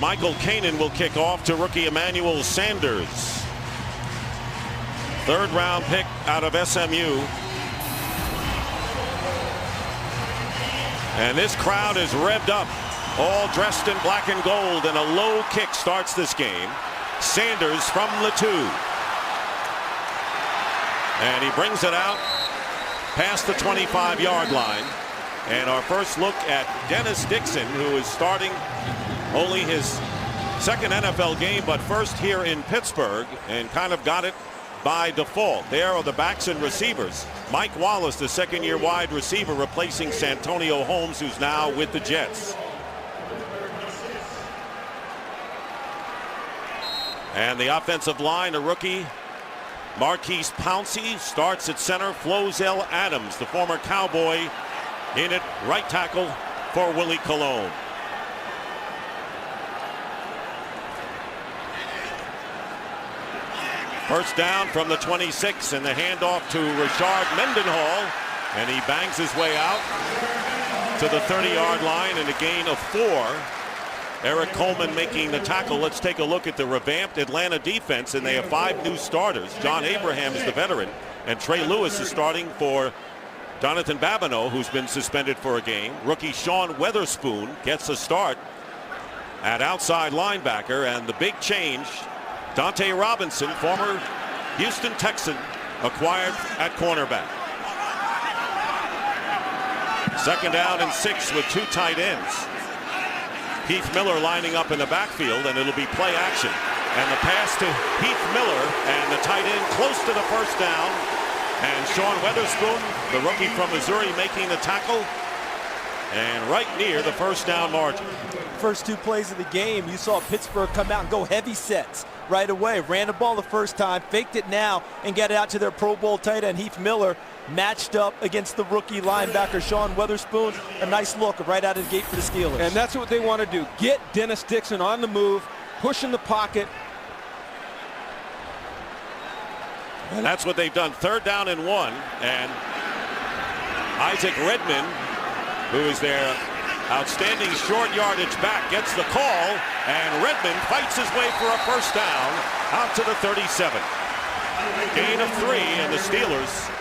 Michael Kanan will kick off to rookie Emmanuel Sanders. Third-round pick out of SMU. And this crowd is revved up, all dressed in black and gold, and a low kick starts this game. Sanders from the 2. And he brings it out past the 25-yard line. And our first look at Dennis Dixon, who is starting only his second NFL game, but first here in Pittsburgh, and kind of got it by default. There are the backs and receivers. Mike Wallace, the second-year wide receiver, replacing Santonio Holmes, who's now with the Jets. And the offensive line, a rookie, Marquise Pouncey, starts at center. Flozell Adams, the former Cowboy, in at right tackle for Willie Colon. First down from the 26, and the handoff to Rashard Mendenhall, and he bangs his way out to the 30-yard line and a gain of 4. Eric Coleman making the tackle. Let's take a look at the revamped Atlanta defense, and they have 5 new starters. John Abraham is the veteran, and Trey Lewis is starting for Jonathan Babineau, who's been suspended for a game. Rookie Sean Weatherspoon gets a start at outside linebacker, and the big change, Dante Robinson, former Houston Texan, acquired at cornerback. Second down and 6 with 2 tight ends. Heath Miller lining up in the backfield, and it'll be play action. And the pass to Heath Miller, and the tight end close to the first down. And Sean Weatherspoon, the rookie from Missouri, making the tackle, and right near the first down margin. First 2 plays of the game, you saw Pittsburgh come out and go heavy sets right away. Ran the ball the first time, faked it now, and get it out to their Pro Bowl tight end Heath Miller, matched up against the rookie linebacker Sean Weatherspoon. A nice look right out of the gate for the Steelers. And that's what they want to do. Get Dennis Dixon on the move, push in the pocket. And that's what they've done. Third down and 1, and Isaac Redmond, who is their outstanding short yardage back, gets the call, and Redmond fights his way for a first down out to the 37. Gain of 3, and the Steelers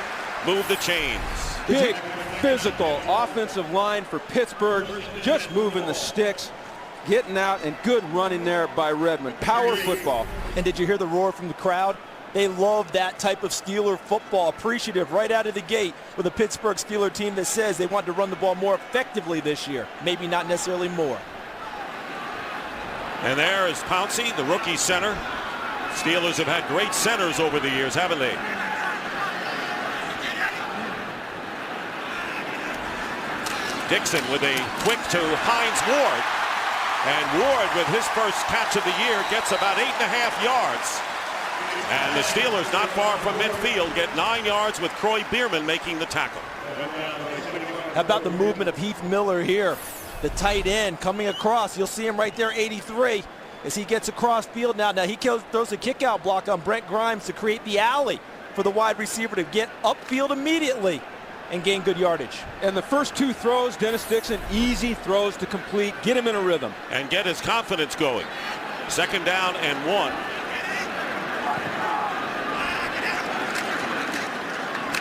move the chains. Big physical offensive line for Pittsburgh, just moving the sticks, getting out, and good running there by Redmond. Power football. And did you hear the roar from the crowd? They love that type of Steeler football, appreciative right out of the gate with a Pittsburgh Steeler team that says they want to run the ball more effectively this year, maybe not necessarily more. And there is Pouncey, the rookie center. Steelers have had great centers over the years, haven't they? Dixon with a quick to Hines Ward. And Ward, with his first catch of the year, gets about 8.5 yards. And the Steelers, not far from midfield, get 9 yards with Croy Bierman making the tackle. How about the movement of Heath Miller here? The tight end coming across. You'll see him right there, 83, as he gets across field now. Now he throws a kick-out block on Brent Grimes to create the alley for the wide receiver to get upfield immediately and gain good yardage. And the first 2 throws, Dennis Dixon, easy throws to complete, get him in a rhythm. And get his confidence going. Second down and 1.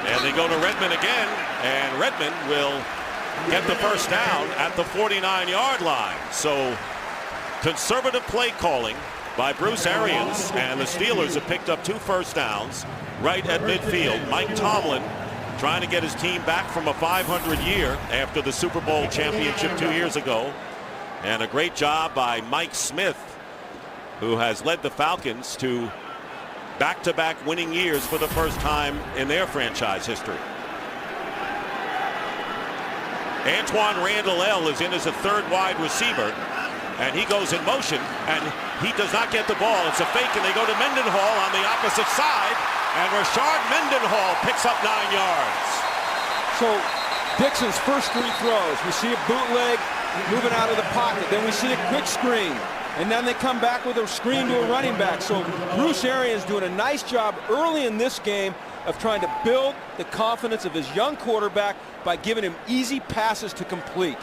And they go to Redmond again, and Redmond will get the first down at the 49-yard line. So conservative play calling by Bruce Arians, and the Steelers have picked up 2 first downs right at midfield. Mike Tomlin trying to get his team back from a 500 year after the Super Bowl championship 2 years ago. And a great job by Mike Smith, who has led the Falcons to back-to-back winning years for the first time in their franchise history. Antoine Randall L is in as a 3rd wide receiver, and he goes in motion, and he does not get the ball. It's a fake, and they go to Mendenhall on the opposite side, and Rashard Mendenhall picks up 9 yards. So Dixon's first 3 throws, we see a bootleg moving out of the pocket, then we see a quick screen. And then they come back with a screen to a running back. So Bruce Arians doing a nice job early in this game of trying to build the confidence of his young quarterback by giving him easy passes to complete.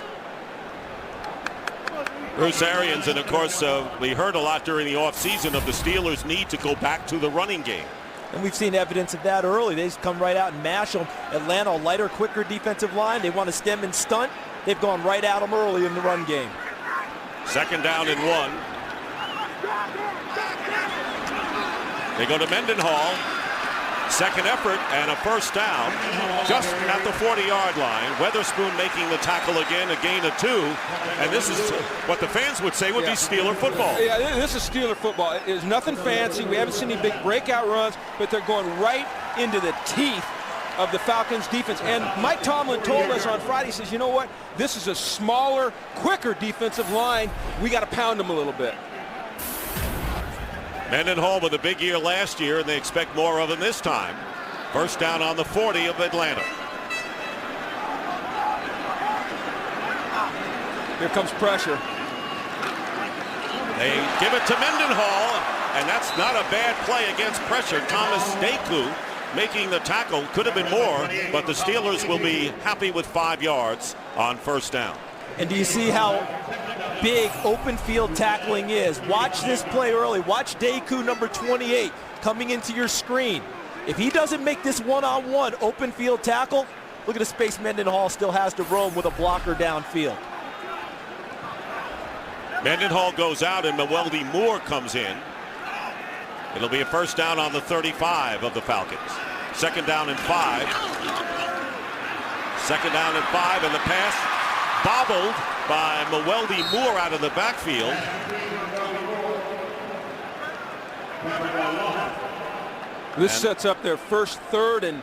Bruce Arians, and of course, we heard a lot during the offseason of the Steelers' need to go back to the running game. And we've seen evidence of that early. They just come right out and mash them. Atlanta, a lighter, quicker defensive line. They want to stem and stunt. They've gone right at them early in the run game. 2nd down and 1. They go to Mendenhall. 2nd effort and a 1st down just at the 40-yard line. Weatherspoon making the tackle again, a gain of 2. And this is what the fans would say would be Steeler football. Yeah, this is Steeler football. It's nothing fancy. We haven't seen any big breakout runs, but they're going right into the teeth of the Falcons defense. And Mike Tomlin told us on Friday, he says, you know what? This is a smaller, quicker defensive line. We got to pound them a little bit. Mendenhall with a big year last year, and they expect more of him this time. 1st down on the 40 of Atlanta. Here comes pressure. They give it to Mendenhall, and that's not a bad play against pressure. Thomas Deku making the tackle. Could have been more, but the Steelers will be happy with 5 yards on 1st down. And do you see how big open field tackling is? Watch this play early. Watch Deku, number 28, coming into your screen. If he doesn't make this one-on-one open field tackle, look at the space Mendenhall still has to roam with a blocker downfield. Mendenhall goes out and Mewelde Moore comes in. It'll be a 1st down on the 35 of the Falcons. 2nd down and 5. 2nd down and 5, and the pass bobbled by Mewelde Moore out of the backfield. This sets up their first 3rd and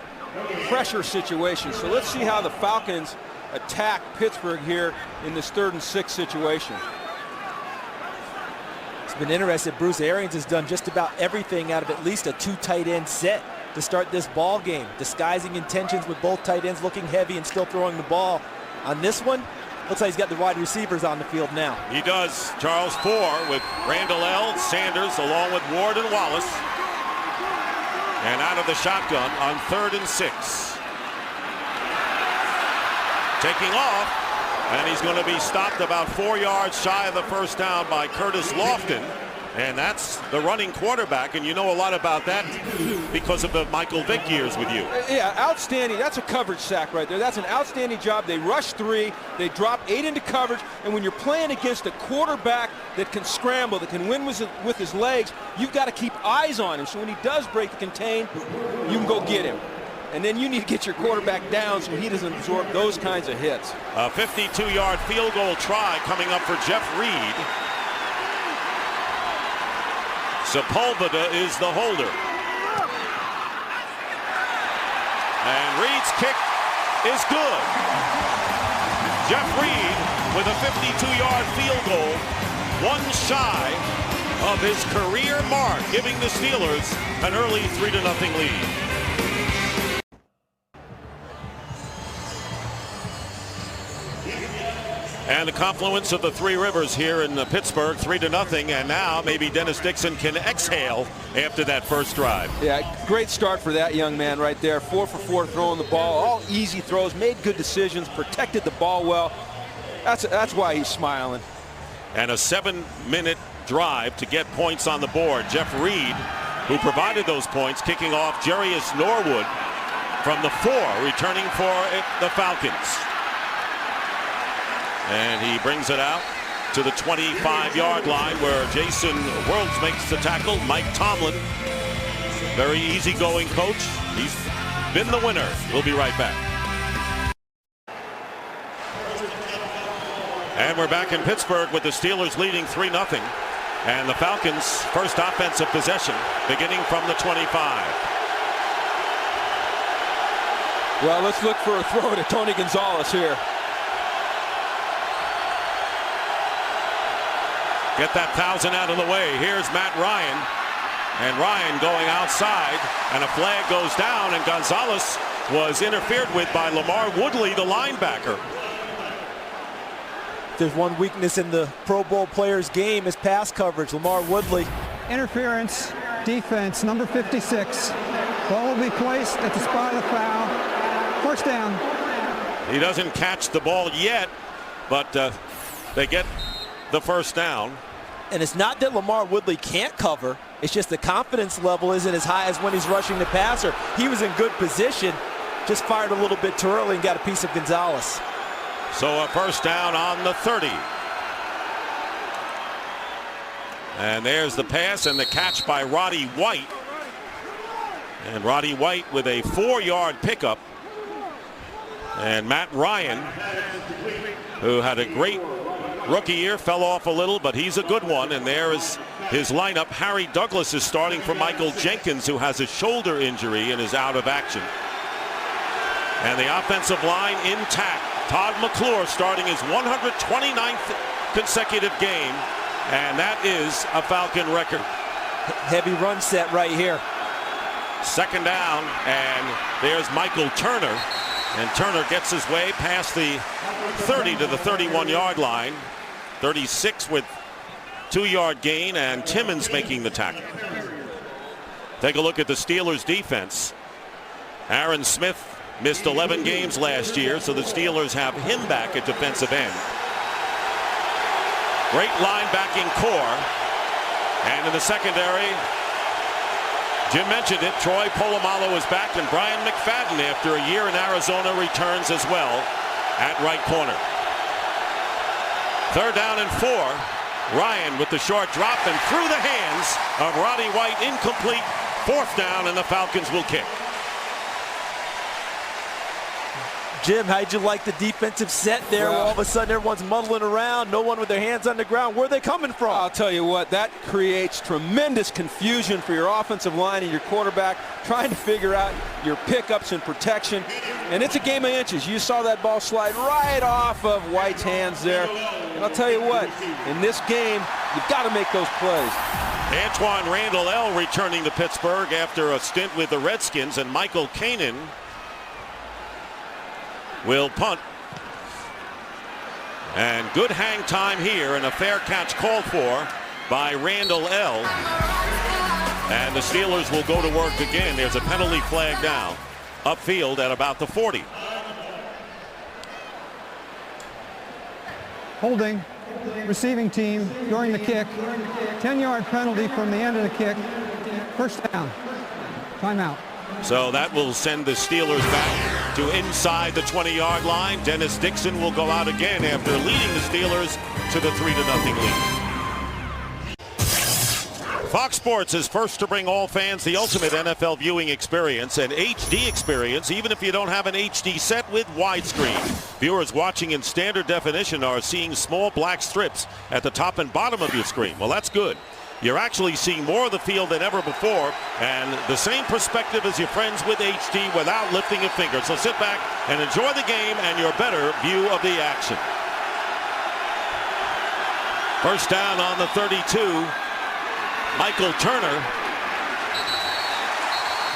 pressure situation. So let's see how the Falcons attack Pittsburgh here in this 3rd and 6 situation. It's been interesting. Bruce Arians has done just about everything out of at least a 2 tight end set to start this ball game, disguising intentions with both tight ends looking heavy and still throwing the ball. On this one, looks like he's got the wide receivers on the field now. He does. Charles 4 with Randall L. Sanders along with Ward and Wallace. And out of the shotgun on 3rd and 6. Taking off, and he's going to be stopped about 4 yards shy of the 1st down by Curtis Lofton. And that's the running quarterback, and you know a lot about that because of the Michael Vick years with you. Yeah, outstanding. That's a coverage sack right there. That's an outstanding job. They rush 3, they drop 8 into coverage, and when you're playing against a quarterback that can scramble, that can win with his legs, you've got to keep eyes on him. So when he does break the contain, you can go get him. And then you need to get your quarterback down so he doesn't absorb those kinds of hits. A 52-yard field goal try coming up for Jeff Reed. Sepulveda is the holder. And Reed's kick is good. Jeff Reed with a 52-yard field goal, 1 shy of his career mark, giving the Steelers an early 3-0 lead. And the confluence of the 3 rivers here in Pittsburgh, 3-0, and now maybe Dennis Dixon can exhale after that first drive. Yeah, great start for that young man right there. 4 for 4 throwing the ball, all easy throws, made good decisions, protected the ball well. That's why he's smiling. And a 7-minute drive to get points on the board. Jeff Reed, who provided those points, kicking off Jarius Norwood from the 4, returning for the Falcons. And he brings it out to the 25-yard line where Jason Worlds makes the tackle. Mike Tomlin, very easygoing coach. He's been the winner. We'll be right back. And we're back in Pittsburgh with the Steelers leading 3-0. And the Falcons' first offensive possession beginning from the 25. Well, let's look for a throw to Tony Gonzalez here. Get that 1,000 out of the way. Here's Matt Ryan. And Ryan going outside. And a flag goes down. And Gonzalez was interfered with by Lamar Woodley, the linebacker. There's one weakness in the Pro Bowl players' game is pass coverage. Lamar Woodley. Interference, defense, number 56. Ball will be placed at the spot of the foul. 1st down. He doesn't catch the ball yet, but they get the first down. And it's not that Lamar Woodley can't cover. It's just the confidence level isn't as high as when he's rushing the passer. He was in good position, just fired a little bit too early and got a piece of Gonzalez. So a first down on the 30. And there's the pass and the catch by Roddy White. And Roddy White with a 4-yard pickup. And Matt Ryan, who had a great rookie year, fell off a little, but he's a good one. And there is his lineup. Harry Douglas is starting for Michael Jenkins, who has a shoulder injury and is out of action. And the offensive line intact. Todd McClure starting his 129th consecutive game, and that is a Falcon record. Heavy run set right here. Second down, and there's Michael Turner. And Turner gets his way past the 30 to the 31-yard line. 36 with 2-yard gain, and Timmons making the tackle. Take a look at the Steelers defense. Aaron Smith missed 11 games last year, so the Steelers have him back at defensive end. Great linebacking core. And in the secondary, Jim mentioned it, Troy Polamalu is back, and Brian McFadden, after a year in Arizona, returns as well at right corner. Third down and 4. Ryan with the short drop and through the hands of Roddy White, incomplete. Fourth down, and the Falcons will kick. Jim, how'd you like the defensive set there? Well, all of a sudden everyone's muddling around, no one with their hands on the ground. Where are they coming from? I'll tell you what, that creates tremendous confusion for your offensive line and your quarterback trying to figure out your pickups and protection. And it's a game of inches. You saw that ball slide right off of White's hands there. And I'll tell you what, in this game, you've got to make those plays. Antoine Randall L. returning to Pittsburgh after a stint with the Redskins, and Michael Kanan will punt. And good hang time here, and a fair catch called for by Randall L. And the Steelers will go to work again. There's a penalty flag down upfield at about the 40. Holding receiving team during the kick. 10-yard penalty from the end of the kick. First down. Timeout. So that will send the Steelers back to inside the 20-yard line. Dennis Dixon will go out again after leading the Steelers to the 3-0 lead. Fox Sports is first to bring all fans the ultimate NFL viewing experience, an HD experience, even if you don't have an HD set with widescreen. Viewers watching in standard definition are seeing small black strips at the top and bottom of your screen. Well, that's good. You're actually seeing more of the field than ever before, and the same perspective as your friends with HD without lifting a finger. So sit back and enjoy the game and your better view of the action. First down on the 32. Michael Turner.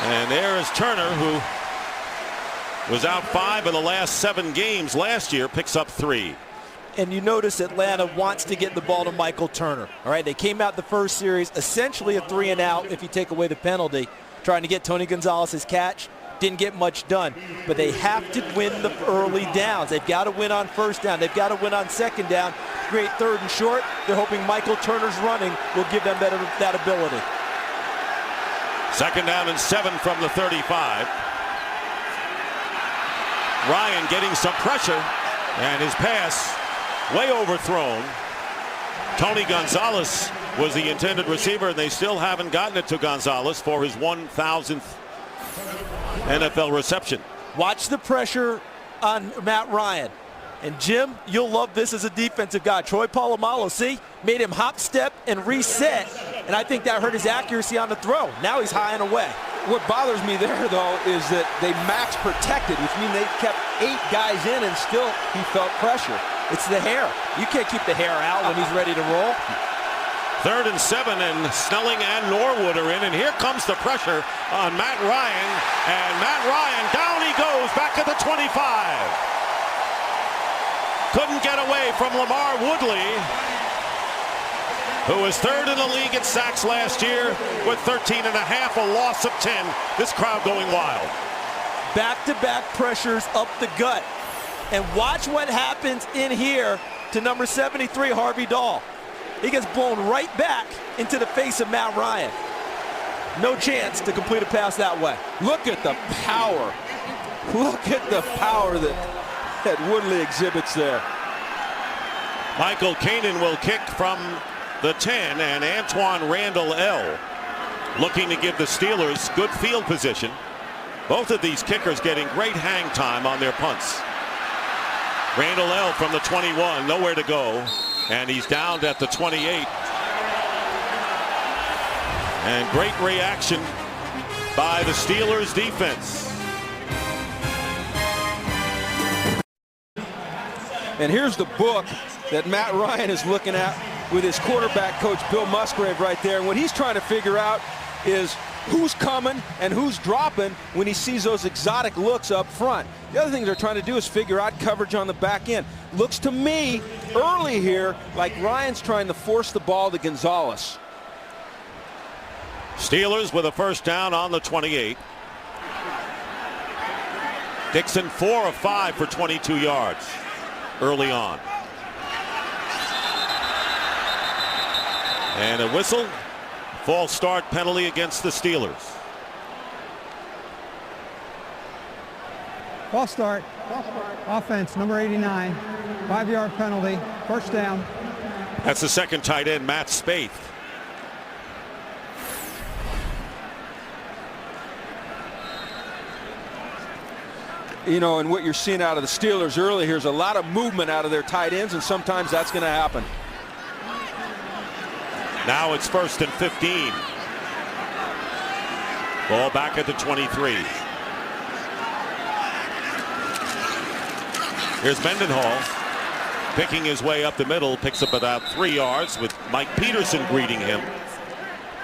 And there is Turner, who was out 5 of the last 7 games last year, picks up 3. And you notice Atlanta wants to get the ball to Michael Turner. All right, they came out the first series, essentially a 3-and-out if you take away the penalty, trying to get Tony Gonzalez's catch. Didn't get much done, but they have to win the early downs. They've got to win on first down. They've got to win on second down. Great third and short. They're hoping Michael Turner's running will give them that ability. Second down and 7 from the 35. Ryan getting some pressure, and his pass way overthrown. Tony Gonzalez was the intended receiver, and they still haven't gotten it to Gonzalez for his 1,000th NFL reception. Watch the pressure on Matt Ryan. And Jim, you'll love this as a defensive guy. Troy Polamalu, see, made him hop, step, and reset. And I think that hurt his accuracy on the throw. Now he's high and away. What bothers me there, though, is that they max protected, which means they kept 8 guys in, and still he felt pressure. It's the hair. You can't keep the hair out when he's ready to roll. Third and 7, and Snelling and Norwood are in, and here comes the pressure on Matt Ryan, and Matt Ryan, down he goes, back at the 25. Couldn't get away from Lamar Woodley, who was 3rd in the league at sacks last year with 13.5, a loss of 10. This crowd going wild. Back-to-back pressures up the gut. And watch what happens in here to number 73, Harvey Dahl. He gets blown right back into the face of Matt Ryan. No chance to complete a pass that way. Look at the power. Look at the power that Woodley exhibits there. Michael Kanan will kick from the 10, and Antoine Randall L. looking to give the Steelers good field position. Both of these kickers getting great hang time on their punts. Randall L. from the 21, nowhere to go, and he's down at the 28. And great reaction by the Steelers defense. And here's the book that Matt Ryan is looking at with his quarterback coach Bill Musgrave right there. And what he's trying to figure out is who's coming and who's dropping when he sees those exotic looks up front. The other thing they're trying to do is figure out coverage on the back end. Looks to me early here like Ryan's trying to force the ball to Gonzalez. Steelers with a first down on the 28. Dixon 4 of 5 for 22 yards early on. And a whistle. False start penalty against the Steelers. False start. Offense, number 89. 5-yard penalty. First down. That's the second tight end, Matt Spaeth. You know, and what you're seeing out of the Steelers early here is a lot of movement out of their tight ends, and sometimes that's going to happen. Now it's 1st and 15. Ball back at the 23. Here's Mendenhall picking his way up the middle, picks up about 3 yards with Mike Peterson greeting him.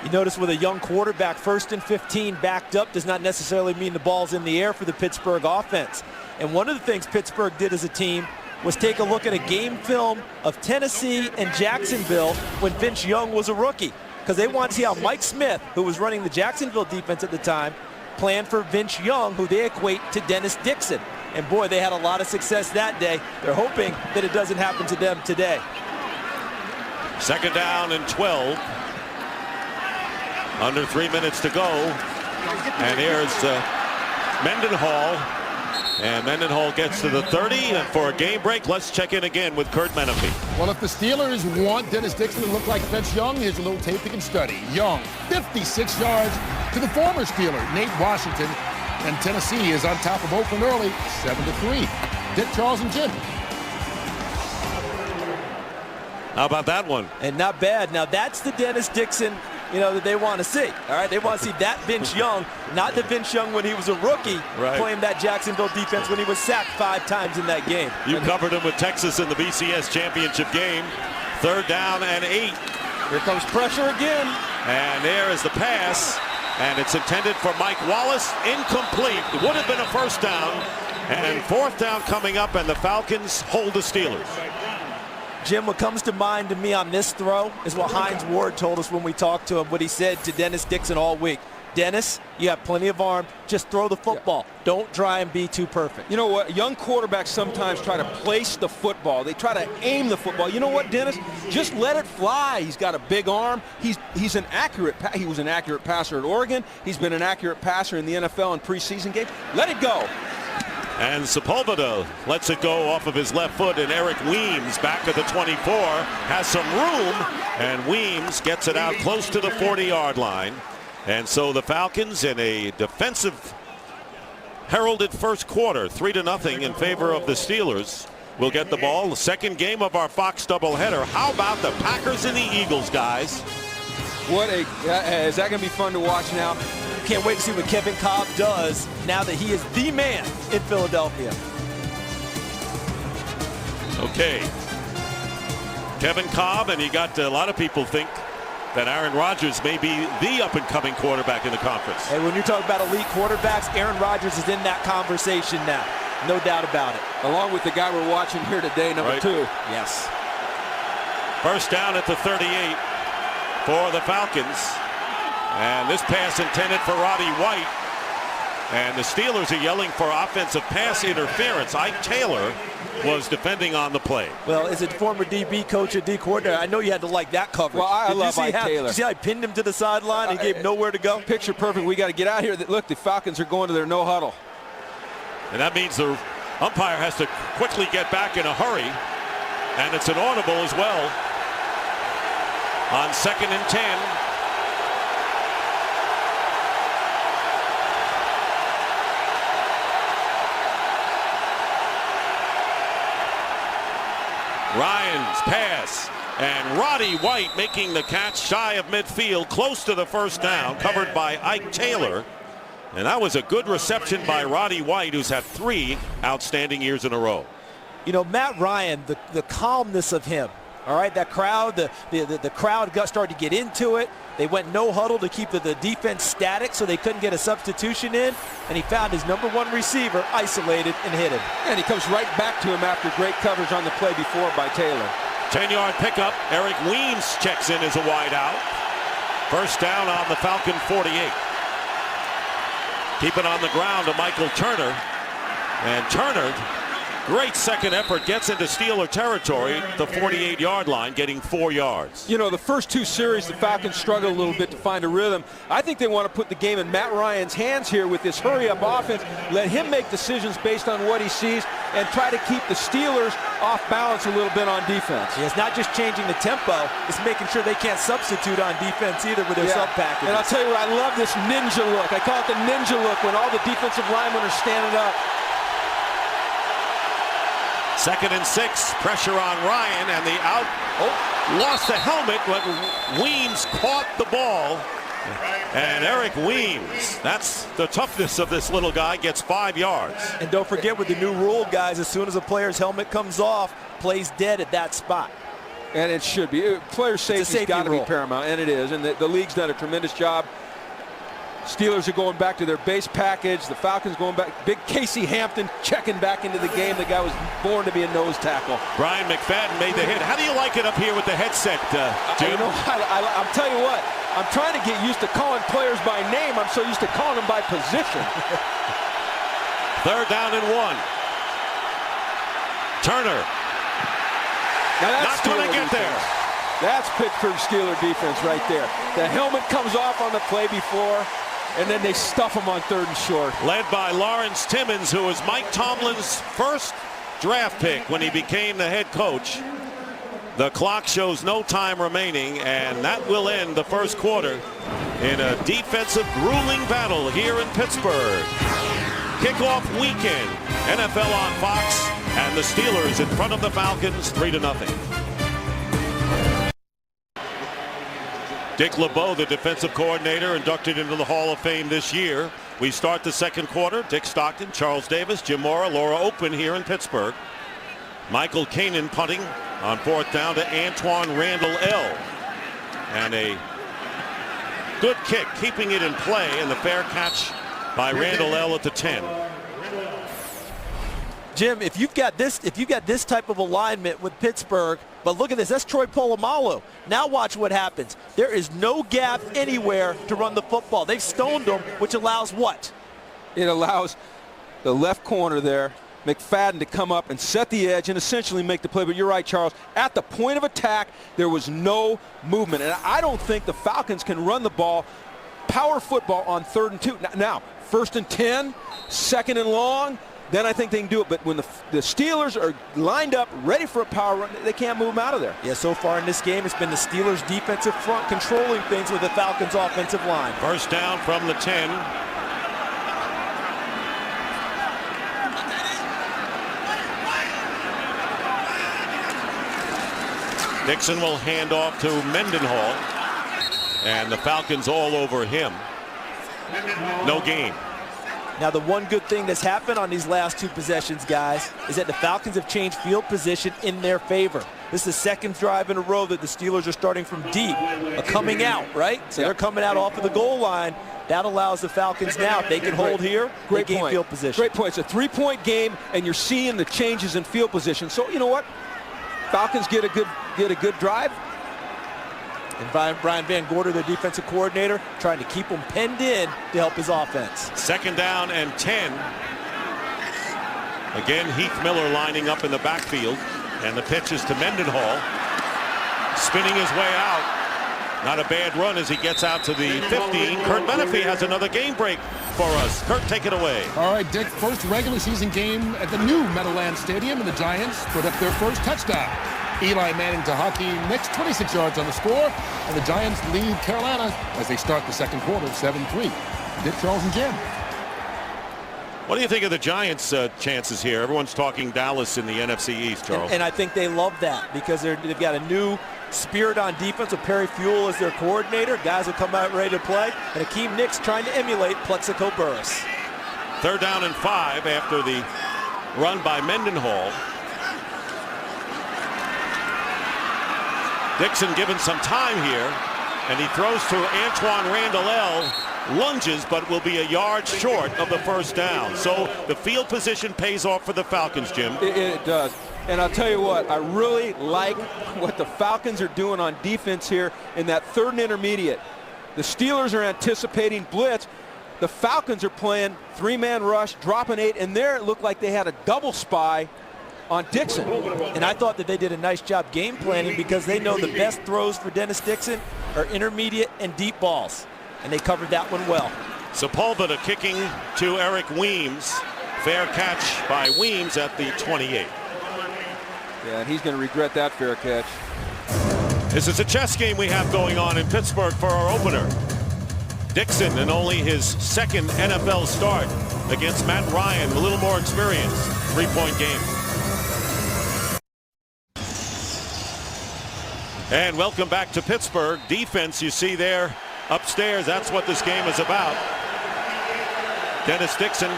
You notice with a young quarterback, 1st and 15 backed up does not necessarily mean the ball's in the air for the Pittsburgh offense. And one of the things Pittsburgh did as a team was take a look at a game film of Tennessee and Jacksonville when Vince Young was a rookie, because they want to see how Mike Smith, who was running the Jacksonville defense at the time, planned for Vince Young, who they equate to Dennis Dixon. And boy, they had a lot of success that day. They're hoping that it doesn't happen to them today. Second down and 12. Under 3 minutes to go. And here's Mendenhall. And Mendenhall gets to the 30. And for a game break, let's check in again with Kurt Menefee. Well, if the Steelers want Dennis Dixon to look like Vince Young, here's a little tape you can study. Young, 56 yards to the former Steeler, Nate Washington. And Tennessee is on top of Oakland early, 7-3. Dick, Charles, and Jim. How about that one? And not bad. Now that's the Dennis Dixon, you know, that they want to see. All right, they want to see that Vince Young, not the Vince Young when he was a rookie, playing that Jacksonville defense when he was sacked 5 times in that game. You covered him with Texas in the BCS championship game. 3rd down and 8. Here comes pressure again. And there is the pass. And it's intended for Mike Wallace. Incomplete. It would have been a first down. And 4th down coming up, and the Falcons hold the Steelers. Jim, what comes to mind to me on this throw is what Hines Ward told us when we talked to him, what he said to Dennis Dixon all week. Dennis, you have plenty of arm. Just throw the football. Don't try and be too perfect. You know what? Young quarterbacks sometimes try to place the football. They try to aim the football. You know what, Dennis? Just let it fly. He's got a big arm. He's an accurate. He was an accurate passer at Oregon. He's been an accurate passer in the NFL in preseason games. Let it go. And Sepulveda lets it go off of his left foot, and Eric Weems back at the 24 has some room, and Weems gets it out close to the 40-yard line. And so the Falcons, in a defensive heralded first quarter, 3-0 in favor of the Steelers, will get the ball. The second game of our Fox doubleheader. How about the Packers and the Eagles, guys? Is that going to be fun to watch now? Can't wait to see what Kevin Cobb does now that he is the man in Philadelphia. Okay. Kevin Cobb, and you got a lot of people think that Aaron Rodgers may be the up-and-coming quarterback in the conference. And when you talk about elite quarterbacks, Aaron Rodgers is in that conversation now. No doubt about it. Along with the guy we're watching here today, number 2. Yes. First down at the 38 for the Falcons. And this pass intended for Roddy White. And the Steelers are yelling for offensive pass interference. Ike Taylor was defending on the play. Well, as a former DB coach and D coordinator, I know you had to like that coverage. Well, I love Ike Taylor. Did you see how he pinned him to the sideline and gave nowhere to go? Picture perfect. We got to get out here. Look, the Falcons are going to their no huddle. And that means the umpire has to quickly get back in a hurry. And it's an audible as well on 2nd and 10. Ryan's pass, and Roddy White making the catch shy of midfield, close to the first down, covered by Ike Taylor. And that was a good reception by Roddy White, who's had 3 outstanding years in a row. You know, Matt Ryan, the calmness of him, all right, that crowd, the crowd started to get into it. They went no huddle to keep the defense static so they couldn't get a substitution in, and he found his #1 receiver isolated and hit him. And he comes right back to him after great coverage on the play before by Taylor. 10-yard pickup. Eric Weems checks in as a wide out. First down on the Falcon 48. Keep it on the ground to Michael Turner. And Turner, great second effort, gets into Steeler territory, the 48-yard line, getting 4 yards. You know, the first 2 series, the Falcons struggled a little bit to find a rhythm. I think they want to put the game in Matt Ryan's hands here with this hurry-up offense. Let him make decisions based on what he sees and try to keep the Steelers off balance a little bit on defense. Yeah, it's not just changing the tempo, it's making sure they can't substitute on defense either with their sub-packages. And I'll tell you what, I love this ninja look. I call it the ninja look when all the defensive linemen are standing up. 2nd and 6, pressure on Ryan, and the out. Lost the helmet, but Weems caught the ball. And Eric Weems, that's the toughness of this little guy, gets 5 yards. And don't forget with the new rule, guys, as soon as a player's helmet comes off, plays dead at that spot. And it should be. Player safety's got to be paramount, and it is. And the league's done a tremendous job. Steelers are going back to their base package. The Falcons going back. Big Casey Hampton checking back into the game. The guy was born to be a nose tackle. Brian McFadden made the hit. How do you like it up here with the headset, Jim? You know, I'll tell you what. I'm trying to get used to calling players by name. I'm so used to calling them by position. 3rd down and 1. Turner. Now that's not going to get there. That's Pittsburgh Steeler defense right there. The helmet comes off on the play before, and then they stuff him on 3rd and short. Led by Lawrence Timmons, who was Mike Tomlin's first draft pick when he became the head coach. The clock shows no time remaining, and that will end the first quarter in a defensive grueling battle here in Pittsburgh. Kickoff weekend, NFL on Fox, and the Steelers in front of the Falcons 3-0. Dick LeBeau, the defensive coordinator, inducted into the Hall of Fame this year. We start the second quarter. Dick Stockton, Charles Davis, Jim Mora, Laura Open here in Pittsburgh. Michael Kanan punting on 4th down to Antoine Randall L. And a good kick, keeping it in play, and the fair catch by Randall L at the 10. Jim, if you've got this type of alignment with Pittsburgh, but look at this, that's Troy Polamalu. Now watch what happens. There is no gap anywhere to run the football. They've stoned him, which allows what? It allows the left corner there, McFadden, to come up and set the edge and essentially make the play. But you're right, Charles. At the point of attack, there was no movement. And I don't think the Falcons can run the ball, power football, on 3rd and 2. Now, 1st and 10, 2nd and long, then I think they can do it. But when the Steelers are lined up, ready for a power run, they can't move them out of there. Yeah, so far in this game, it's been the Steelers' defensive front controlling things with the Falcons' offensive line. First down from the 10. Dixon will hand off to Mendenhall, and the Falcons all over him. No gain. Now, the one good thing that's happened on these last 2 possessions, guys, is that the Falcons have changed field position in their favor. This is the 2nd drive in a row that the Steelers are starting from deep, coming out, right? So they're coming out off of the goal line. That allows the Falcons now, if they can hold here, great game field position. Great point. It's a 3-point game, and you're seeing the changes in field position. So, you know what? Falcons get a good drive. And Brian Van Gorder, the defensive coordinator, trying to keep them penned in to help his offense. 2nd down and 10. Again, Heath Miller lining up in the backfield. And the pitch is to Mendenhall. Spinning his way out. Not a bad run as he gets out to the 15. Kurt Menefee has another game break for us. Kurt, take it away. All right, Dick, first regular season game at the new Meadowlands Stadium, and the Giants put up their first touchdown. Eli Manning to Hakeem Nicks, 26 yards on the score, and the Giants lead Carolina as they start the second quarter, 7-3. Dick, Charles, and Jim. What do you think of the Giants' chances here? Everyone's talking Dallas in the NFC East, Charles. And I think they love that because they've got a new spirit on defense with Perry Fuel as their coordinator. Guys will come out ready to play. And Hakeem Nicks trying to emulate Plexico Burress. 3rd down and 5 after the run by Mendenhall. Dixon given some time here. And he throws to Antoine Randall. Lunges, but will be a yard short of the 1st down. So the field position pays off for the Falcons, Jim. It does. And I'll tell you what, I really like what the Falcons are doing on defense here in that 3rd and intermediate. The Steelers are anticipating blitz. The Falcons are playing 3-man rush, dropping 8, and there it looked like they had a double spy on Dixon. And I thought that they did a nice job game planning because they know the best throws for Dennis Dixon are intermediate and deep balls. And they covered that one well. Sepulveda kicking to Eric Weems. Fair catch by Weems at the 28. Yeah, and he's going to regret that fair catch. This is a chess game we have going on in Pittsburgh for our opener. Dixon in only his 2nd NFL start against Matt Ryan, a little more experience. 3-point game. And welcome back to Pittsburgh. Defense, you see there upstairs, that's what this game is about. Dennis Dixon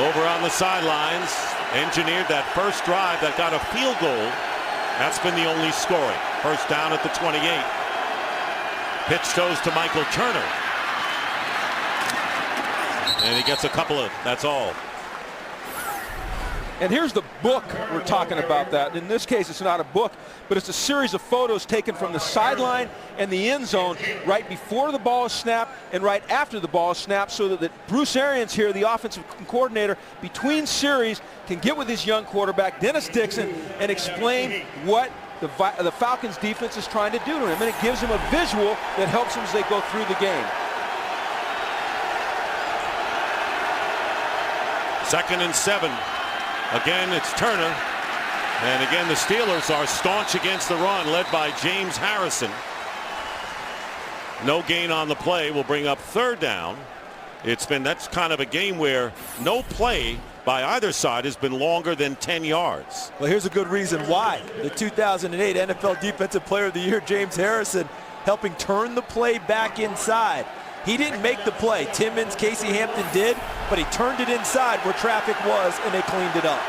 over on the sidelines, engineered that first drive that got a field goal. That's been the only scoring. 1st down at the 28. Pitch goes to Michael Turner. And he gets a couple of, that's all. And here's the book we're talking about that. In this case, it's not a book, but it's a series of photos taken from the sideline and the end zone right before the ball is snapped and right after the ball is snapped so that Bruce Arians here, the offensive coordinator, between series can get with his young quarterback, Dennis Dixon, and explain what the Falcons defense is trying to do to him. And it gives him a visual that helps him as they go through the game. 2nd and 7. Again, it's Turner. And again, the Steelers are staunch against the run, led by James Harrison. No gain on the play will bring up 3rd down. That's kind of a game where no play by either side has been longer than 10 yards. Well, here's a good reason why. The 2008 NFL Defensive Player of the Year, James Harrison, helping turn the play back inside. He didn't make the play. Timmons, Casey Hampton did, but he turned it inside where traffic was, and they cleaned it up.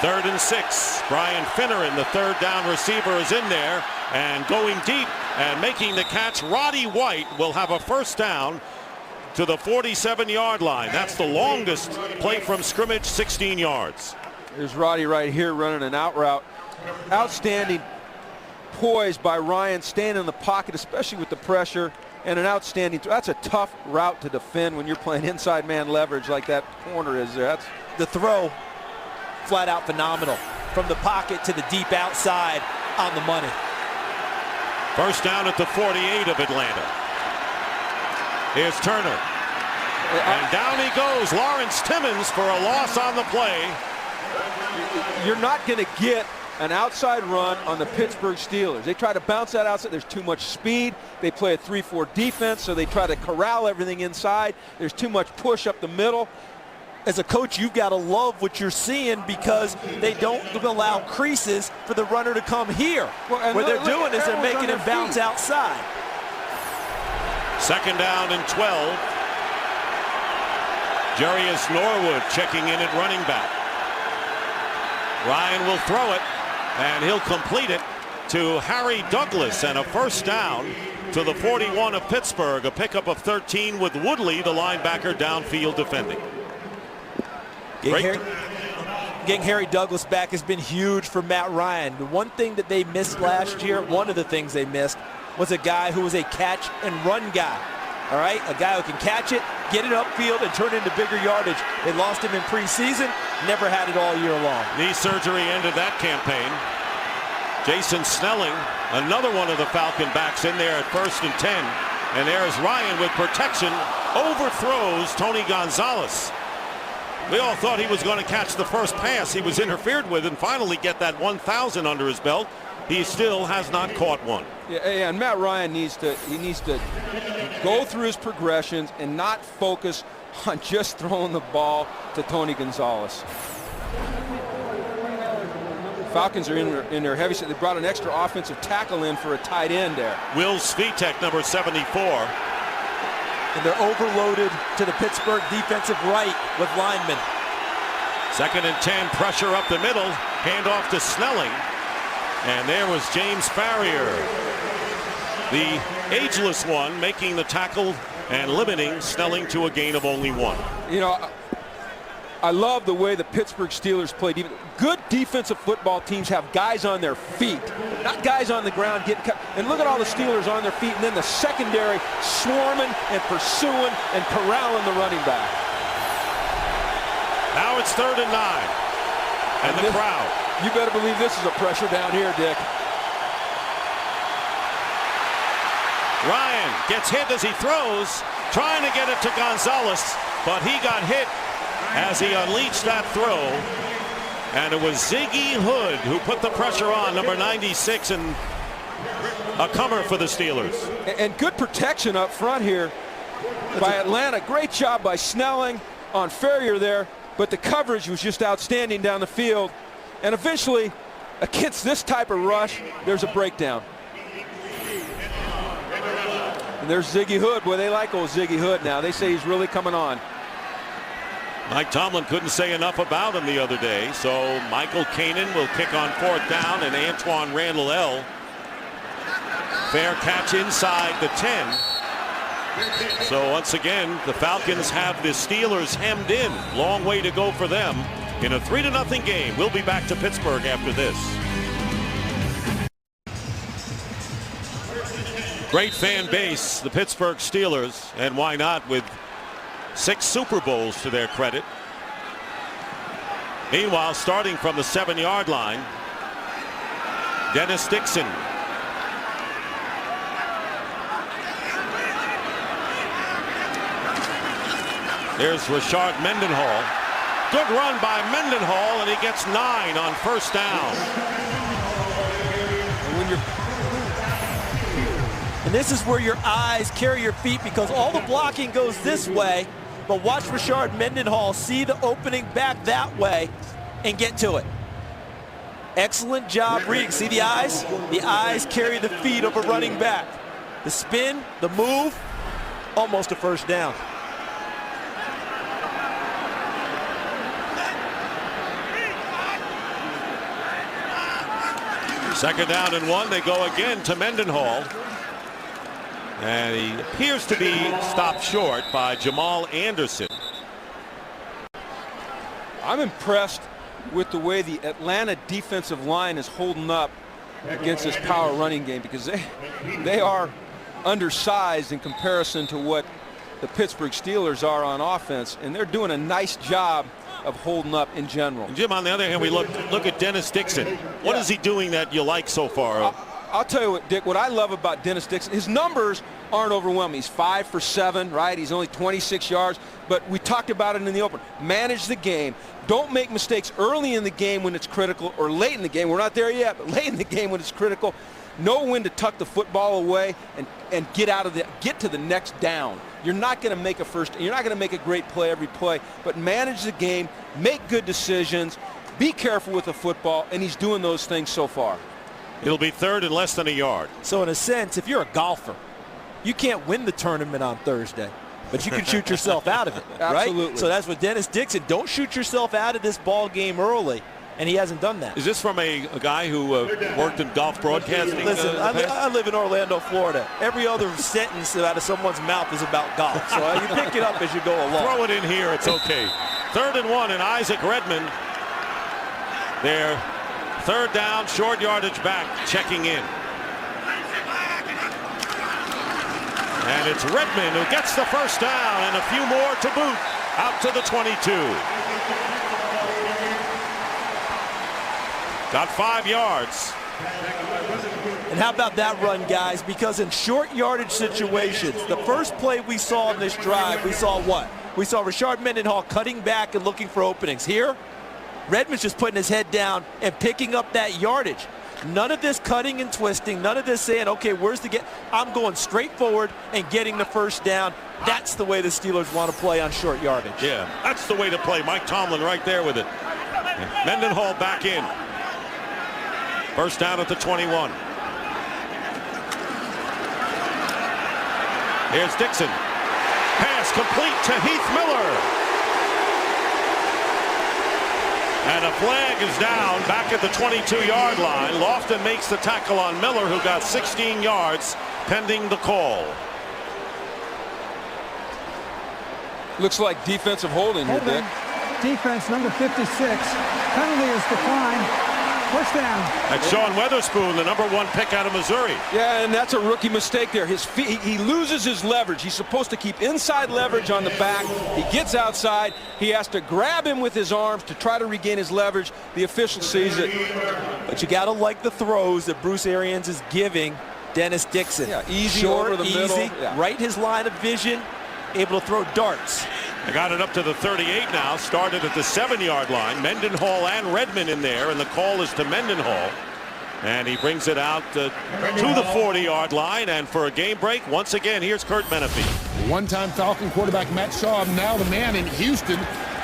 3rd and 6. Brian Finneran, the 3rd down receiver, is in there and going deep and making the catch. Roddy White will have a 1st down to the 47-yard line. That's the longest play from scrimmage, 16 yards. There's Roddy right here running an out route. Outstanding poise by Ryan, staying in the pocket, especially with the pressure. And an outstanding, that's a tough route to defend when you're playing inside man leverage like that corner is there. That's the throw, flat out phenomenal. From the pocket to the deep outside, on the money. 1st down at the 48 of Atlanta. Here's Turner. And down he goes. Lawrence Timmons for a loss on the play. You're not going to get an outside run on the Pittsburgh Steelers. They try to bounce that outside. There's too much speed. They play a 3-4 defense, so they try to corral everything inside. There's too much push up the middle. As a coach, you've got to love what you're seeing because they don't allow creases for the runner to come here. Well, what they're doing is they're making him bounce outside. 2nd down and 12. Jarius Norwood checking in at running back. Ryan will throw it, and he'll complete it to Harry Douglas, and a 1st down to the 41 of Pittsburgh. A pickup of 13 with Woodley, the linebacker, downfield defending. Getting Harry Douglas back has been huge for Matt Ryan. The one thing that they missed last year, one of the things they missed, was a guy who was a catch and run guy. All right, a guy who can catch it, get it upfield, and turn it into bigger yardage. They lost him in preseason, never had it all year long. Knee surgery ended that campaign. Jason Snelling, another one of the Falcon backs in there at 1st and 10. And there's Ryan with protection, overthrows Tony Gonzalez. We all thought he was going to catch the first pass he was interfered with and finally get that 1,000 under his belt. He still has not caught one. Yeah, and Matt Ryan needs to go through his progressions and not focus on just throwing the ball to Tony Gonzalez. Falcons are in their heavy set. They brought an extra offensive tackle in for a tight end there. Will Svitek, number 74. And they're overloaded to the Pittsburgh defensive right with linemen. 2nd and 10, pressure up the middle, handoff to Snelling. And there was James Farrier, the ageless one, making the tackle and limiting Snelling to a gain of only 1. You know, I love the way the Pittsburgh Steelers play. Good defensive football teams have guys on their feet, not guys on the ground getting cut. And look at all the Steelers on their feet, and then the secondary swarming and pursuing and corralling the running back. Now it's 3rd and 9. And the crowd. You better believe this is a pressure down here, Dick. Ryan gets hit as he throws, trying to get it to Gonzalez, but he got hit as he unleashed that throw. And it was Ziggy Hood who put the pressure on, number 96, and a comer for the Steelers. And good protection up front here by Atlanta. Great job by Snelling on Farrier there, but the coverage was just outstanding down the field. And eventually, against this type of rush, there's a breakdown. And there's Ziggy Hood. Boy, they like old Ziggy Hood now. They say he's really coming on. Mike Tomlin couldn't say enough about him the other day, so Michael Kanan will kick on 4th down, and Antoine Randall L. Fair catch inside the 10. So once again, the Falcons have the Steelers hemmed in. Long way to go for them in a 3-0 game. We'll be back to Pittsburgh after this. Great fan base, the Pittsburgh Steelers, and why not, with 6 Super Bowls to their credit. Meanwhile, starting from the 7-yard line, Dennis Dixon. There's Rashard Mendenhall. Good run by Mendenhall, and he gets 9 on 1st down. And this is where your eyes carry your feet, because all the blocking goes this way, but watch Rashard Mendenhall see the opening back that way and get to it. Excellent job reading. See the eyes? The eyes carry the feet of a running back. The spin, the move, almost a 1st down. Second down and 1. They go again to Mendenhall. And he appears to be stopped short by Jamal Anderson. I'm impressed with the way the Atlanta defensive line is holding up against this power running game, because they are undersized in comparison to what the Pittsburgh Steelers are on offense, and they're doing a nice job of holding up in general. And Jim, on the other hand, we look at Dennis Dixon. What is he doing that you like so far? I'll tell you what, Dick, what I love about Dennis Dixon, his numbers aren't overwhelming. He's 5 for 7, right? He's only 26 yards, but we talked about it in the open. Manage the game. Don't make mistakes early in the game when it's critical, or late in the game. We're not there yet, but late in the game when it's critical. Know when to tuck the football away and get to the next down. You're not going to make you're not going to make a great play every play, but manage the game, make good decisions, be careful with the football, and he's doing those things so far. It'll be 3rd and less than a yard. So in a sense, if you're a golfer, you can't win the tournament on Thursday, but you can shoot yourself out of it, right? Absolutely. So that's what Dennis Dixon, don't shoot yourself out of this ball game early, and he hasn't done that. Is this from a guy who worked in golf broadcasting? Listen, I live in Orlando, Florida. Every other sentence out of someone's mouth is about golf, so you pick it up as you go along. Throw it in here, it's okay. 3rd and 1, and Isaac Redmond their third down short yardage back checking in. And it's Redmond who gets the first down and a few more to boot out to the 22. Got 5 yards. And how about that run, guys? Because in short yardage situations, the first play we saw in this drive, we saw what? We saw Rashard Mendenhall cutting back and looking for openings. Here, Redmond's just putting his head down and picking up that yardage. None of this cutting and twisting, none of this saying, okay, where's the get? I'm going straight forward and getting the first down. That's the way the Steelers want to play on short yardage. Yeah, that's the way to play. Mike Tomlin right there with it. Mendenhall back in. First down at the 21. Here's Dixon. Pass complete to Heath Miller. And a flag is down back at the 22-yard line. Lofton makes the tackle on Miller, who got 16 yards pending the call. Looks like defensive holding here, Dick. Defense number 56. Penalty is declined. First down. That's Sean Weatherspoon, the #1 pick out of Missouri. Yeah, and that's a rookie mistake there. His feet, he loses his leverage. He's supposed to keep inside leverage on the back. He gets outside. He has to grab him with his arms to try to regain his leverage. The official sees it. But you got to like the throws that Bruce Arians is giving Dennis Dixon. Yeah, easy short, over the easy, middle. Yeah. Right his line of vision, able to throw darts. I got it up to the 38 now. Started at the 7-yard line. Mendenhall and Redmond in there, and the call is to Mendenhall. And he brings it out to the 40-yard line. And for a game break, once again, here's Kurt Menefee. One-time Falcon quarterback Matt Schaub, now the man in Houston,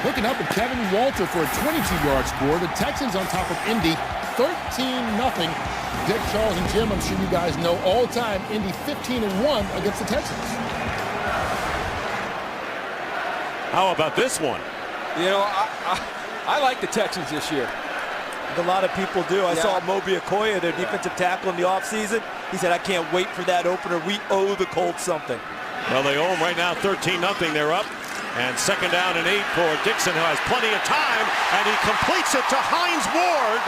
hooking up with Kevin Walter for a 22-yard score. The Texans on top of Indy, 13-0. Dick, Charles, and Jim, I'm sure you guys know all the time, Indy 15-1 against the Texans. How about this one? You know, I like the Texans this year. A lot of people do. I saw Moby Okoye, their defensive tackle in the offseason. He said, I can't wait for that opener. We owe the Colts something. Well, they owe them right now 13-0. They're up. And second down and 8 for Dixon, who has plenty of time. And he completes it to Hines Ward,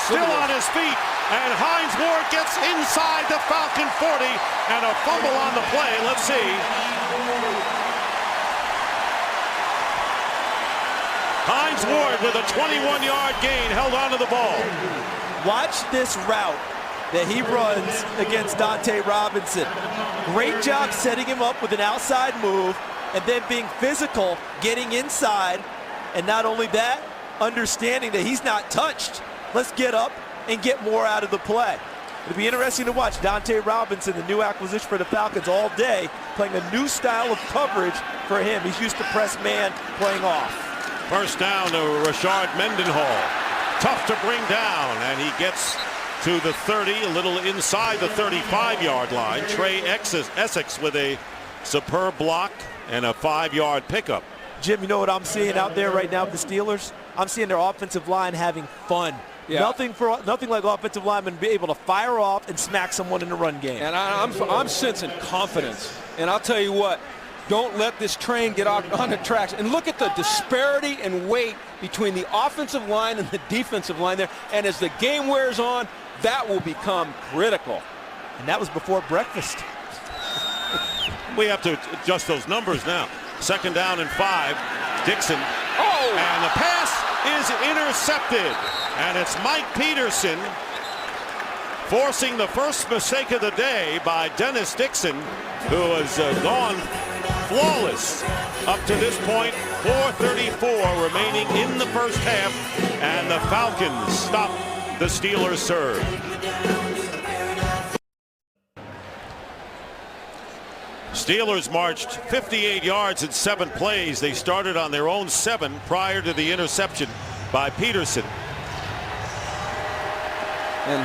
still on his feet. And Hines Ward gets inside the Falcon 40. And a fumble on the play. Let's see. Hines Ward with a 21-yard gain, held onto the ball. Watch this route that he runs against Dante Robinson. Great job setting him up with an outside move and then being physical, getting inside. And not only that, understanding that he's not touched. Let's get up and get more out of the play. It'll be interesting to watch Dante Robinson, the new acquisition for the Falcons, all day, playing a new style of coverage for him. He's used to press man, playing off. First down to Rashard Mendenhall. Tough to bring down, and he gets to the 30, a little inside the 35-yard line. Trey Essex with a superb block and a 5-yard pickup. Jim, you know what I'm seeing out there right now with the Steelers? I'm seeing their offensive line having fun. Yeah. Nothing like offensive linemen be able to fire off and smack someone in the run game. And I'm sensing confidence. And I'll tell you what, don't let this train get on the tracks. And look at the disparity and weight between the offensive line and the defensive line there. And as the game wears on, that will become critical. And that was before breakfast. We have to adjust those numbers now. Second down and 5. Dixon. Oh! And the pass is intercepted. And it's Mike Peterson forcing the first mistake of the day by Dennis Dixon, who has gone flawless up to this point. 4:34 remaining in the first half, and the Falcons stop the Steelers' serve. Steelers marched 58 yards in 7 plays. They started on their own 7 prior to the interception by Peterson. And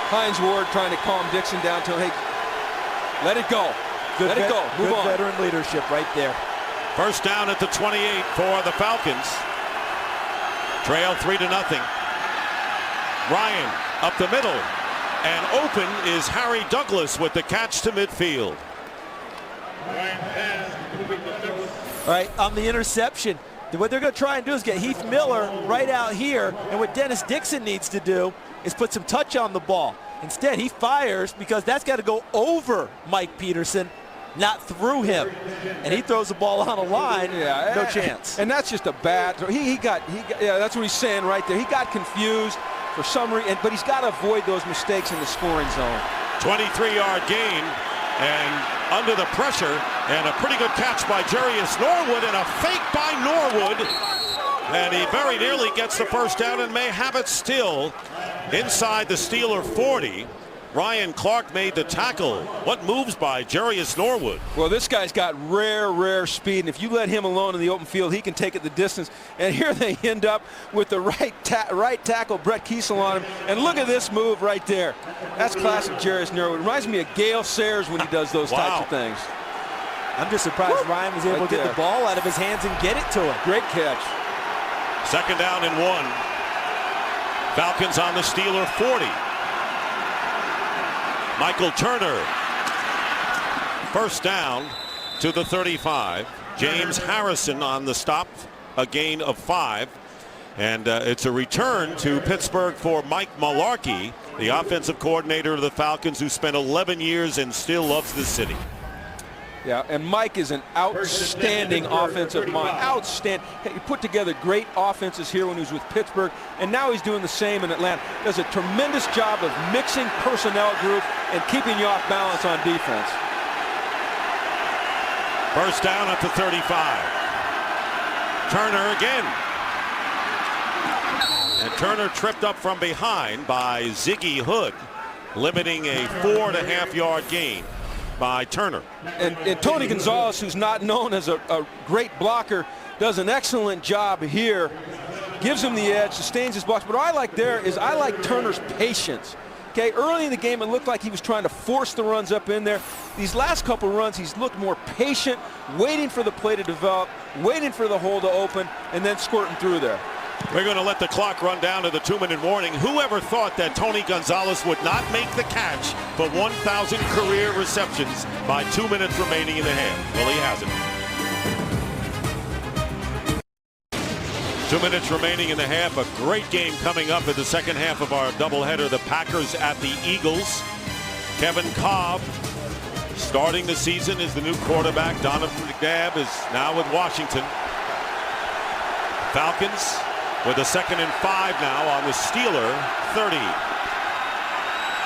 Hines Ward trying to calm Dixon down to him, hey, let it go. Let it go. Move on. Good veteran leadership right there. First down at the 28 for the Falcons. Trail 3-0. Ryan up the middle. And open is Harry Douglas with the catch to midfield. All right, on the interception, What they're going to try and do is get Heath Miller right out here, and what Dennis Dixon needs to do is put some touch on the ball. Instead, he fires because that's got to go over Mike Peterson, not through him. And he throws the ball on a line, no chance. And that's just a bad, yeah, that's what he's saying right there. He got confused for some reason, but he's got to avoid those mistakes in the scoring zone. 23-yard gain, and under the pressure, and a pretty good catch by Jarius Norwood, and a fake by Norwood. And he very nearly gets the first down and may have it still inside the Steeler 40. Ryan Clark made the tackle. What moves by Jarius Norwood? Well, this guy's got rare speed, and if you let him alone in the open field, he can take it the distance. And here they end up with the right tackle, Brett Kiesel, on him. And look at this move right there. That's classic Jarius Norwood. Reminds me of Gale Sayers when he does those types of things. I'm just surprised Ryan was able to get the ball out of his hands and get it to him. Great catch. Second down and 1. Falcons on the Steeler 40. Michael Turner. First down to the 35. James Harrison on the stop, a gain of 5. And it's a return to Pittsburgh for Mike Mularkey, the offensive coordinator of the Falcons, who spent 11 years and still loves the city. Yeah, and Mike is an outstanding offensive mind. Outstanding. He put together great offenses here when he was with Pittsburgh, and now he's doing the same in Atlanta. Does a tremendous job of mixing personnel groups and keeping you off balance on defense. First down at the 35. Turner again. And Turner tripped up from behind by Ziggy Hood, limiting a 4.5-yard gain by Turner. And Tony Gonzalez, who's not known as a great blocker, does an excellent job here. Gives him the edge, sustains his blocks. But what I like there is I like Turner's patience. Okay, early in the game, it looked like he was trying to force the runs up in there. These last couple runs, he's looked more patient, waiting for the play to develop, waiting for the hole to open, and then squirting through there. We're going to let the clock run down to the 2-minute warning. Whoever thought that Tony Gonzalez would not make the catch for 1,000 career receptions by 2 minutes remaining in the half? Well, he hasn't. 2 minutes remaining in the half. A great game coming up in the second half of our doubleheader. The Packers at the Eagles. Kevin Cobb starting the season as the new quarterback. Donovan McNabb is now with Washington. Falcons with a 2nd and 5 now on the Steeler 30.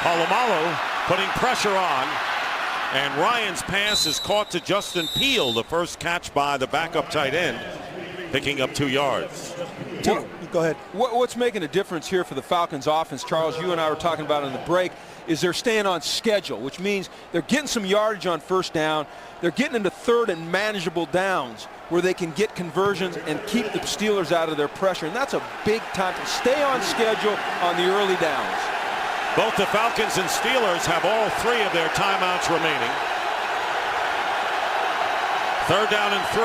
Polamalu putting pressure on, and Ryan's pass is caught to Justin Peele, the first catch by the backup tight end, picking up 2 yards. Go ahead. What's making a difference here for the Falcons offense, Charles, you and I were talking about in the break, is they're staying on schedule, which means they're getting some yardage on first down. They're getting into third and manageable downs where they can get conversions and keep the Steelers out of their pressure. And that's a big time to stay on schedule on the early downs. Both the Falcons and Steelers have all 3 of their timeouts remaining. 3rd down and 3.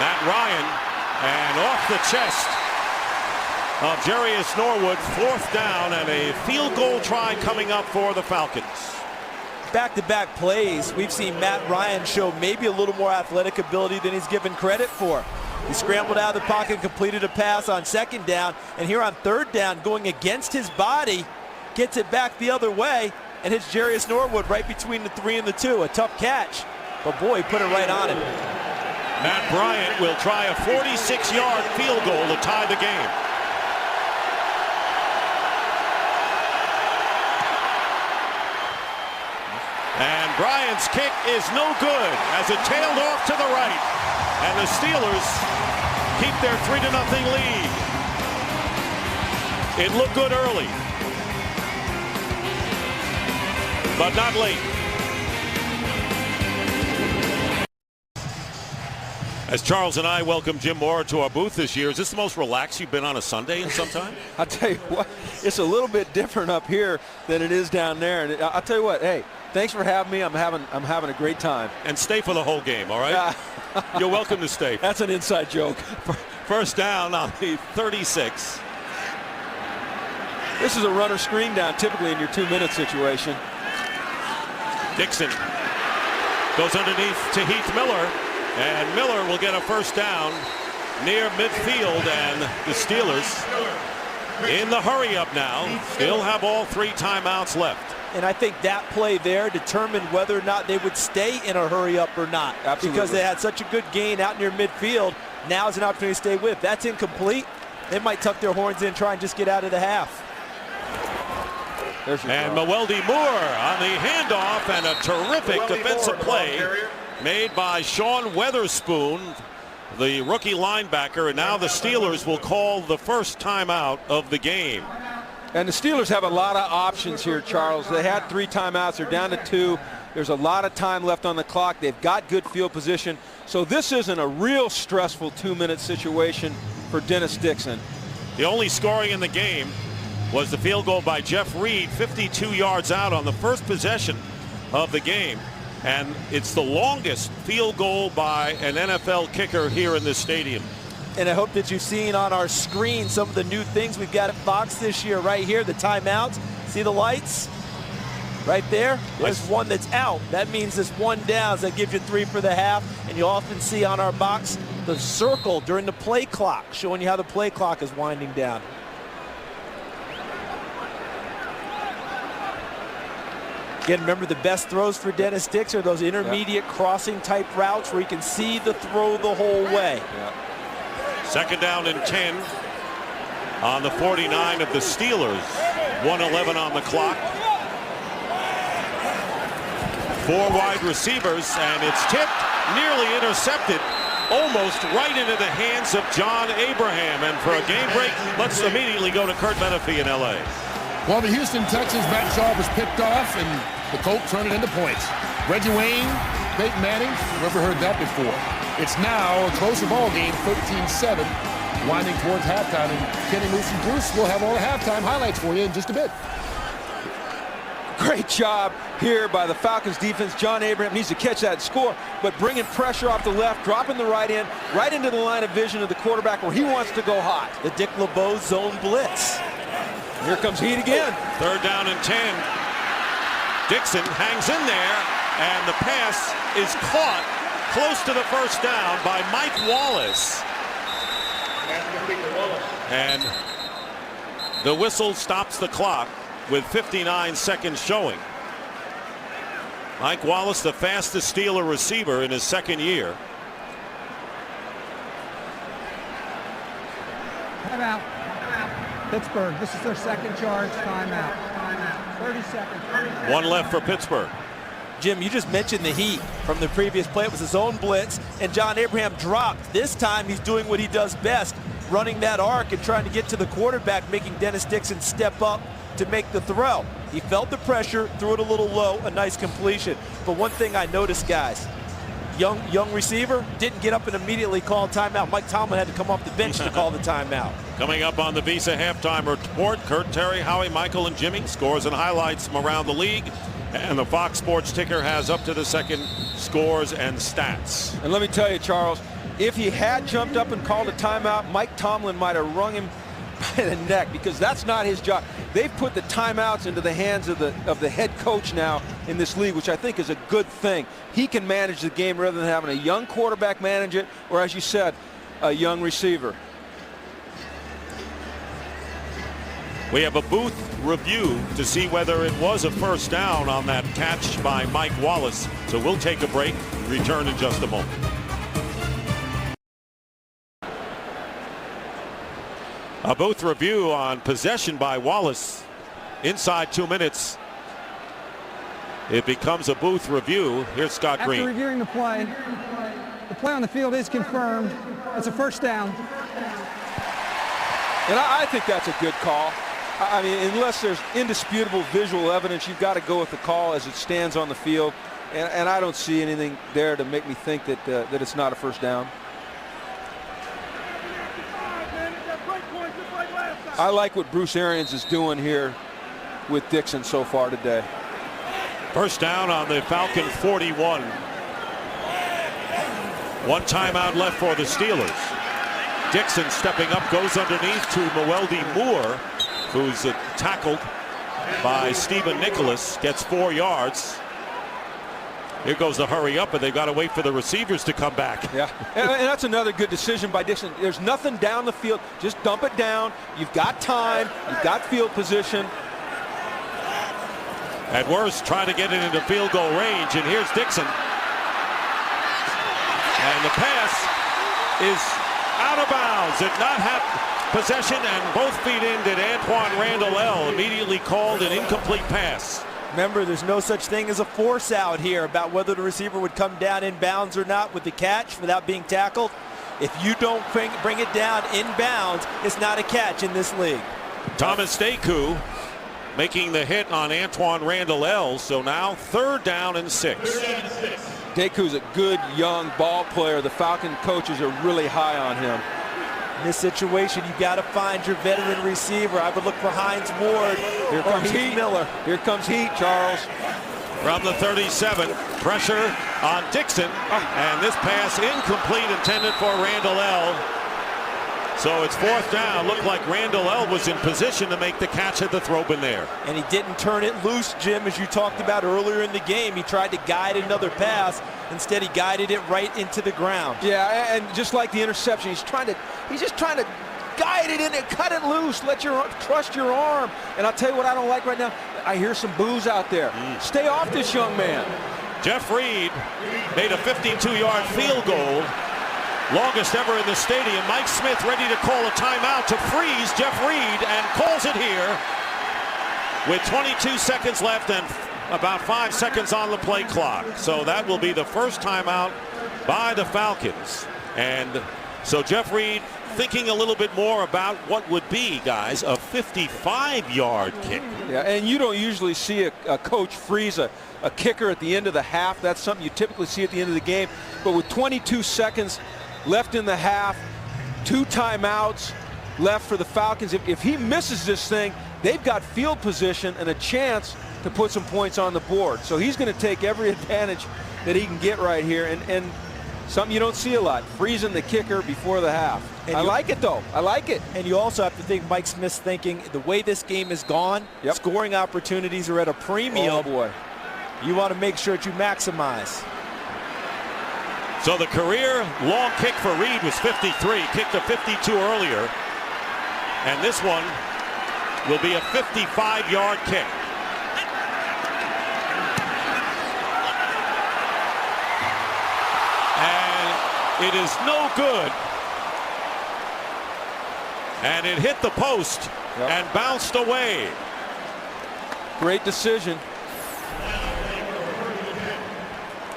Matt Ryan, and off the chest of Jarius Norwood, 4th down, and a field goal try coming up for the Falcons. Back-to-back plays, we've seen Matt Ryan show maybe a little more athletic ability than he's given credit for. He scrambled out of the pocket, completed a pass on 2nd down, and here on 3rd down, going against his body, gets it back the other way, and hits Jarius Norwood right between the 3 and the 2. A tough catch, but boy, he put it right on him. Matt Bryant will try a 46-yard field goal to tie the game. And Bryant's kick is no good as it tailed off to the right. And the Steelers keep their 3-0 lead. It looked good early, but not late. As Charles and I welcome Jim Mora to our booth this year, is this the most relaxed you've been on a Sunday in some time? I'll tell you what, it's a little bit different up here than it is down there. And I'll tell you what, hey, thanks for having me. I'm having a great time. And stay for the whole game, all right? You're welcome to stay. That's an inside joke. First down on the 36. This is a runner screen down typically in your 2-minute situation. Dixon Goes underneath to Heath Miller, and Miller will get a first down near midfield, and the Steelers in the hurry up now. Still have all 3 timeouts left. And I think that play there determined whether or not they would stay in a hurry up or not. Absolutely. Because they had such a good gain out near midfield. Now is an opportunity to stay with. That's incomplete. They might tuck their horns in and try and just get out of the half. And Mewelde Moore on the handoff, and a terrific defensive play made by Sean Weatherspoon, the rookie linebacker. And now the Steelers will call the first timeout of the game. And the Steelers have a lot of options here, Charles. They had 3 timeouts. They're down to 2. There's a lot of time left on the clock. They've got good field position. So this isn't a real stressful 2-minute situation for Dennis Dixon. The only scoring in the game was the field goal by Jeff Reed, 52 yards out on the first possession of the game. And it's the longest field goal by an NFL kicker here in this stadium. And I hope that you've seen on our screen some of the new things we've got at Fox this year. Right here, the timeouts. See the lights? Right there, there's one that's out. That means there's 1 down, so that gives you 3 for the half. And you often see on our box the circle during the play clock, showing you how the play clock is winding down. Again, remember the best throws for Dennis Dixon are those intermediate crossing type routes where you can see the throw the whole way. Second down and 10 on the 49 of the Steelers. 1:11 on the clock. 4 wide receivers, and it's tipped, nearly intercepted, almost right into the hands of John Abraham. And for a game break, let's immediately go to Kurt Menefee in L.A. Well, the Houston Texans, Matt Schaub was picked off, and the Colts turned it into points. Reggie Wayne, Peyton Manning, never heard that before. It's now a closer ball game, 13-7, winding towards halftime. And Kenny Moose and Bruce will have all the halftime highlights for you in just a bit. Great job here by the Falcons defense. John Abraham needs to catch that and score, but bringing pressure off the left, dropping the right end, right into the line of vision of the quarterback where he wants to go hot. The Dick LeBeau zone blitz. Here comes Heat again. 3rd down and 10. Dixon hangs in there, and the pass is caught close to the first down by Mike Wallace. And the whistle stops the clock with 59 seconds showing. Mike Wallace, the fastest Steeler receiver in his 2nd year. Timeout. Pittsburgh, this is their 2nd charge, timeout. 30 seconds. 1 left for Pittsburgh. Jim, you just mentioned the heat from the previous play. It was his own blitz, and John Abraham dropped. This time he's doing what he does best, running that arc and trying to get to the quarterback, making Dennis Dixon step up to make the throw. He felt the pressure, threw it a little low, a nice completion. But one thing I noticed, guys, young receiver didn't get up and immediately call timeout. Mike Tomlin had to come off the bench to call the timeout. Coming up on the Visa halftime report, Kurt, Terry, Howie, Michael, and Jimmy. Scores and highlights from around the league. And the Fox Sports ticker has up to the second scores and stats. And let me tell you, Charles, if he had jumped up and called a timeout, Mike Tomlin might have wrung him by the neck, because that's not his job. They've put the timeouts into the hands of the head coach now in this league, which I think is a good thing. He can manage the game rather than having a young quarterback manage it, or, as you said, a young receiver. We have a booth review to see whether it was a first down on that catch by Mike Wallace. So we'll take a break, return in just a moment. A booth review on possession by Wallace. Inside 2 minutes, it becomes a booth review. Here's Scott Green. After reviewing the play on the field is confirmed. It's a first down. And I think that's a good call. I mean, unless there's indisputable visual evidence, you've got to go with the call as it stands on the field. And I don't see anything there to make me think that it's not a first down. I like what Bruce Arians is doing here with Dixon so far today. First down on the Falcon 41. 1 timeout left for the Steelers. Dixon stepping up, goes underneath to Mewelde Moore, who's tackled by Stephen Nicholas, gets 4 yards. Here goes the hurry up, but they've got to wait for the receivers to come back. Yeah, and that's another good decision by Dixon. There's nothing down the field. Just dump it down. You've got time. You've got field position. At worst, trying to get it into field goal range, and here's Dixon. And the pass is out of bounds. Did not have possession, and both feet in did Antoine Randall L. Immediately called an incomplete pass. Remember, there's no such thing as a force out here about whether the receiver would come down in bounds or not with the catch without being tackled. If you don't bring it down in bounds, it's not a catch in this league. Thomas Deku making the hit on Antoine Randall L. So now 3rd down and 6. Deku's a good young ball player. The Falcon coaches are really high on him. In this situation, you got to find your veteran receiver. I would look for Hines Ward. Here comes Heat. Miller. Here comes Heat, Charles. From the 37, pressure on Dixon, and this pass incomplete, intended for Randall L. So it's 4th down. Looked like Randall L was in position to make the catch had the throw been there. And he didn't turn it loose, Jim, as you talked about earlier in the game. He tried to guide another pass. Instead, he guided it right into the ground. Yeah, and just like the interception, he's just trying to guide it in and cut it loose. Trust your arm. And I'll tell you what I don't like right now. I hear some boos out there. Stay off this young man. Jeff Reed made a 52-yard field goal. Longest ever in the stadium. Mike Smith ready to call a timeout to freeze Jeff Reed, and calls it here with 22 seconds left and about 5 seconds on the play clock. So that will be the first timeout by the Falcons. And so Jeff Reed thinking a little bit more about what would be, guys, a 55-yard kick. Yeah, and you don't usually see a coach freeze a kicker at the end of the half. That's something you typically see at the end of the game. But with 22 seconds left in the half, 2 timeouts left for the Falcons. If he misses this thing, they've got field position and a chance to put some points on the board. So he's going to take every advantage that he can get right here, and something you don't see a lot, freezing the kicker before the half. And I like it, though. I like it. And you also have to think Mike Smith's thinking, the way this game is gone, scoring opportunities are at a premium. Oh, boy. You want to make sure that you maximize. So the career long kick for Reed was 53, kicked a 52 earlier. And this one will be a 55-yard kick. And it is no good. And it hit the post and bounced away. Great decision.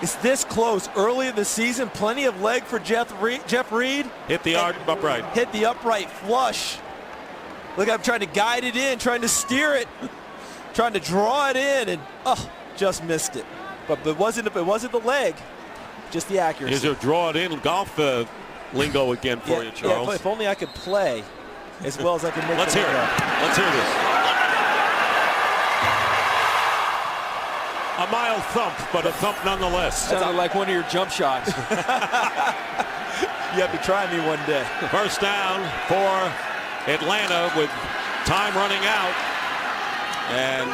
It's this close early in the season. Plenty of leg for Jeff Reed. Hit the upright. Hit the upright flush. Look, I'm trying to guide it in, trying to steer it, trying to draw it in, and just missed it. But it wasn't the leg, just the accuracy. Is there draw it in golf lingo again for you, Charles? Yeah, if only I could play as well as I can make. Let's hear it. Let's hear this. A mild thump, but a thump nonetheless. Sounded like one of your jump shots. You have to try me one day. First down for Atlanta with time running out. And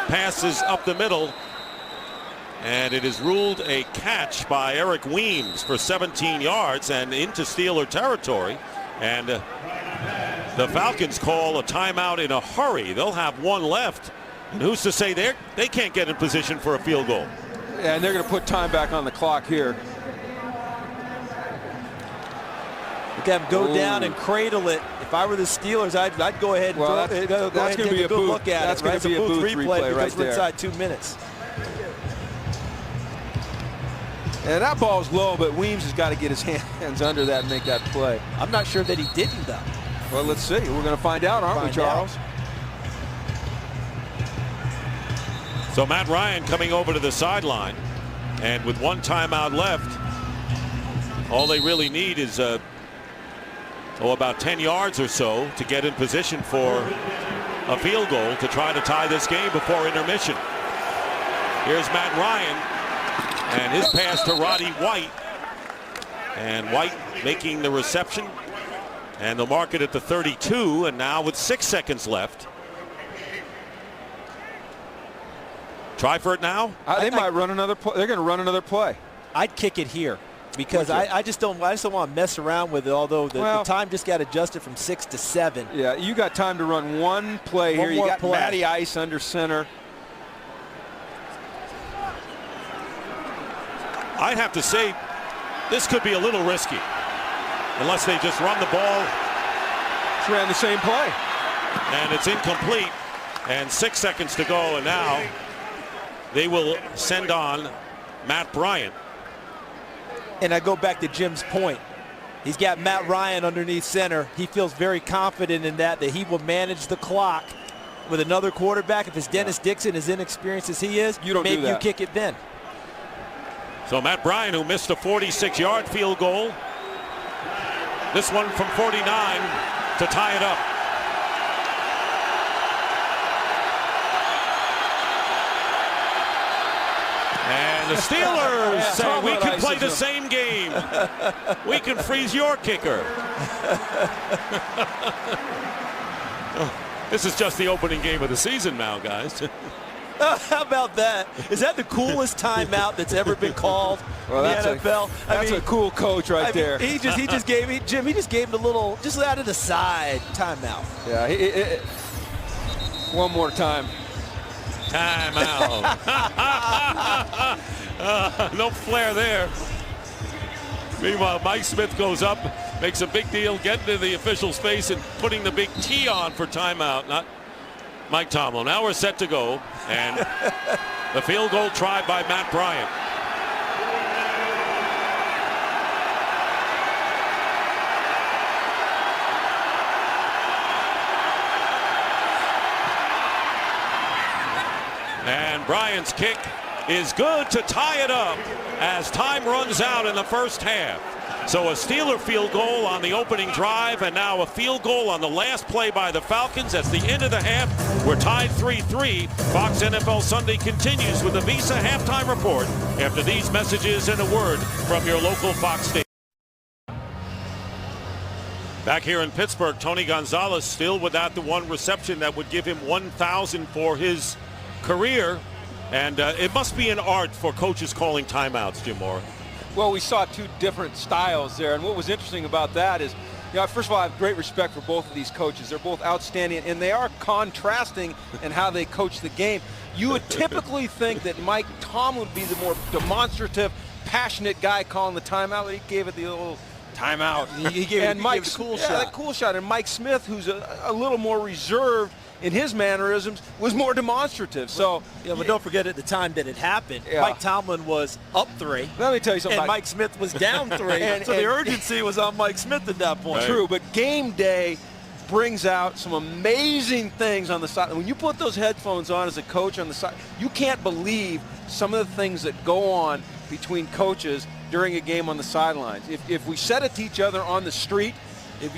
passes up the middle. And it is ruled a catch by Eric Weems for 17 yards and into Steeler territory. And the Falcons call a timeout in a hurry. They'll have one left. And who's to say they can't get in position for a field goal? And they're going to put time back on the clock here. Look at him go down and cradle it. If I were the Steelers, I'd go ahead and that's going to be a boot. Look at that's going to be a booth replay right there. We're inside 2 minutes. And that ball's low, but Weems has got to get his hands under that and make that play. I'm not sure that he didn't, though. Well, let's see. We're going to find out, aren't we, Charles? So Matt Ryan coming over to the sideline, and with one timeout left, all they really need is about 10 yards or so to get in position for a field goal to try to tie this game before intermission. Here's Matt Ryan and his pass to Roddy White, and White making the reception, and they'll mark it at the 32, and now with 6 seconds left, Try for it now? They might run another play. They're going to run another play. I'd kick it here because I just don't want to mess around with it, although the time just got adjusted from 6 to 7. Yeah, you got time to run one play here. You got Matty Ice under center. I'd have to say this could be a little risky unless they just run the ball. Just ran the same play. And it's incomplete. And 6 seconds to go, and now they will send on Matt Bryant. And I go back to Jim's point. He's got Matt Ryan underneath center. He feels very confident in that he will manage the clock with another quarterback. If it's Dennis Dixon, as inexperienced as he is, maybe you kick it then. So Matt Bryant, who missed a 46-yard field goal. This one from 49 to tie it up. And the Steelers say we can play the same game. We can freeze your kicker. This is just the opening game of the season now, guys. How about that? Is that the coolest timeout that's ever been called in the NFL? That's a cool coach there. He just gave me, Jim, he just gave him a little, just out of the side timeout. Yeah, one more time. Timeout. No flair there. Meanwhile, Mike Smith goes up, makes a big deal, getting to the official's face and putting the big T on for timeout. Not Mike Tomlin. Now we're set to go, and the field goal tried by Matt Bryant. And Bryant's kick is good to tie it up as time runs out in the first half. So a Steeler field goal on the opening drive, and now a field goal on the last play by the Falcons. That's the end of the half. We're tied 3-3. Fox NFL Sunday continues with the Visa halftime report after these messages and a word from your local Fox station. Back here in Pittsburgh, Tony Gonzalez still without the one reception that would give him 1,000 for his career. And it must be an art for coaches calling timeouts, Jim Mora. Well, we saw two different styles there, and what was interesting about that is, first of all, I have great respect for both of these coaches. They're both outstanding, and they are contrasting in how they coach the game. You would typically think that Mike Tomlin would be the more demonstrative, passionate guy calling the timeout. He gave it the little timeout. He gave it the cool shot. The cool shot. And Mike Smith, who's a little more reserved in his mannerisms, was more demonstrative. So, but don't forget at the time that it happened, Mike Tomlin was up 3. Let me tell you something. And Mike Smith was down 3. So the urgency was on Mike Smith at that point. Right. True, but game day brings out some amazing things on the side. When you put those headphones on as a coach on the side, you can't believe some of the things that go on between coaches during a game on the sidelines. If we said it to each other on the street,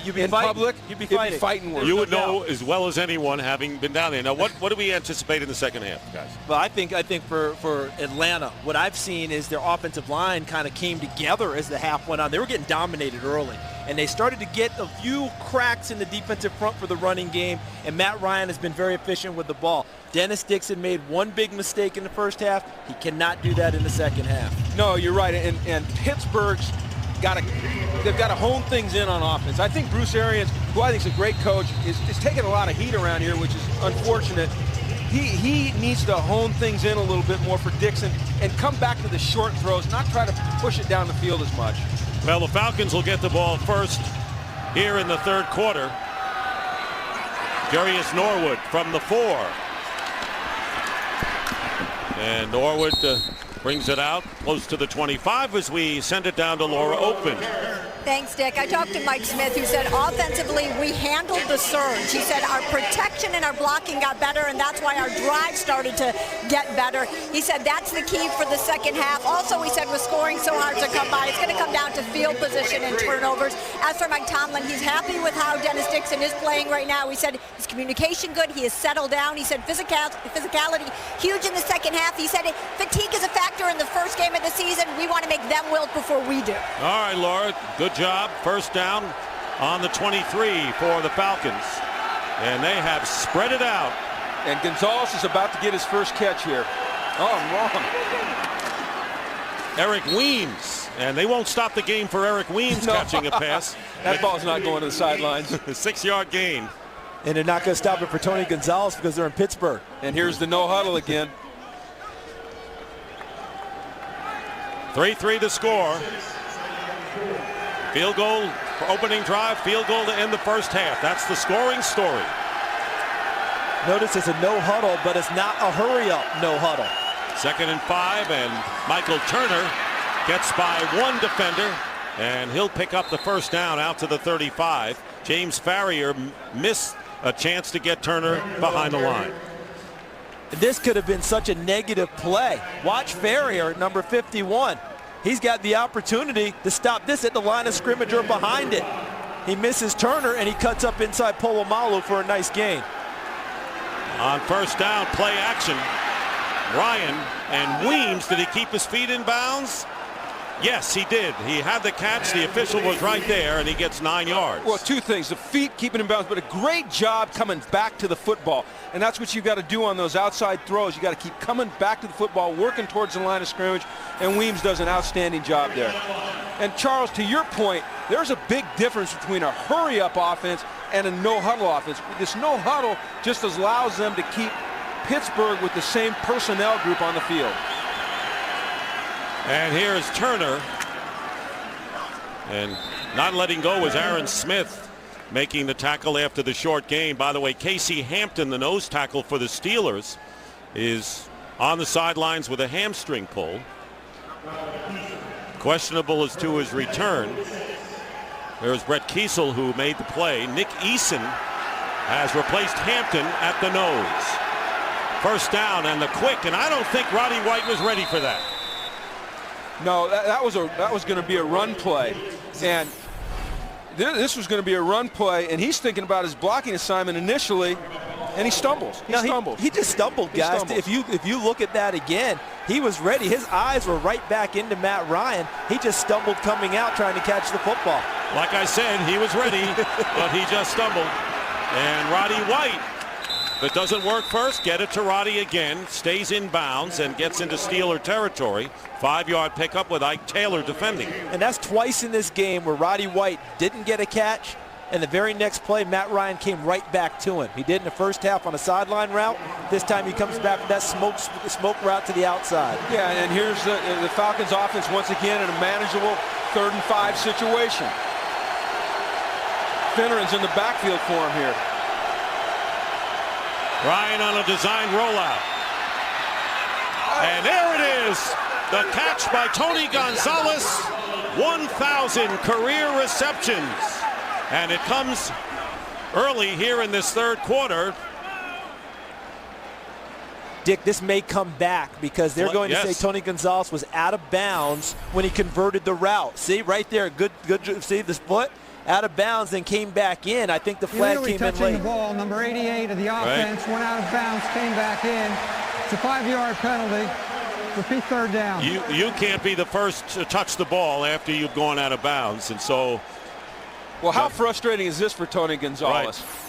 you'd be in fighting. public, you'd be fighting words. You would know as well as anyone, having been down there. Now, what do we anticipate in the second half, guys? Well, I think for Atlanta, what I've seen is their offensive line kind of came together as the half went on. They were getting dominated early, and they started to get a few cracks in the defensive front for the running game, and Matt Ryan has been very efficient with the ball. Dennis Dixon made one big mistake in the first half. He cannot do that in the second half. No, you're right, and Pittsburgh's they've got to hone things in on offense. I think Bruce Arians, who I think is a great coach, is taking a lot of heat around here, which is unfortunate. He needs to hone things in a little bit more for Dixon and come back to the short throws, not try to push it down the field as much. Well, the Falcons will get the ball first here in the third quarter. Jarius Norwood from the 4. And Norwood brings it out close to the 25 as we send it down to Laura Oakman. Thanks, Dick. I talked to Mike Smith, who said offensively we handled the surge. He said our protection and our blocking got better, and that's why our drive started to get better. He said that's the key for the second half. Also, he said with scoring so hard to come by, it's going to come down to field position and turnovers. As for Mike Tomlin, he's happy with how Dennis Dixon is playing right now. He said his communication good. He has settled down. He said physicality huge in the second half. He said fatigue is a factor in the first game of the season. We want to make them wilt before we do. All right, Laura, good job. First down on the 23 for the Falcons. And they have spread it out. And Gonzalez is about to get his first catch here. Oh, I'm wrong. Eric Weems, and they won't stop the game for Eric Weems catching a pass. That ball's not going to the sidelines. A 6-yard gain. And they're not going to stop it for Tony Gonzalez because they're in Pittsburgh. And here's the no huddle again. 3-3 to score. Field goal for opening drive, field goal to end the first half. That's the scoring story. Notice it's a no huddle, but it's not a hurry up no huddle. 2nd and 5, and Michael Turner gets by one defender, and he'll pick up the first down out to the 35. James Farrier missed a chance to get Turner behind the line. This could have been such a negative play. Watch Farrier, number 51. He's got the opportunity to stop this at the line of scrimmage or behind it. He misses Turner, and he cuts up inside Polamalu for a nice gain. On first down, play action. Ryan and Weems, did he keep his feet in bounds? Yes, he did. He had the catch. The official was right there, and he gets 9 yards. Well, two things. The feet keeping him bounds, but a great job coming back to the football. And that's what you got to do on those outside throws. You got to keep coming back to the football, working towards the line of scrimmage, and Weems does an outstanding job there. And Charles, to your point, there's a big difference between a hurry-up offense and a no-huddle offense. This no-huddle just allows them to keep Pittsburgh with the same personnel group on the field. And here is Turner. And not letting go was Aaron Smith, making the tackle after the short gain. By the way, Casey Hampton, the nose tackle for the Steelers, is on the sidelines with a hamstring pull. Questionable as to his return. There's Brett Kiesel, who made the play. Nick Eason has replaced Hampton at the nose. First down and the quick, and I don't think Roddy White was ready for that. No, that was going to be a run play, and this was going to be a run play, and he's thinking about his blocking assignment initially, and he stumbles. He just stumbled, guys. If you look at that again, he was ready. His eyes were right back into Matt Ryan. He just stumbled coming out trying to catch the football. Like I said, he was ready, but he just stumbled. And Roddy White, if it doesn't work first, get it to Roddy again, stays in bounds and gets into Steeler territory. 5-yard pickup with Ike Taylor defending. And that's twice in this game where Roddy White didn't get a catch, and the very next play, Matt Ryan came right back to him. He did in the first half on a sideline route. This time he comes back with that smoke route to the outside. Yeah, and here's the Falcons offense once again in a manageable 3rd and 5 situation. Finneran's in the backfield for him here. Ryan on a design rollout. And there it is. The catch by Tony Gonzalez. 1,000 career receptions. And it comes early here in this third quarter. Dick, this may come back because they're going to say Tony Gonzalez was out of bounds when he converted the route. See, right there, good. See the split? Out of bounds, then came back in. I think the flag came in late. Touching the ball, number 88 of the offense, went out of bounds, came back in. It's a 5-yard penalty. Repeat 3rd down. You can't be the first to touch the ball after you've gone out of bounds, and so. Well, how frustrating is this for Tony Gonzalez? Right.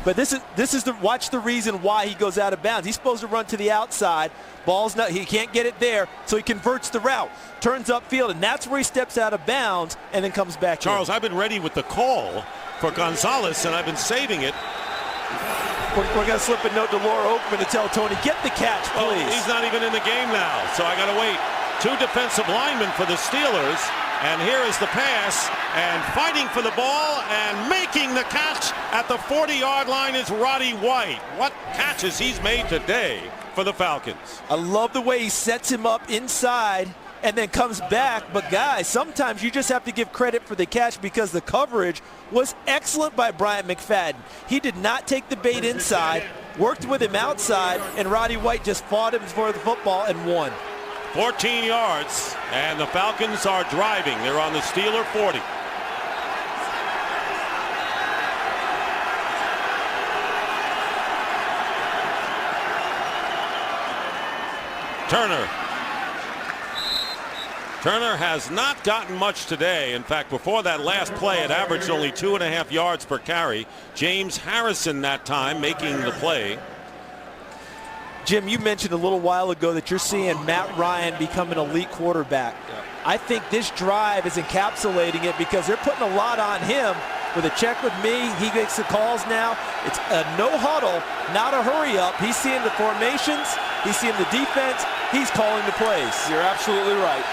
But this is watch the reason why he goes out of bounds. He's supposed to run to the outside. Ball's not, he can't get it there, so he converts the route, turns upfield, and that's where he steps out of bounds and then comes back Charles, in. I've been ready with the call for Gonzalez, and I've been saving it. We're going to slip a note to Laura Oakman to tell Tony, get the catch, please. Well, he's not even in the game now, so I got to wait. 2 defensive linemen for the Steelers, and here is the pass, and fighting for the ball and making the catch at the 40-yard line is Roddy White. What catches he's made today for the Falcons. I love the way he sets him up inside and then comes back. But, guys, sometimes you just have to give credit for the catch because the coverage was excellent by Bryant McFadden. He did not take the bait inside, worked with him outside, and Roddy White just fought him for the football and won. 14 yards, and the Falcons are driving. They're on the Steeler 40. Turner has not gotten much today. In fact, before that last play, it averaged only 2.5 yards per carry. James Harrison that time making the play. Jim, you mentioned a little while ago that you're seeing Matt Ryan become an elite quarterback. I think this drive is encapsulating it because they're putting a lot on him. With a check with me, he makes the calls now. It's a no huddle, not a hurry up. He's seeing the formations, he's seeing the defense, he's calling the plays. You're absolutely right.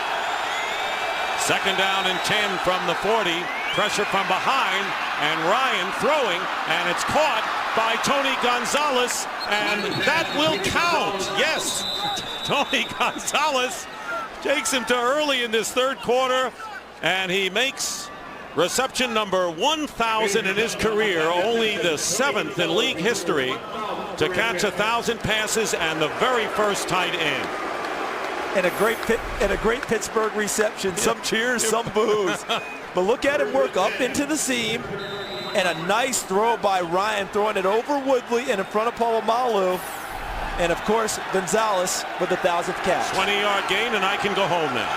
Second down and 10 from the 40. Pressure from behind, and Ryan throwing, and it's caught by Tony Gonzalez, and that will count. Yes, Tony Gonzalez takes him to early in this third quarter, and he makes reception number 1,000 in his career, only the 7th in league history to catch 1,000 passes, and the very first tight end. And a great Pittsburgh reception. Some cheers, some boos. But look at him work up into the seam, and a nice throw by Ryan, throwing it over Woodley and in front of Polamalu. And of course, Gonzalez with the 1,000th catch. 20-yard gain, and I can go home now.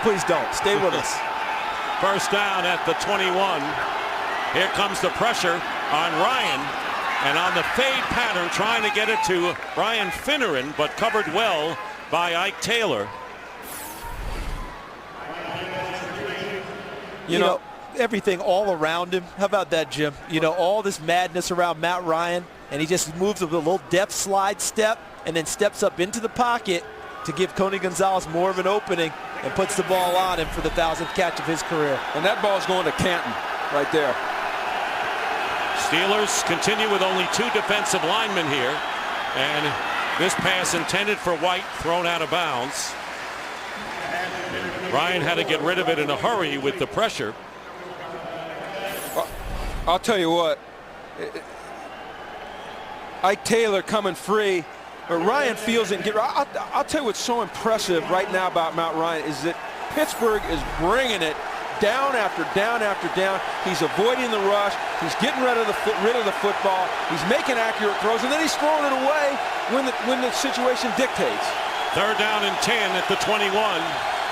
Please don't. Stay with us. First down at the 21. Here comes the pressure on Ryan, and on the fade pattern, trying to get it to Brian Finneran, but covered well by Ike Taylor. You know, everything all around him. How about that, Jim? You know, all this madness around Matt Ryan, and he just moves with a little depth slide step and then steps up into the pocket to give Tony Gonzalez more of an opening and puts the ball on him for the 1,000th catch of his career. And that ball's going to Canton right there. Steelers continue with only 2 defensive linemen here, and this pass intended for White thrown out of bounds. Ryan had to get rid of it in a hurry with the pressure. I'll tell you what, Ike Taylor coming free, but Ryan feels it. I'll tell you what's so impressive right now about Matt Ryan is that Pittsburgh is bringing it down after down after down. He's avoiding the rush. He's getting rid of the football. He's making accurate throws, and then he's throwing it away when the situation dictates. Third down and 10 at the 21.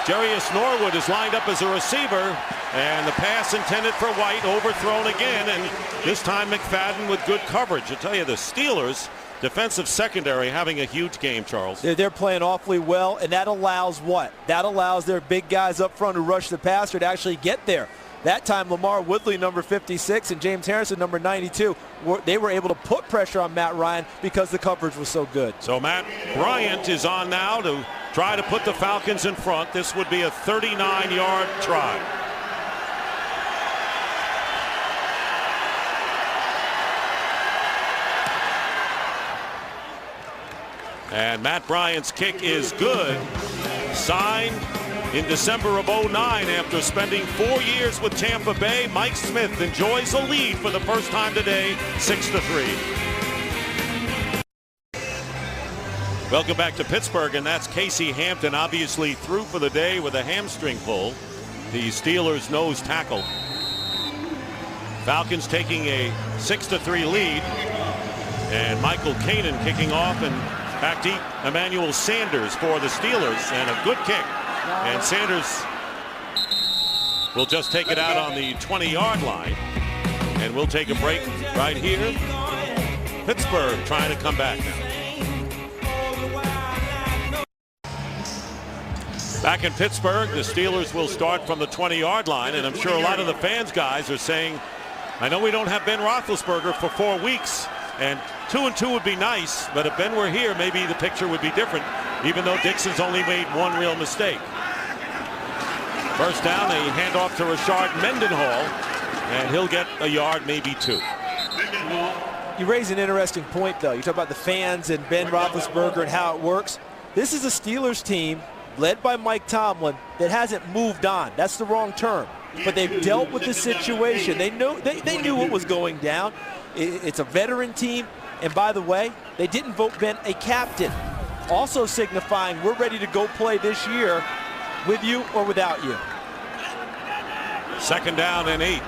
Jarius Norwood is lined up as a receiver, and the pass intended for White overthrown again, and this time McFadden with good coverage. I tell you, the Steelers defensive secondary having a huge game, Charles. They're playing awfully well, and that allows what? That allows their big guys up front who rush the passer to actually get there. That time, Lamar Woodley, number 56, and James Harrison, number 92, they were able to put pressure on Matt Ryan because the coverage was so good. So Matt Bryant is on now to try to put the Falcons in front. This would be a 39-yard try. And Matt Bryant's kick is good. Signed in December of '09 after spending 4 years with Tampa Bay. Mike Smith enjoys a lead for the first time today, 6-3. Welcome back to Pittsburgh, and that's Casey Hampton, obviously through for the day with a hamstring pull. The Steelers' nose tackle. Falcons taking a 6-3 lead, and Michael Kanan kicking off, and back deep, Emmanuel Sanders for the Steelers, and a good kick. And Sanders will just take it out on the 20-yard line, and we'll take a break right here. Pittsburgh trying to come back now. Back in Pittsburgh, the Steelers will start from the 20-yard line, and I'm sure a lot of the fans, guys, are saying, I know we don't have Ben Roethlisberger for 4 weeks, and 2-2 would be nice, but if Ben were here, maybe the picture would be different, even though Dixon's only made one real mistake. First down, a handoff to Rashard Mendenhall, and he'll get a yard, maybe 2. You raise an interesting point, though. You talk about the fans and Ben Roethlisberger and how it works. This is a Steelers team led by Mike Tomlin that hasn't moved on. That's the wrong term. But they've dealt with the situation. They knew what was going down. It's a veteran team. And by the way, they didn't vote Ben a captain. Also signifying we're ready to go play this year with you or without you. Second down and 8.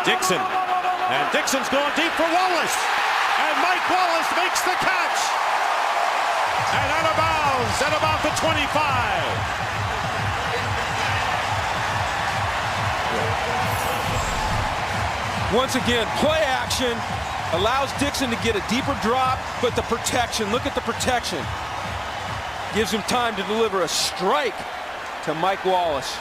Dixon, and Dixon's going deep for Wallace, and Mike Wallace makes the catch, and out of bounds at about the 25. Once again, play action allows Dixon to get a deeper drop, but the protection, look at the protection. Gives him time to deliver a strike to Mike Wallace.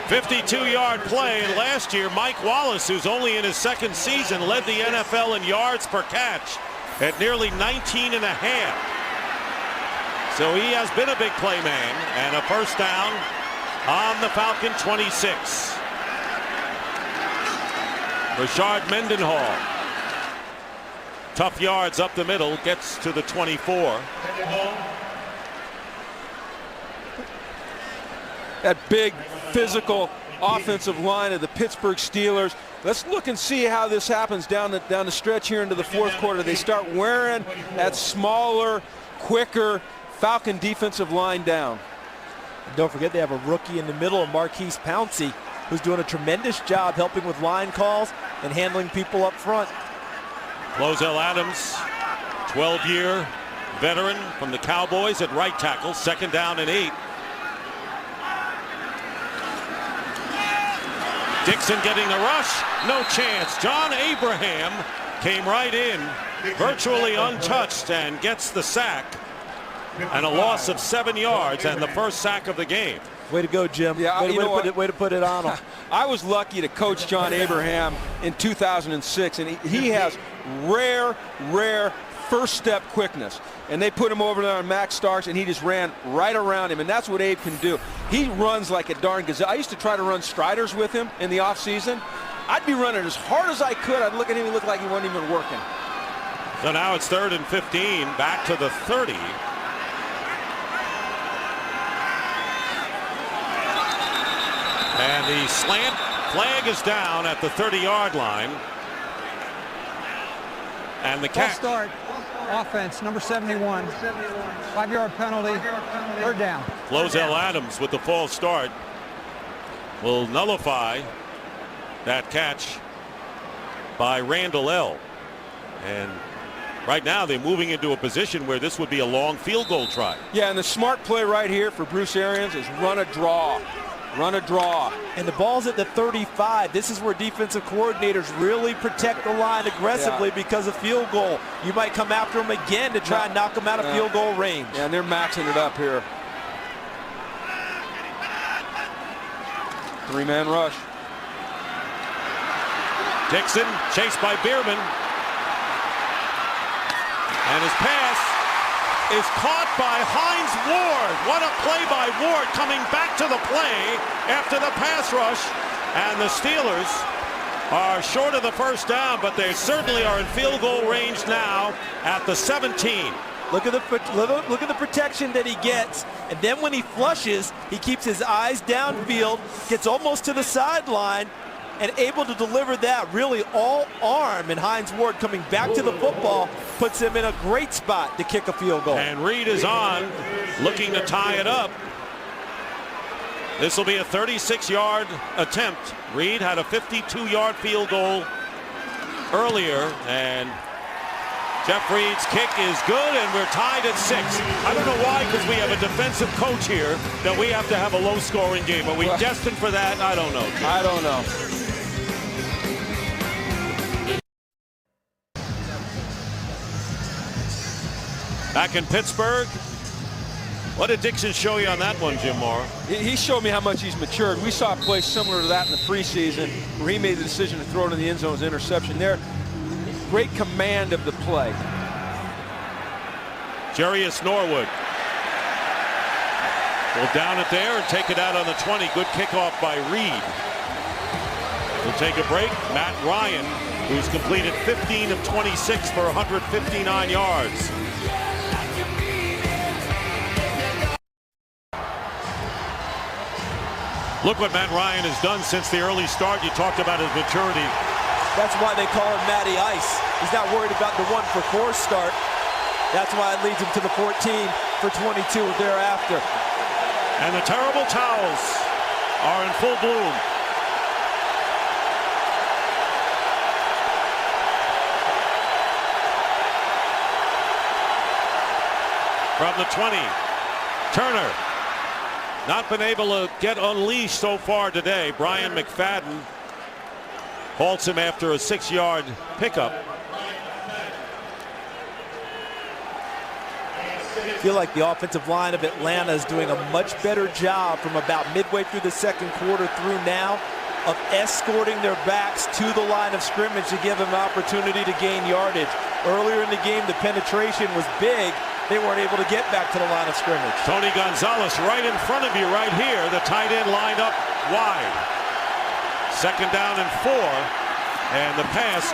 52-yard play, and last year Mike Wallace, who's only in his second season, led the NFL in yards per catch at nearly 19 and a half. So he has been a big play man, and a first down on the Falcon 26. Rashard Mendenhall, tough yards up the middle, gets to the 24. That big physical offensive line of the Pittsburgh Steelers. Let's look and see how this happens down the stretch here into the fourth quarter. They start wearing that smaller, quicker Falcon defensive line down. And don't forget they have a rookie in the middle, Marquise Pouncey, who's doing a tremendous job helping with line calls and handling people up front. Flozell Adams, 12-year veteran from the Cowboys at right tackle, second down and 8. Dixon getting the rush, no chance. John Abraham came right in, virtually untouched, and gets the sack. And a loss of 7 yards and the first sack of the game. Way to go, Jim. Yeah, way to put it on him. I was lucky to coach John Abraham in 2006, and he has rare first step quickness. And they put him over there on Max Starks, and he just ran right around him, and that's what Abe can do. He runs like a darn gazelle. I used to try to run striders with him in the offseason. I'd be running as hard as I could. I'd look at him, he looked like he wasn't even working. So now it's 3rd and 15, back to the 30. And the slant flag is down at the 30-yard line. And the False start, offense, number 71. 5-yard penalty, 3rd down. Flozell Adams with the false start will nullify that catch by Randall L. And right now they're moving into a position where this would be a long field goal try. Yeah, and the smart play right here for Bruce Arians is run a draw. Run a draw. And the ball's at the 35. This is where defensive coordinators really protect the line aggressively because of field goal. You might come after them again to try and knock them out of field goal range. Yeah, and they're maxing it up here. 3-man rush. Dixon chased by Bierman. And his pass is caught by Hines Ward. What a play by Ward, coming back to the play after the pass rush. And the Steelers are short of the first down, but they certainly are in field goal range now at the 17. Look at the protection that he gets, and then when he flushes, he keeps his eyes downfield, gets almost to the sideline, and able to deliver that really all arm. And Hines Ward coming back to the football puts him in a great spot to kick a field goal. And Reed is on, looking to tie it up. This will be a 36-yard attempt. Reed had a 52-yard field goal earlier, and Jeff Reed's kick is good, and we're tied at 6. I don't know why, because we have a defensive coach here, that we have to have a low-scoring game. Are we destined for that? I don't know. I don't know. Back in Pittsburgh. What did Dixon show you on that one, Jim Moore? He showed me how much he's matured. We saw a play similar to that in the preseason where he made the decision to throw it in the end zone as an interception there. Great command of the play. Jarius Norwood will down it there and take it out on the 20. Good kickoff by Reed. We'll take a break. Matt Ryan, who's completed 15 of 26 for 159 yards. Look what Matt Ryan has done since the early start. You talked about his maturity. That's why they call him Matty Ice. He's not worried about the 1-for-4 start. That's why it leads him to the 14 for 22 thereafter. And the terrible towels are in full bloom. From the 20, Turner. Not been able to get unleashed so far today. Brian McFadden halts him after a 6-yard pickup. I feel like the offensive line of Atlanta is doing a much better job from about midway through the second quarter through now of escorting their backs to the line of scrimmage to give them an opportunity to gain yardage. Earlier in the game, the penetration was big. They weren't able to get back to the line of scrimmage. Tony Gonzalez right in front of you right here. The tight end lined up wide. 2nd down and 4. And the pass,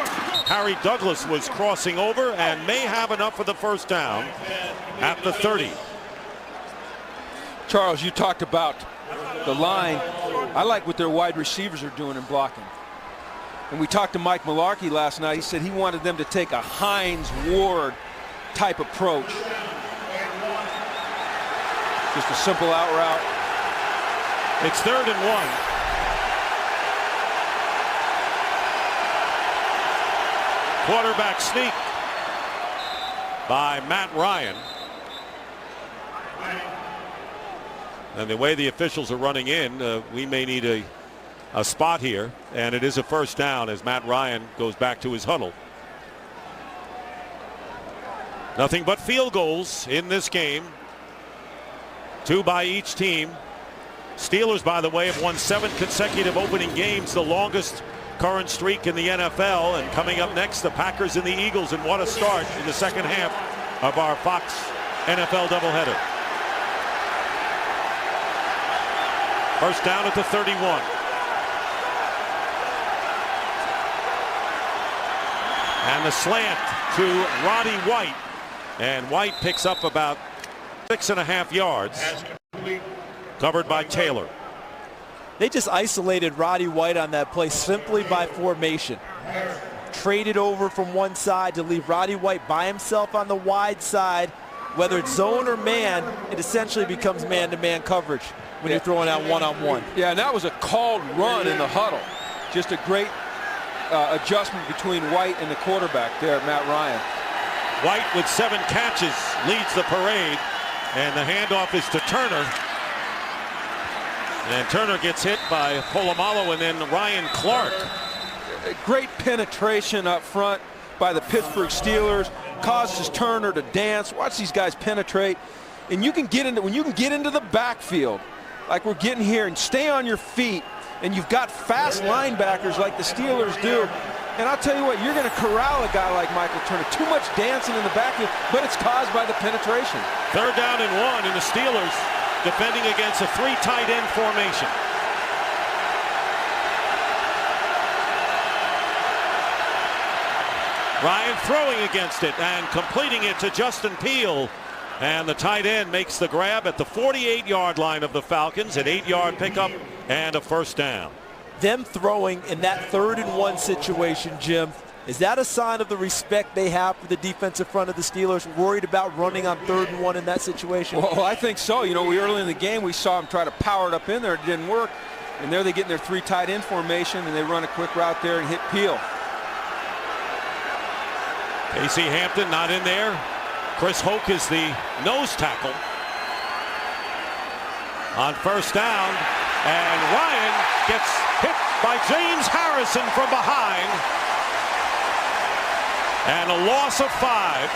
Harry Douglas was crossing over and may have enough for the first down at the 30. Charles, you talked about the line. I like what their wide receivers are doing in blocking. And we talked to Mike Mularkey last night. He said he wanted them to take a Hines Ward type approach. Just a simple out route. It's 3rd and 1. Quarterback sneak by Matt Ryan. And the way the officials are running in, we may need a spot here. And it is a first down as Matt Ryan goes back to his huddle. Nothing but field goals in this game. 2 by each team. Steelers, by the way, have won 7 consecutive opening games, the longest current streak in the NFL. And coming up next, the Packers and the Eagles, and what a start in the second half of our Fox NFL doubleheader. First down at the 31. And the slant to Roddy White, and White picks up about 6.5 yards, covered by Taylor. They just isolated Roddy White on that play simply by formation. Traded over from one side to leave Roddy White by himself on the wide side. Whether it's zone or man, it essentially becomes man-to-man coverage when you're throwing out one-on-one. Yeah, and that was a called run in the huddle. Just a great adjustment between White and the quarterback there, Matt Ryan. White with 7 catches leads the parade, and the handoff is to Turner. And Turner gets hit by Polamalu and then Ryan Clark. Great penetration up front by the Pittsburgh Steelers. Causes Turner to dance. Watch these guys penetrate. And you can get into, when you can get into the backfield, like we're getting here, and stay on your feet, and you've got fast linebackers like the Steelers do. And I'll tell you what, you're going to corral a guy like Michael Turner. Too much dancing in the backfield, but it's caused by the penetration. 3rd down and 1, and the Steelers defending against a 3 tight end formation. Ryan throwing against it and completing it to Justin Peele. And the tight end makes the grab at the 48-yard line of the Falcons. An 8-yard pickup and a first down. Them throwing in that 3rd and 1 situation, Jim, is that a sign of the respect they have for the defensive front of the Steelers, worried about running on 3rd and 1 in that situation? Well, I think so. You know, early in the game, we saw them try to power it up in there. It didn't work. And there they get in their 3 tight end formation, and they run a quick route there and hit Peele. Casey Hampton not in there. Chris Hoke is the nose tackle on first down. And Ryan gets hit by James Harrison from behind. And a loss of 5.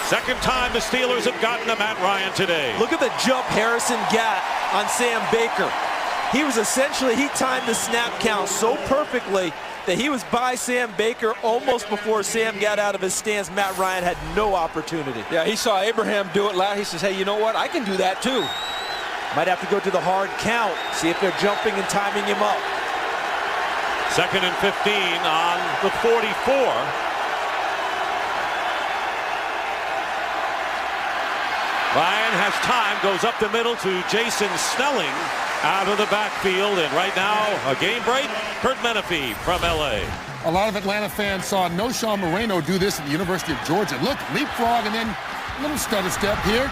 Second time the Steelers have gotten to Matt Ryan today. Look at the jump Harrison got on Sam Baker. He was essentially, he timed the snap count so perfectly that he was by Sam Baker almost before Sam got out of his stance. Matt Ryan had no opportunity. Yeah, he saw Abraham do it loud. He says, hey, you know what? I can do that too. Might have to go to the hard count, see if they're jumping and timing him up. 2nd and 15 on the 44. Ryan has time, goes up the middle to Jason Snelling out of the backfield. And right now, a game break. Kurt Menefee from L.A. A lot of Atlanta fans saw Noshawn Moreno do this at the University of Georgia. Look, leapfrog and then a little stutter step here.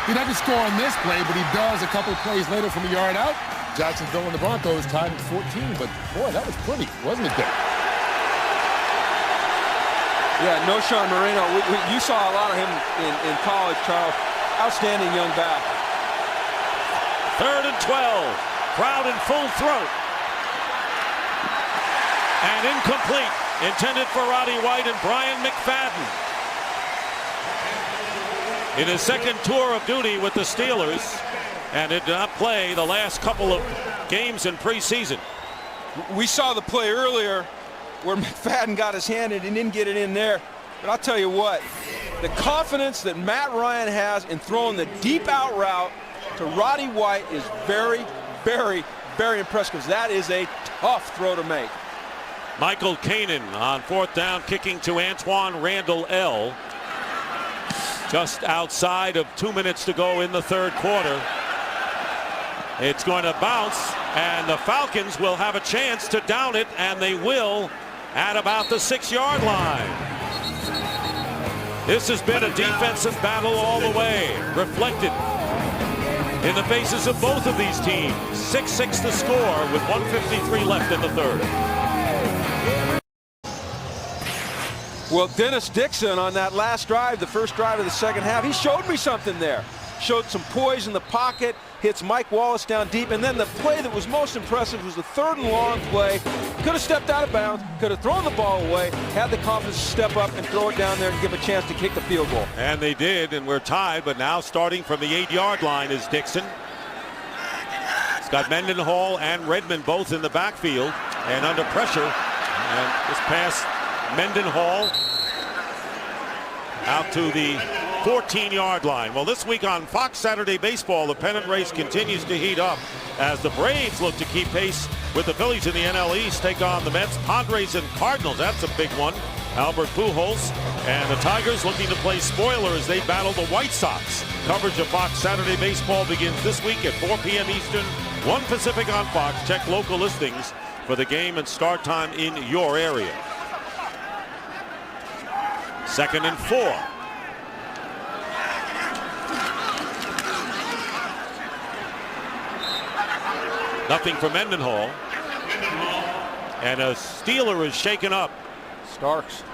He doesn't score on this play, but he does a couple of plays later from a yard out. Jacksonville and the Broncos tied at 14, but boy, that was pretty, wasn't it, Dick? Yeah, Noshawn Moreno, you saw a lot of him in college, Charles. Outstanding young back. 3rd and 12. Crowd in full throat. And incomplete. Intended for Roddy White and Brian McFadden. In his second tour of duty with the Steelers, and did not play the last couple of games in preseason. We saw the play earlier where McFadden got his hand in and didn't get it in there. But I'll tell you what, the confidence that Matt Ryan has in throwing the deep out route to Roddy White is very, very, very impressive, because that is a tough throw to make. Michael Kanan on fourth down, kicking to Antoine Randall L. Just outside of 2 minutes to go in the third quarter. It's going to bounce, and the Falcons will have a chance to down it, and they will at about the 6-yard line. This has been a defensive battle all the way, reflected in the faces of both of these teams. 6-6 to score with 1:53 left in the third. Well, Dennis Dixon on that last drive, the first drive of the second half, he showed me something there. Showed some poise in the pocket, hits Mike Wallace down deep, and then the play that was most impressive was the 3rd and long play. Could have stepped out of bounds, could have thrown the ball away, had the confidence to step up and throw it down there and give a chance to kick the field goal. And they did, and we're tied, but now starting from the 8-yard line is Dixon. It's got Mendenhall and Redmond both in the backfield and under pressure. And this pass, Mendenhall out to the 14-yard line. Well, this week on Fox Saturday Baseball, the pennant race continues to heat up as the Braves look to keep pace with the Phillies in the NL East, take on the Mets, Padres, and Cardinals. That's a big one. Albert Pujols and the Tigers looking to play spoiler as they battle the White Sox. Coverage of Fox Saturday Baseball begins this week at 4 p.m. Eastern, 1 Pacific on Fox. Check local listings for the game and start time in your area. 2nd and 4. Nothing for Mendenhall. And a Steeler is shaken up. Starks.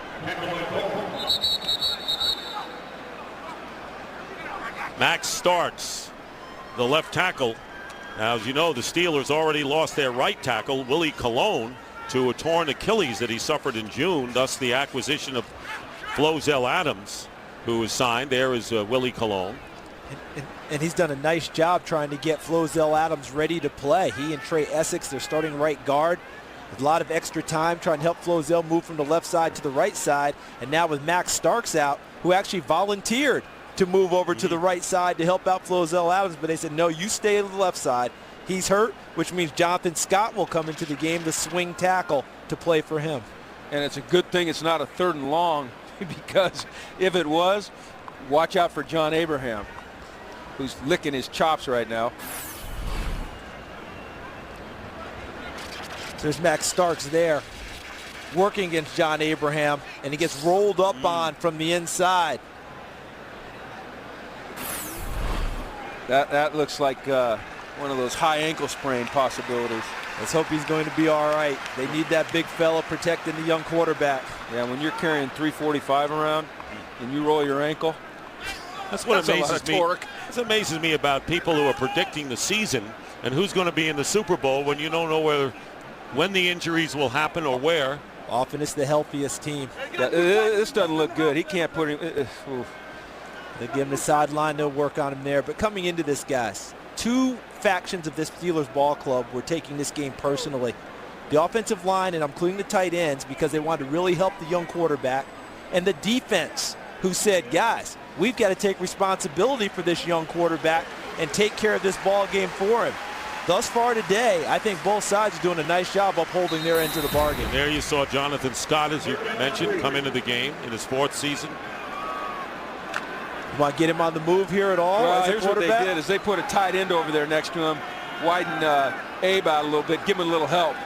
Max Starks, the left tackle. Now, as you know, the Steelers already lost their right tackle, Willie Colon, to a torn Achilles that he suffered in June, thus the acquisition of Flozell Adams, who was signed. There is Willie Colon. And he's done a nice job trying to get Flozell Adams ready to play. He and Trey Essex, their starting right guard, with a lot of extra time trying to help Flozell move from the left side to the right side. And now with Max Starks out, who actually volunteered to move over to the right side to help out Flozell Adams, but they said, no, you stay on the left side. He's hurt, which means Jonathan Scott will come into the game, the swing tackle, to play for him. And it's a good thing it's not a 3rd and long, because if it was, watch out for John Abraham, who's licking his chops right now. There's Max Starks there, working against John Abraham, and he gets rolled up on from the inside. That looks like one of those high ankle sprain possibilities. Let's hope he's going to be all right. They need that big fella protecting the young quarterback. Yeah, when you're carrying 345 around and you roll your ankle, that's what amazes me. Torque. This amazes me about people who are predicting the season and who's going to be in the Super Bowl when you don't know when the injuries will happen or where. Often it's the healthiest team. This doesn't look good. He can't put him. They give him the sideline, they'll work on him there. But coming into this, guys, 2 factions of this Steelers ball club were taking this game personally. The offensive line, and I'm including the tight ends because they wanted to really help the young quarterback, and the defense, who said, guys, we've got to take responsibility for this young quarterback and take care of this ball game for him. Thus far today, I think both sides are doing a nice job upholding their end of the bargain. And there you saw Jonathan Scott, as you mentioned, come into the game in his 4th season. You want to get him on the move here at all? Well, here's what they did is they put a tight end over there next to him, widen Abe out a little bit, give him a little help.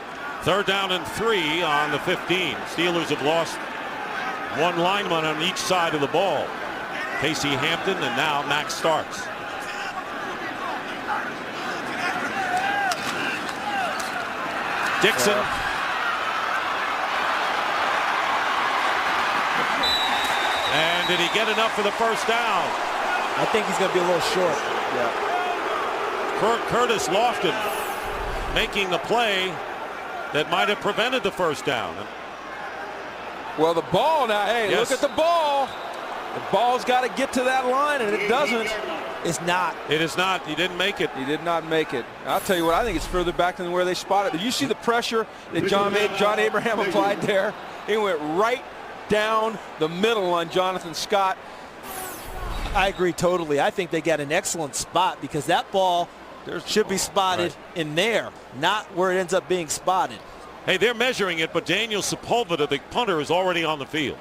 3rd down and 3 on the 15. Steelers have lost 1 lineman on each side of the ball. Casey Hampton and now Max Starks. Dixon. And did he get enough for the first down? I think he's going to be a little short. Yeah. Curtis Lofton making the play that might have prevented the first down. Well, the ball now, hey, Yes. look at the ball. The ball's got to get to that line, and it doesn't. It's not. It is not. He didn't make it. He did not make it. I'll tell you what, I think it's further back than where they spotted. Did you see the pressure that John Abraham applied there? He went right down the middle on Jonathan Scott. I agree totally. I think they got an excellent spot because that ball should be spotted in there, not where it ends up being spotted. Hey, they're measuring it, but Daniel Sepulveda, the punter, is already on the field.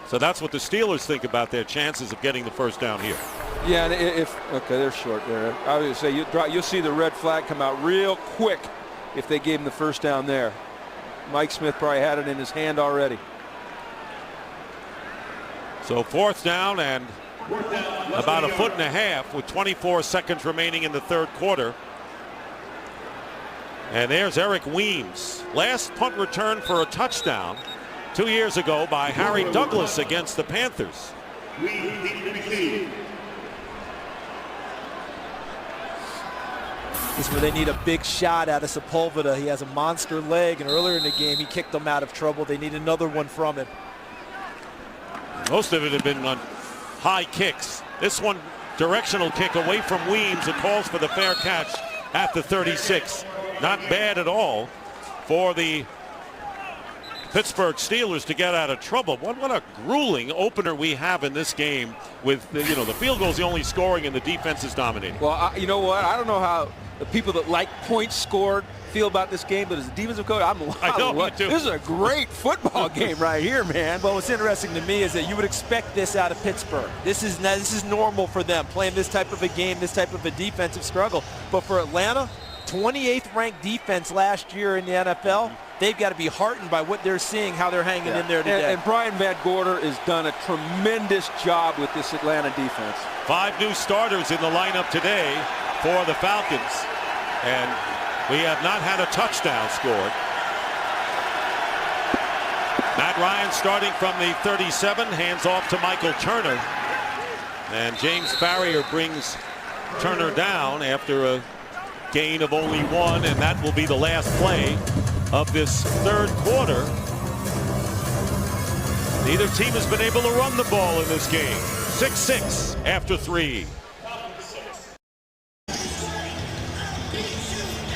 So that's what the Steelers think about their chances of getting the first down here. Yeah, and okay, they're short there. I was going to say, you'll see the red flag come out real quick if they gave him the first down there. Mike Smith probably had it in his hand already. So fourth down and about a foot and a half with 24 seconds remaining in the third quarter. And there's Eric Weems. Last punt return for a touchdown 2 years ago by Harry Douglas against the Panthers. This is where they need a big shot out of Sepulveda. He has a monster leg, and earlier in the game he kicked them out of trouble. They need another one from him. Most of it had been on high kicks. This one, directional kick away from Weems. It calls for the fair catch at the 36. Not bad at all for the Pittsburgh Steelers to get out of trouble. What a grueling opener we have in this game with, the field goal's the only scoring and the defense is dominating. Well, you know what? I don't know how the people that like points scored feel about this game, but as a defensive coach, I know you do. This is a great football game right here, man. Well, what's interesting to me is that you would expect this out of Pittsburgh. This is normal for them, playing this type of a game, this type of a defensive struggle. But for Atlanta, 28th ranked defense last year in the NFL, they've got to be heartened by what they're seeing, how they're hanging in there today. And Brian Van Gorder has done a tremendous job with this Atlanta defense. 5 new starters in the lineup today for the Falcons. And we have not had a touchdown scored. Matt Ryan starting from the 37, hands off to Michael Turner. And James Farrier brings Turner down after a gain of only 1, and that will be the last play of this third quarter. Neither team has been able to run the ball in this game. 6-6 after 3.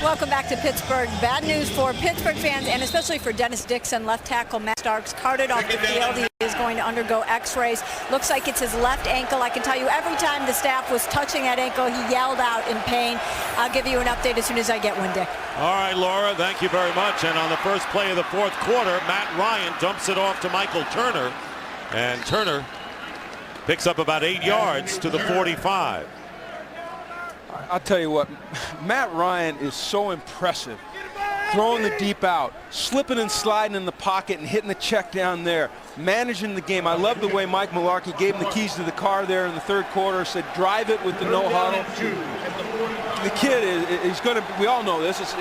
Welcome back to Pittsburgh. Bad news for Pittsburgh fans and especially for Dennis Dixon. Left tackle Matt Starks carted off the field. He is going to undergo x-rays. Looks like it's his left ankle. I can tell you every time the staff was touching that ankle, he yelled out in pain. I'll give you an update as soon as I get one, Dick. All right, Laura, thank you very much. And on the first play of the fourth quarter, Matt Ryan dumps it off to Michael Turner. And Turner picks up about 8 yards to the 45. I'll tell you what, Matt Ryan is so impressive. Throwing the deep out, slipping and sliding in the pocket and hitting the check down there, managing the game. I love the way Mike Mularkey gave him the keys to the car there in the third quarter, said drive it with the no huddle. The kid is going to, we all know this, it's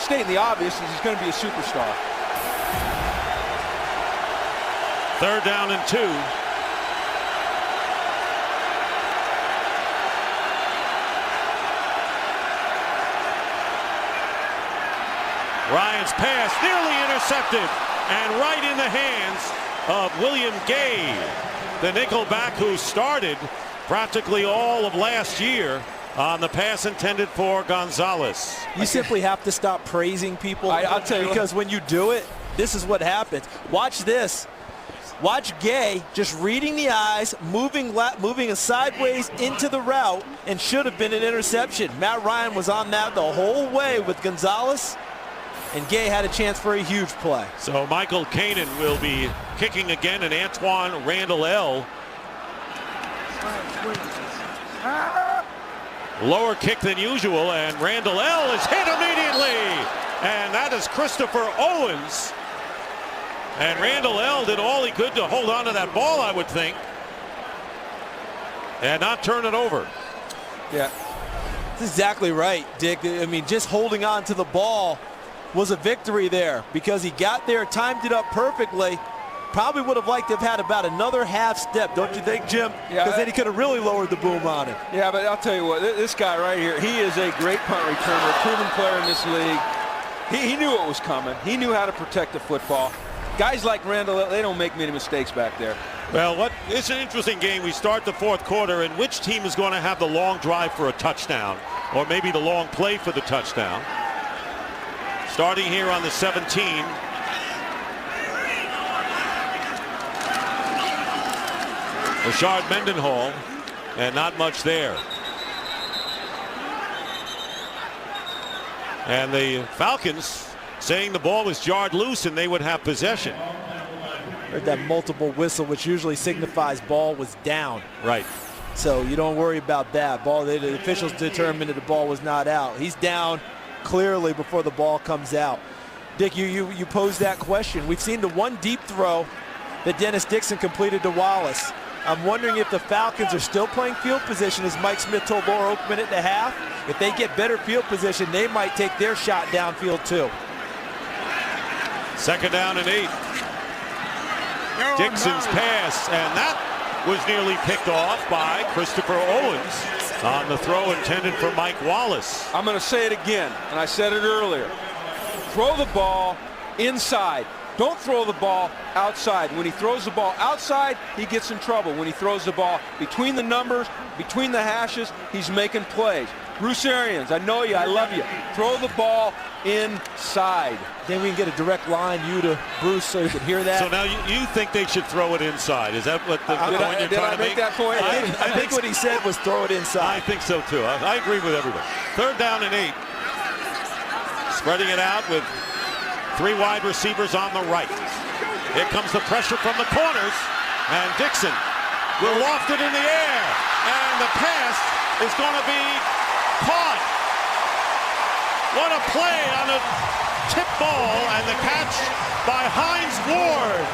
stating the obvious, he's going to be a superstar. 3rd down and 2. Ryan's pass nearly intercepted and right in the hands of William Gay, the nickelback who started practically all of last year on the pass intended for Gonzalez. You simply have to stop praising people. I'll tell you, because when you do it, this is what happens. Watch this. Watch Gay just reading the eyes, moving sideways into the route, and should have been an interception. Matt Ryan was on that the whole way with Gonzalez. And Gay had a chance for a huge play. So Michael Kanan will be kicking again, and Antoine Randall lower kick than usual, and Randall is hit immediately. And that is Christopher Owens. And Randall did all he could to hold on to that ball, I would think, and not turn it over. Yeah, that's exactly right, Dick. I mean, just holding on to the ball was a victory there because he got there, timed it up perfectly. Probably would have liked to have had about another half step, don't you think, Jim? Because then he could have really lowered the boom on it. Yeah, but I'll tell you what, this guy right here, he is a great punt returner, a proven player in this league. He knew it was coming. He knew how to protect the football. Guys like Randall, they don't make many mistakes back there. Well, it's an interesting game. We start the fourth quarter, and which team is going to have the long drive for a touchdown, or maybe the long play for the touchdown? Starting here on the 17. Rashard Mendenhall, and not much there. And the Falcons saying the ball was jarred loose and they would have possession. Heard that multiple whistle, which usually signifies ball was down. Right. So you don't worry about that. The officials determined that the ball was not out. He's down clearly before the ball comes out. Dick, you posed that question. We've seen the one deep throw that Dennis Dixon completed to Wallace. I'm wondering if the Falcons are still playing field position, as Mike Smith told Laura Oakman at the half. If they get better field position, they might take their shot downfield too. 2nd down and 8. Dixon's pass, and that was nearly picked off by Christopher Owens on the throw intended for Mike Wallace. I'm going to say it again, and I said it earlier. Throw the ball inside. Don't throw the ball outside. When he throws the ball outside, he gets in trouble. When he throws the ball between the numbers, between the hashes, he's making plays. Bruce Arians, I know you, I love you. Throw the ball inside. Then we can get a direct line, you to Bruce, so you can hear that. So now you think they should throw it inside? Is that what the point you're trying to make? That point? I think what he said was throw it inside. I think so too. I agree with everybody. 3rd down and 8. Spreading it out with 3 wide receivers on the right. Here comes the pressure from the corners, and Dixon will loft it in the air, and the pass is going to be caught. What a play on a tip ball, and the catch by Hines Ward.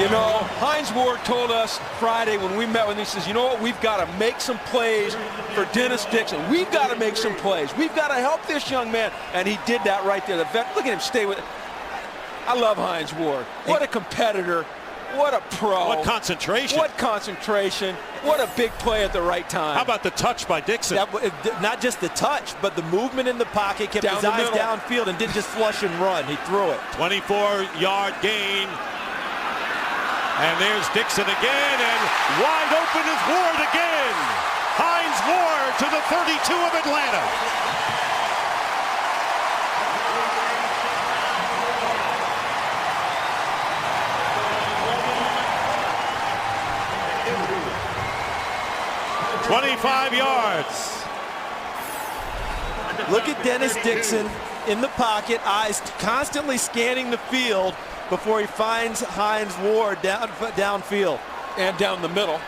You know, Hines Ward told us Friday when we met with him, he says, you know what, we've got to make some plays for Dennis Dixon. We've got to make some plays. We've got to help this young man. And he did that right there. The vet, look at him stay with it. I love Hines Ward. What a competitor. What a pro. What concentration. What concentration. What a big play at the right time. How about the touch by Dixon? Not just the touch, but the movement in the pocket, kept his eyes downfield and didn't just flush and run. He threw it. 24-yard gain. And there's Dixon again, and wide open is Ward again. Hines Ward to the 32 of Atlanta. "25 yards. Look at Dennis Dixon in the pocket, eyes constantly scanning the field before he finds Hines Ward downfield. And down the middle.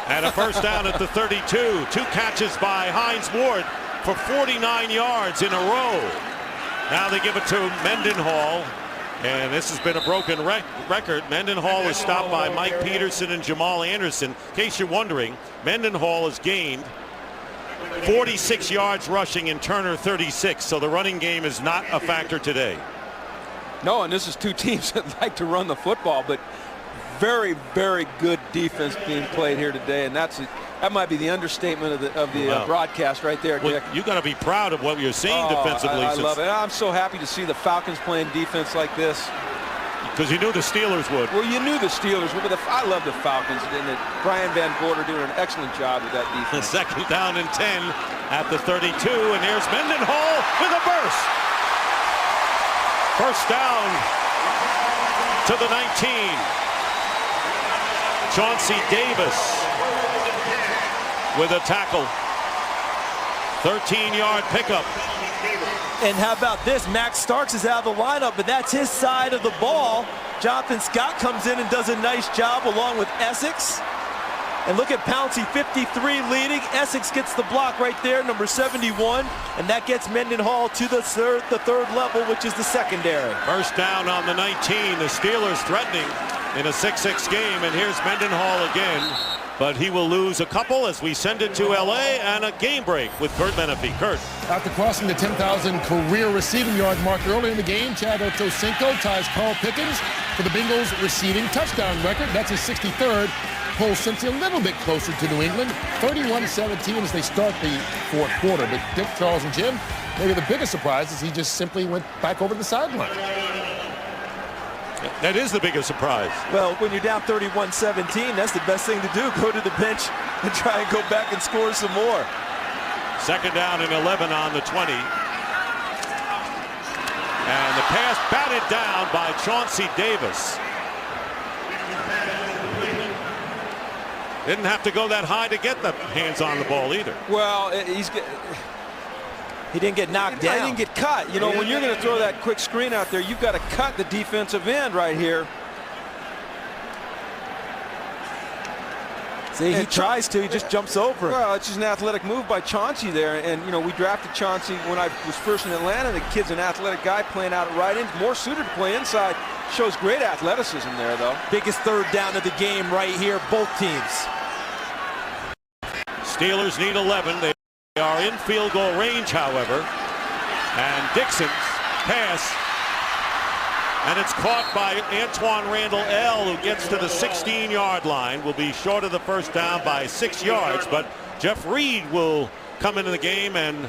And a 1st down at the 32. 2 catches by Hines Ward for 49 yards in a row. Now they give it to Mendenhall. And this has been a broken record. Mendenhall was stopped by Mike Peterson and Jamal Anderson. In case you're wondering, Mendenhall has gained 46 yards rushing and Turner 36. So the running game is not a factor today. No, and this is 2 teams that like to run the football, but very, very good defense being played here today, and that might be the understatement of the broadcast right there, Dick. Well, you got to be proud of what you're seeing defensively. I love it. I'm so happy to see the Falcons playing defense like this. Because you knew the Steelers would. Well, you knew the Steelers would, but I love the Falcons, and Brian Van Gorder doing an excellent job with that defense. 2nd down and 10 at the 32, and there's Mendenhall with a burst. 1st down to the 19. Chauncey Davis with a tackle. 13-yard pickup. And how about this? Max Starks is out of the lineup, but that's his side of the ball. Jonathan Scott comes in and does a nice job along with Essex. And look at Pouncey, 53 leading. Essex gets the block right there, number 71. And that gets Mendenhall to the third level, which is the secondary. 1st down on the 19. The Steelers threatening in a 6-6 game. And here's Mendenhall again. But he will lose a couple as we send it to L.A. and a game break with Kurt Menefee. Kurt. After crossing the 10,000 career receiving yard mark early in the game, Chad Ochocinco ties Carl Pickens for the Bengals receiving touchdown record. That's his 63rd. Pulls Cincy a little bit closer to New England, 31-17 as they start the fourth quarter. But Dick, Charles, and Jim, maybe the biggest surprise is he just simply went back over the sideline. That is the biggest surprise. Well, when you're down 31-17, that's the best thing to do. Go to the bench and try and go back and score some more. Second down and 11 on the 20. And the pass batted down by Chauncey Davis. Didn't have to go that high to get the hands on the ball either. Well, he didn't get knocked down. He didn't get cut. You know, when you're going to throw that quick screen out there, you've got to cut the defensive end right here. See, he tries to. He just jumps over. Well, it's just an athletic move by Chauncey there. And, you know, we drafted Chauncey when I was first in Atlanta. The kid's an athletic guy playing out at right end. More suited to play inside. Shows great athleticism there, though. Biggest third down of the game right here, both teams. Steelers need 11. They are in field goal range, however. And Dixon's pass. And it's caught by Antoine Randall L., who gets to the 16-yard line. Will be short of the first down by 6 yards. But Jeff Reed will come into the game and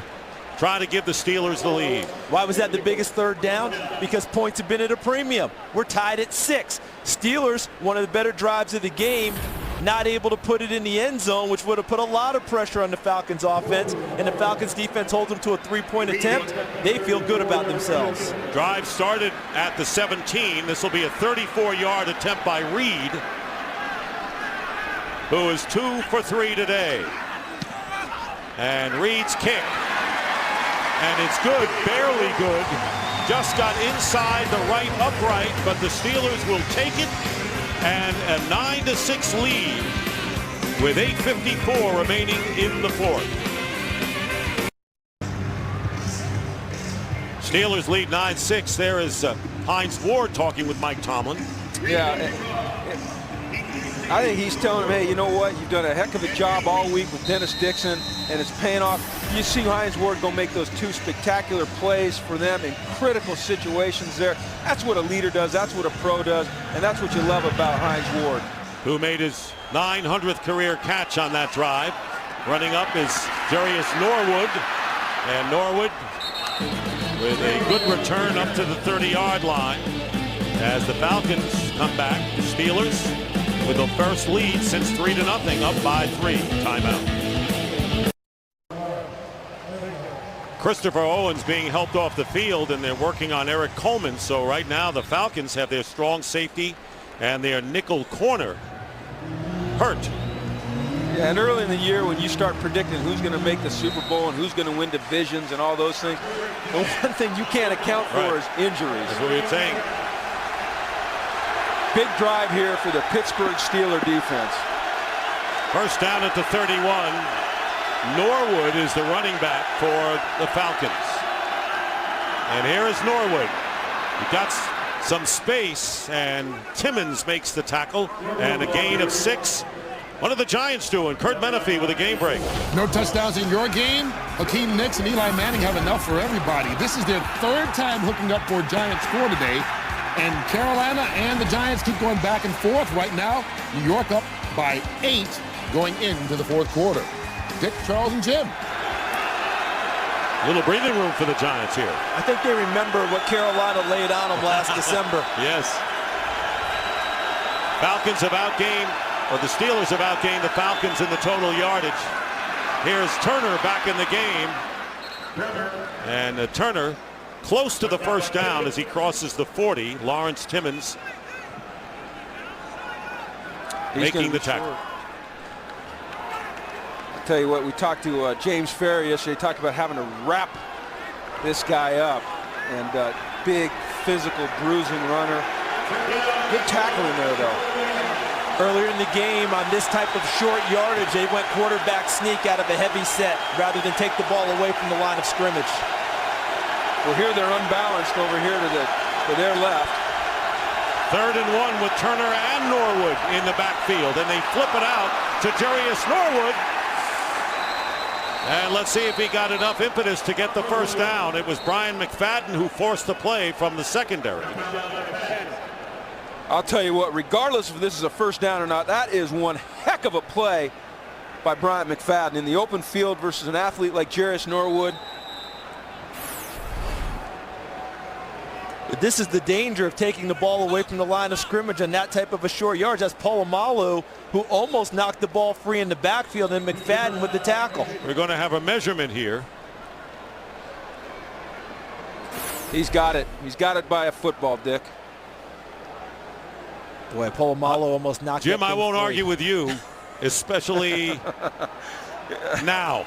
try to give the Steelers the lead. Why was that the biggest third down? Because points have been at a premium. We're tied at 6. Steelers, one of the better drives of the game, not able to put it in the end zone, which would have put a lot of pressure on the Falcons offense, and the Falcons defense holds them to a 3-point attempt. They feel good about themselves. Drive started at the 17. This will be a 34-yard attempt by Reed, who is 2 for 3 today. And Reed's kick, and it's good, barely good. Just got inside the right upright, but the Steelers will take it. And a 9-6 lead with 8:54 remaining in the fourth. Steelers lead 9-6. There is Hines Ward talking with Mike Tomlin. Yeah, I think he's telling him, hey, you know what? You've done a heck of a job all week with Dennis Dixon, and it's paying off. You see Hines Ward go make those 2 spectacular plays for them in critical situations there. That's what a leader does. That's what a pro does, and that's what you love about Hines Ward. Who made his 900th career catch on that drive. Running up is Jarius Norwood, and Norwood with a good return up to the 30-yard line as the Falcons come back. The Steelers with the first lead since 3-0, up by 3. Timeout. Christopher Owens being helped off the field, and they're working on Eric Coleman. So right now the Falcons have their strong safety and their nickel corner hurt. Yeah, and early in the year when you start predicting who's going to make the Super Bowl and who's going to win divisions and all those things, the one thing you can't account for is injuries. That's what we're saying. Big drive here for the Pittsburgh Steelers defense. First down at the 31. Norwood is the running back for the Falcons. And here is Norwood. He got some space, and Timmons makes the tackle, and a gain of 6. What are the Giants doing? Kurt Menefee with a game break. No touchdowns in your game. Hakeem Nicks and Eli Manning have enough for everybody. This is their 3rd time hooking up for a Giants score today. And Carolina and the Giants keep going back and forth right now. New York up by 8 going into the fourth quarter. Dick, Charles, and Jim. A little breathing room for the Giants here. I think they remember what Carolina laid on them last December. Yes. Falcons have outgained, or the Steelers have outgained the Falcons in the total yardage. Here's Turner back in the game. And Turner close to the first down as he crosses the 40. Lawrence Timmons making the tackle. I'll tell you what, we talked to James Ferry yesterday. He talked about having to wrap this guy up. And big, physical, bruising runner. Good tackling there, though. Earlier in the game, on this type of short yardage, they went quarterback sneak out of a heavy set rather than take the ball away from the line of scrimmage. Well, here they're unbalanced over here to their left. 3rd and 1 with Turner and Norwood in the backfield, and they flip it out to Jarius Norwood. And let's see if he got enough impetus to get the first down. It was Brian McFadden who forced the play from the secondary. I'll tell you what, regardless if this is a first down or not, that is one heck of a play by Bryant McFadden in the open field versus an athlete like Jarius Norwood. But this is the danger of taking the ball away from the line of scrimmage on that type of a short yardage. That's Polamalu, who almost knocked the ball free in the backfield, and McFadden with the tackle. We're going to have a measurement here. He's got it. He's got it by a football, Dick. Boy, Polamalu almost knocked Jim, that I thing won't free. argue with you, especially now.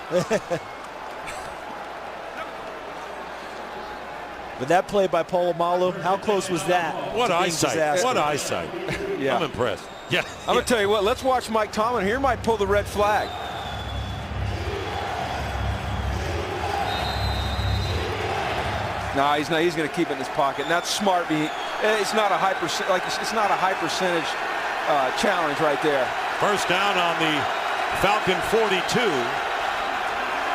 But that play by Polamalu, how close was that? What eyesight. Disaster? What eyesight. Yeah. I'm impressed. Yeah. I'm going to tell you what, let's watch Mike Tomlin here. Might pull the red flag. No, he's not. He's going to keep it in his pocket, and that's smart. It's not a high percentage challenge right there. First down on the Falcon 42.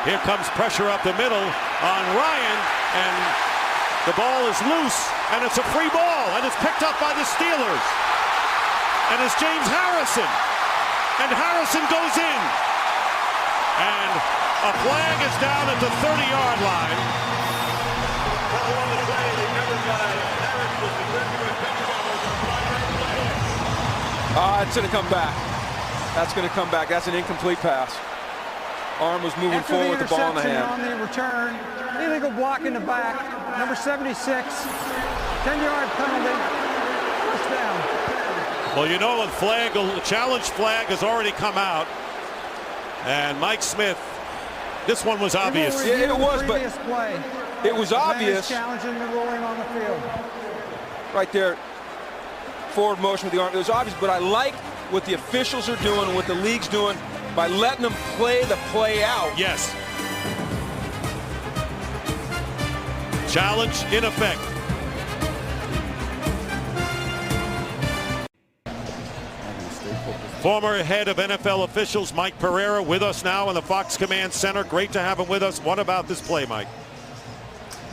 Here comes pressure up the middle on Ryan, and the ball is loose, and it's a free ball, and it's picked up by the Steelers. And it's James Harrison, and Harrison goes in. And a flag is down at the 30-yard line. It's going to come back. That's going to come back. That's an incomplete pass. Arm was moving forward with the ball in the hand. On the return, illegal block in the back, number 76, 10-yard penalty, first down. Well, you know, a challenge flag has already come out. And Mike Smith, this one was obvious. Yeah, it was, but play. It was obvious. Challenging the ruling on the field. Right there, forward motion with the arm. It was obvious, but I like what the officials are doing, what the league's doing, by letting them play the play out. Yes. Challenge in effect. Former head of NFL officials Mike Pereira with us now in the Fox Command Center. Great to have him with us. What about this play, Mike?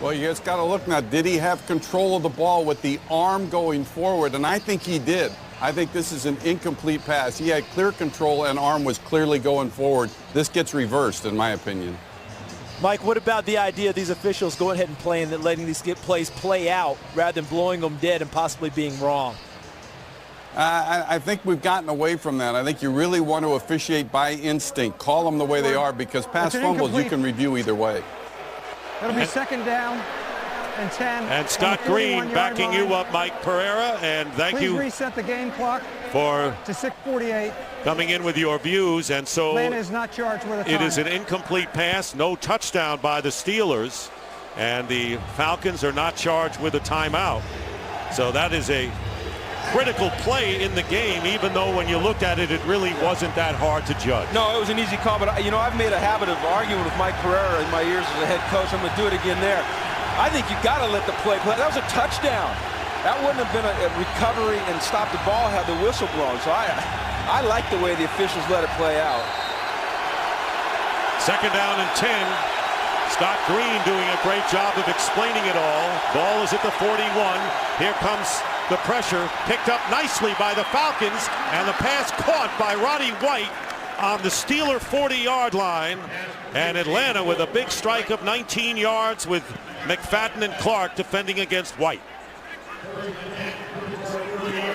Well, you just got to look now. Did he have control of the ball with the arm going forward? And I think he did. I think this is an incomplete pass. He had clear control and arm was clearly going forward. This gets reversed, in my opinion. Mike, what about the idea of these officials going ahead and playing that, letting these plays play out rather than blowing them dead and possibly being wrong? I think we've gotten away from that. I think you really want to officiate by instinct. Call them the way they are, because past fumbles you can review either way. It'll be second down and 10. And Scott Green backing you up, Mike Pereira, and thank Please you reset the game clock for to 6:48. coming in with your views. And so Atlanta is not charged with a time. it is an incomplete pass, no touchdown by the Steelers, and the Falcons are not charged with a timeout. So that is a critical play in the game, even though when you looked at it, it really wasn't that hard to judge. No, it was an easy call, but you know, I've made a habit of arguing with Mike Pereira in my years as a head coach. I'm going to do it again there. I think you got to let the play play. That was a touchdown. That wouldn't have been a recovery and stop the ball had the whistle blown. So I like the way the officials let it play out. Second down and 10. Scott Green doing a great job of explaining it all. Ball is at the 41. Here comes the pressure, picked up nicely by the Falcons, and the pass caught by Roddy White on the Steeler 40-yard line. And Atlanta with a big strike of 19 yards with McFadden and Clark defending against White.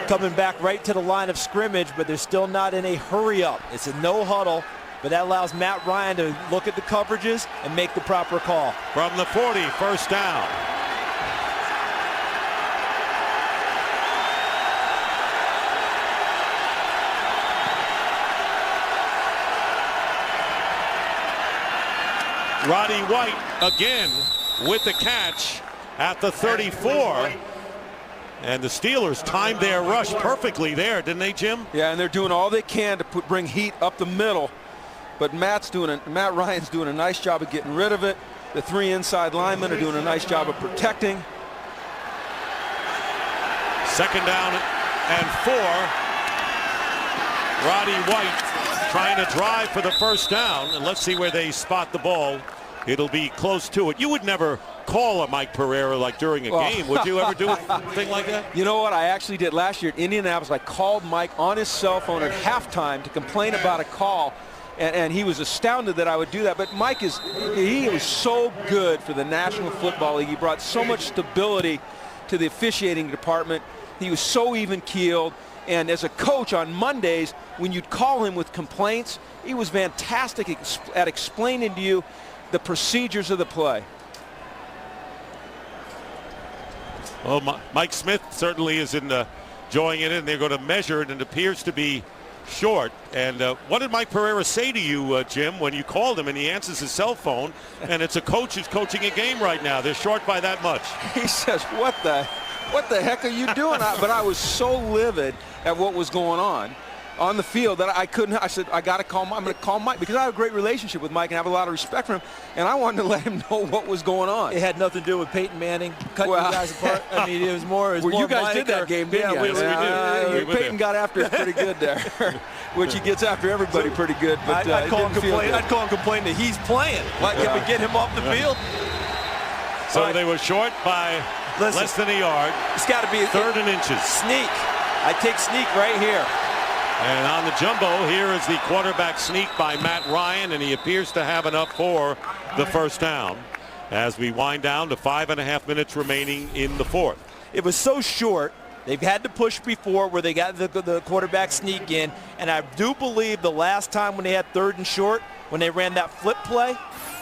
Coming back right to the line of scrimmage, but they're still not in a hurry up. It's a no huddle, but that allows Matt Ryan to look at the coverages and make the proper call. From the 40, first down. Roddy White again with the catch at the 34. And the Steelers timed their rush perfectly there, didn't they, Jim? Yeah, and they're doing all they can to bring heat up the middle. But Matt Ryan's doing a nice job of getting rid of it. The three inside linemen are doing a nice job of protecting. Second down and 4. Roddy White trying to drive for the first down. And let's see where they spot the ball it'll be close to it. You would never call a Mike Pereira like during a game. Would you ever do a thing like that? You know what? I actually did last year at Indianapolis. I called Mike on his cell phone at halftime to complain about a call, and he was astounded that I would do that. But Mike he was so good for the National Football League. He brought so much stability to the officiating department. He was so even-keeled. And as a coach on Mondays, when you'd call him with complaints, he was fantastic at explaining to you the procedures of the play. Well, Mike Smith certainly is enjoying it, and they're going to measure it, and it appears to be short. And what did Mike Pereira say to you, Jim, when you called him and he answers his cell phone, and it's a coach who's coaching a game right now? They're short by that much. He says, what the heck are you doing? But I was so livid at what was going on the field that I couldn't. I said, I got to call Mike. I'm going to call Mike because I have a great relationship with Mike and I have a lot of respect for him, and I wanted to let him know what was going on. It had nothing to do with Peyton Manning cutting you guys apart. I mean, it was more. You guys did that game, didn't you? We did. Peyton got after it pretty good there, which he gets after everybody pretty good. But I'd call him complain that he's playing. Why can't we get him off the field? So they were short by less than a yard. It's got to be third and inches. Sneak. I take sneak right here. And on the jumbo, here is the quarterback sneak by Matt Ryan, and he appears to have enough for the first down as we wind down to 5.5 minutes remaining in the fourth. It was so short. They've had to push before where they got the quarterback sneak in, and I do believe the last time when they had third and short, when they ran that flip play,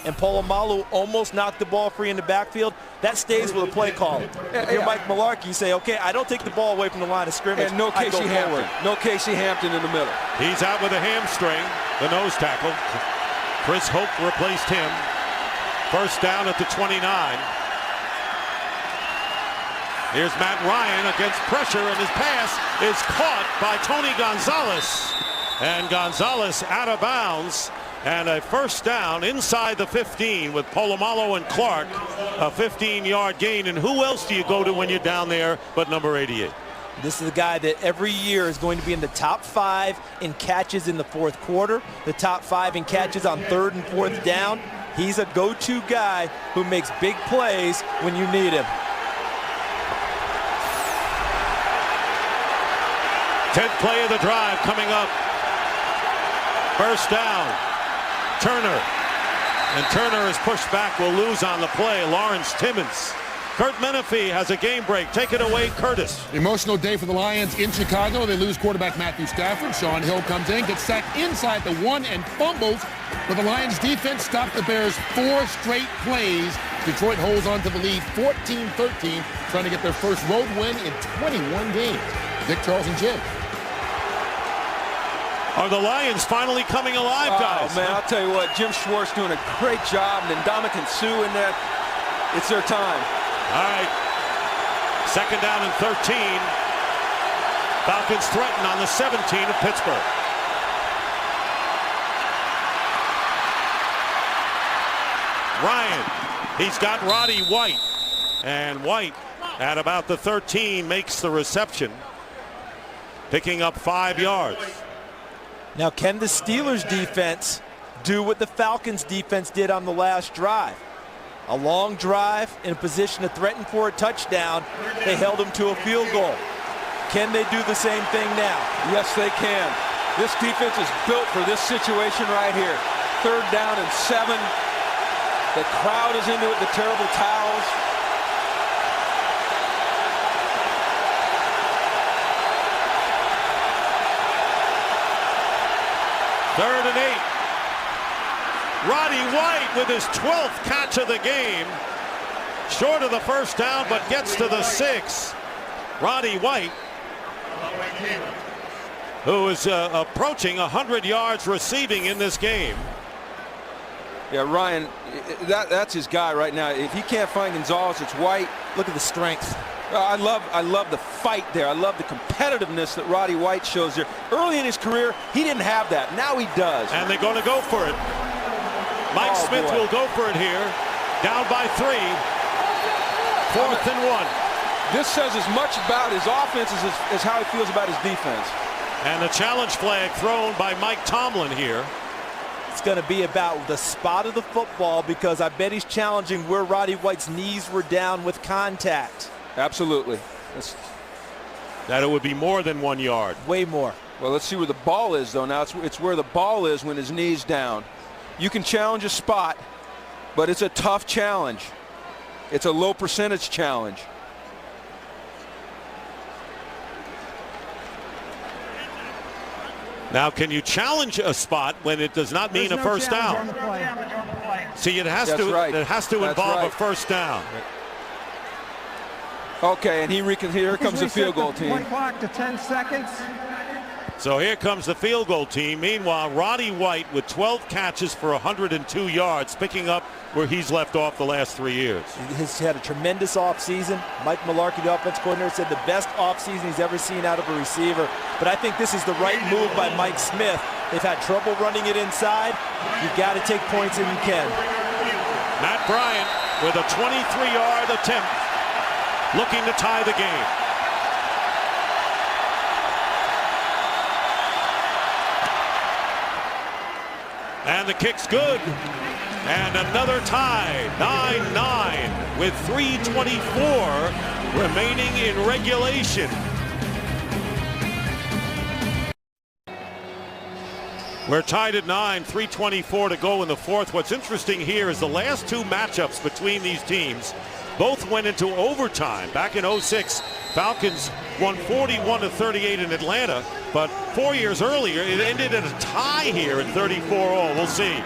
and Polamalu almost knocked the ball free in the backfield, that stays with a play caller. If you're Mike Mularkey, you say, okay, I don't take the ball away from the line of scrimmage. And no Casey Hampton. No Casey Hampton in the middle. He's out with a hamstring, the nose tackle. Chris Hope replaced him. First down at the 29. Here's Matt Ryan against pressure, and his pass is caught by Tony Gonzalez. And Gonzalez out of bounds. And a first down inside the 15 with Polamalu and Clark, a 15-yard gain. And who else do you go to when you're down there but number 88? This is a guy that every year is going to be in the top 5 in catches in the fourth quarter, the top 5 in catches on third and fourth down. He's a go-to guy who makes big plays when you need him. 10th play of the drive coming up. First down. Turner. And Turner is pushed back, will lose on the play. Lawrence Timmons. Kurt Menefee has a game break. Take it away, Curtis. Emotional day for the Lions in Chicago. They lose quarterback Matthew Stafford. Sean Hill comes in, gets sacked inside the 1 and fumbles. But the Lions defense stopped the Bears 4 straight plays. Detroit holds on to the lead 14-13, trying to get their first road win in 21 games. Dick, Charles, and Jim. Are the Lions finally coming alive, guys? Oh, man, I'll tell you what, Jim Schwartz doing a great job, and then Ndamukong Suh in there. It's their time. All right. Second down and 13. Falcons threaten on the 17 of Pittsburgh. Ryan, he's got Roddy White. And White, at about the 13, makes the reception, picking up 5 yards. Now, can the Steelers defense do what the Falcons defense did on the last drive? A long drive in a position to threaten for a touchdown. They held them to a field goal. Can they do the same thing now? Yes, they can. This defense is built for this situation right here. Third down and 7. The crowd is into it, the terrible towels. Third and 8. Roddy White with his 12th catch of the game. Short of the first down, but gets to the 6. Roddy White, who is approaching 100 yards receiving in this game. Yeah, Ryan, that's his guy right now. If he can't find Gonzalez, it's White. Look at the strength. I love the fight there. I love the competitiveness that Roddy White shows there. Early in his career, he didn't have that. Now he does. And they're going to go for it. Mike Smith will go for it here. Down by 3. 4th and 1. This says as much about his offense as how he feels about his defense. And the challenge flag thrown by Mike Tomlin here. it's going to be about the spot of the football, because I bet he's challenging where Roddy White's knees were down with contact. Absolutely. That it would be more than 1 yard. Way more. Well, let's see where the ball is, though. Now it's where the ball is when his knee's down. You can challenge a spot, but it's a tough challenge. It's a low percentage challenge. Now, can you challenge a spot when it does not mean a first down? See, it has to involve a first down. Okay, and here comes the field goal team. Clock to 10 seconds. So here comes the field goal team. Meanwhile, Roddy White with 12 catches for 102 yards, picking up where he's left off the last 3 years. He's had a tremendous offseason. Mike Mularkey, the offense coordinator, said the best offseason he's ever seen out of a receiver. But I think this is the right move by Mike Smith. They've had trouble running it inside. You've got to take points and you can. Matt Bryant with a 23-yard attempt, looking to tie the game. And the kick's good. And another tie, 9-9, with 3:24 remaining in regulation. We're tied at 9, 3:24 to go in the fourth. What's interesting here is the last two matchups between these teams both went into overtime. Back in 06, Falcons won 41-38 in Atlanta, but 4 years earlier it ended at a tie here at 34-all. We'll see.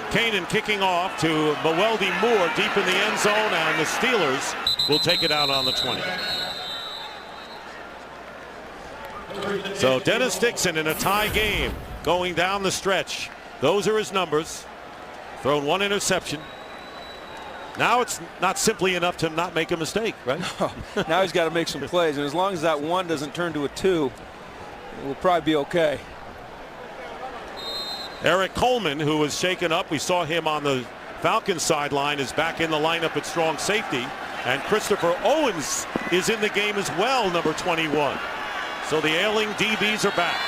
Kanan kicking off to Meweldy Moore deep in the end zone, and the Steelers will take it out on the 20. So Dennis Dixon in a tie game going down the stretch. Those are his numbers. Thrown one interception. Now it's not simply enough to not make a mistake, right? No. Now he's got to make some plays, and as long as that one doesn't turn to a two, we'll probably be okay. Eric Coleman, who was shaken up, we saw him on the Falcons sideline, is back in the lineup at strong safety. And Christopher Owens is in the game as well, number 21. So the ailing DBs are back.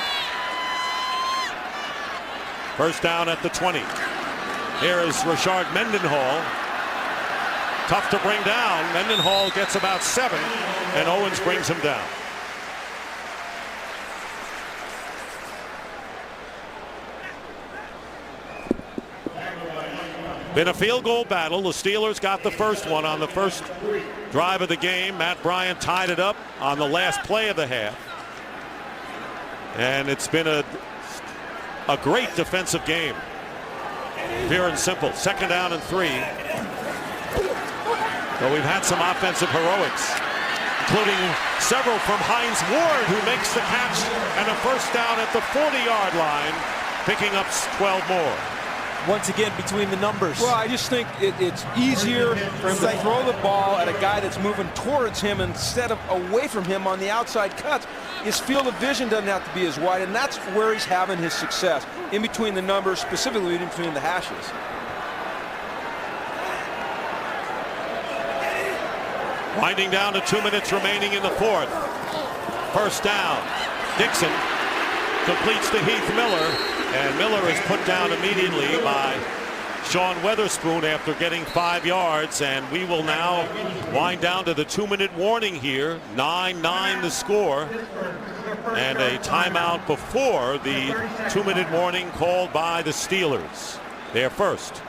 First down at the 20. Here is Rashard Mendenhall. Tough to bring down. Mendenhall gets about 7, and Owens brings him down. Been a field goal battle. The Steelers got the first one on the first drive of the game. Matt Bryant tied it up on the last play of the half. And it's been a great defensive game. Pure and simple. Second down and 3. But we've had some offensive heroics, including several from Hines Ward, who makes the catch and a first down at the 40-yard line, picking up 12 more. Once again, between the numbers. Well, I just think it's easier for him to throw the ball at a guy that's moving towards him instead of away from him on the outside cuts. His field of vision doesn't have to be as wide, and that's where he's having his success, in between the numbers, specifically in between the hashes. Winding down to 2 minutes remaining in the fourth. First down. Dixon completes to Heath Miller, and Miller is put down immediately by Sean Weatherspoon after getting 5 yards, and we will now wind down to the 2-minute warning here. 9-9 the score, and a timeout before the 2-minute warning called by the Steelers. They're first.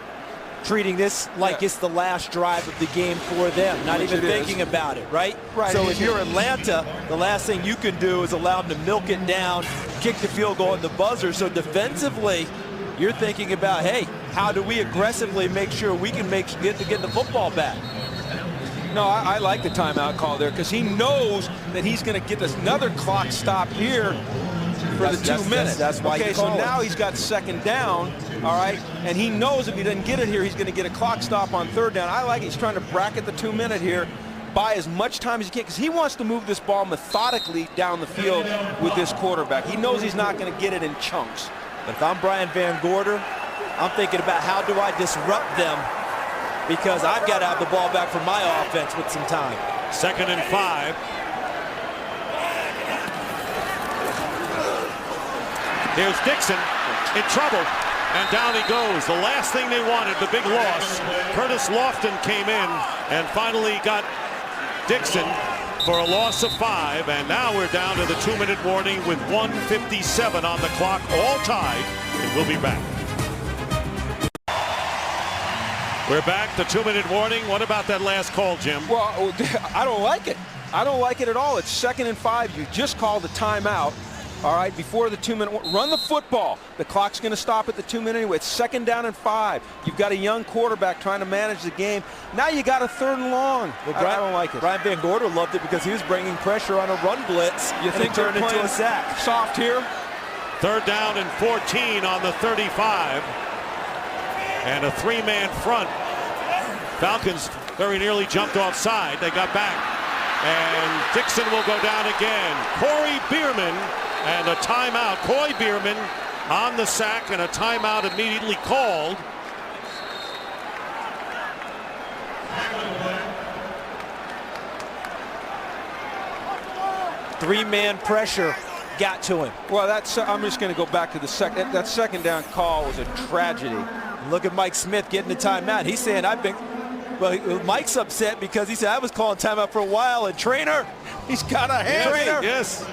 Treating this like it's the last drive of the game for them, not even thinking about it, right? Right. So if you're Atlanta, the last thing you can do is allow them to milk it down, kick the field goal at the buzzer. So defensively, you're thinking about, hey, how do we aggressively make sure we can get the football back? No, I like the timeout call there, because he knows that he's going to get another clock stop here for the 2 minutes. That's why. Okay, so now he's got second down, all right, and he knows if he doesn't get it here, he's going to get a clock stop on third down. I like it. He's trying to bracket the 2 minute here, buy as much time as he can, because he wants to move this ball methodically down the field with this quarterback. He knows he's not going to get it in chunks. But if I'm Brian Van Gorder, I'm thinking about how do I disrupt them, because I've got to have the ball back for my offense with some time. 2nd and 5. Here's Dixon in trouble. and down he goes. The last thing they wanted, the big loss. Curtis Lofton came in and finally got Dixon for a loss of 5, and now we're down to the 2-minute warning with 1:57 on the clock, all tied, and we'll be back. We're back, the 2-minute warning. What about that last call, Jim? Well, I don't like it. I don't like it at all. It's 2nd and 5. You just called a timeout. All right, before the 2-minute, run the football. The clock's going to stop at the 2-minute anyway. It's 2nd down and 5. You've got a young quarterback trying to manage the game. Now you got a 3rd and long. Well, I don't like it. Brian Van Gorder loved it because he was bringing pressure on a run blitz. You think turned they're into a sack? Soft here? 3rd down and 14 on the 35. And a 3-man front. Falcons very nearly jumped offside. They got back. And Dixon will go down again. Corey Bierman and a timeout. Coy Bierman on the sack and a timeout immediately called. Three-man pressure got to him. Well, I'm just going to go back to the second. That 2nd down call was a tragedy. Look at Mike Smith getting the timeout. He's saying, well, Mike's upset because he said, I was calling timeout for a while, and Trainer, he's got a hand. Trainer. Yes.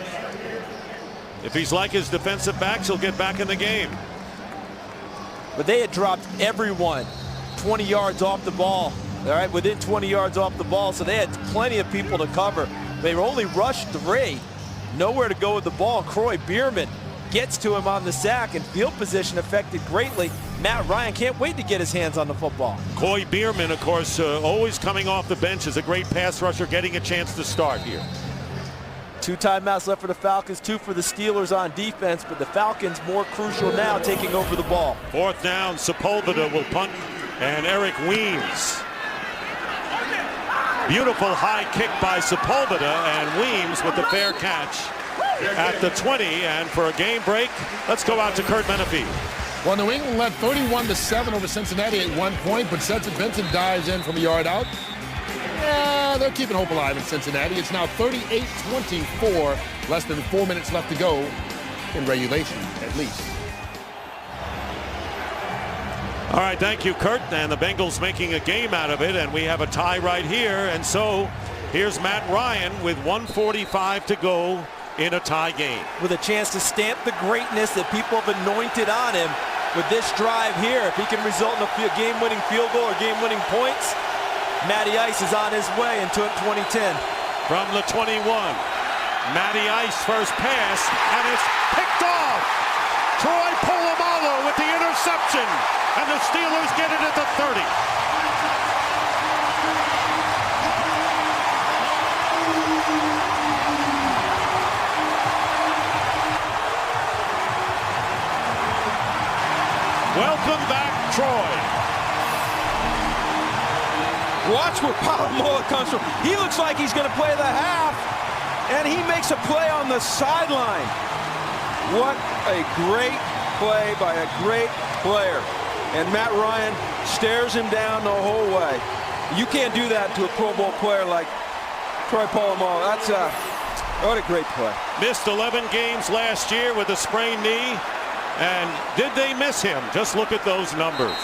If he's like his defensive backs, he'll get back in the game. But they had dropped everyone 20 yards off the ball. All right, within 20 yards off the ball, so they had plenty of people to cover. They were only rushed 3. Nowhere to go with the ball. Coy Bierman gets to him on the sack, and field position affected greatly. Matt Ryan can't wait to get his hands on the football. Coy Bierman, of course, always coming off the bench, is a great pass rusher, getting a chance to start here. 2 timeouts left for the Falcons, 2 for the Steelers on defense, but the Falcons more crucial now, taking over the ball. 4th down, Sepulveda will punt, and Eric Weems. Beautiful high kick by Sepulveda, and Weems with the fair catch at the 20. And for a game break, let's go out to Kurt Menefee. Well, New England led 31-7 over Cincinnati at one point, but Cedric Benson dives in from a yard out. Yeah, they're keeping hope alive in Cincinnati. It's now 38-24, less than 4 minutes left to go in regulation, at least. All right, thank you, Kurt. And the Bengals making a game out of it, and we have a tie right here. And so here's Matt Ryan with 1:45 to go in a tie game. With a chance to stamp the greatness that people have anointed on him with this drive here. If he can result in a game-winning field goal or game-winning points, Matty Ice is on his way into 2010. From the 21, Matty Ice first pass, and it's picked off. Troy Polamalu with the interception, and the Steelers get it at the 30. Welcome back, Troy. Watch where Polamalu comes from. He looks like he's going to play the half, and he makes a play on the sideline. What a great play by a great player. And Matt Ryan stares him down the whole way. You can't do that to a Pro Bowl player like Troy Polamalu. What a great play. Missed 11 games last year with a sprained knee. And did they miss him? Just look at those numbers.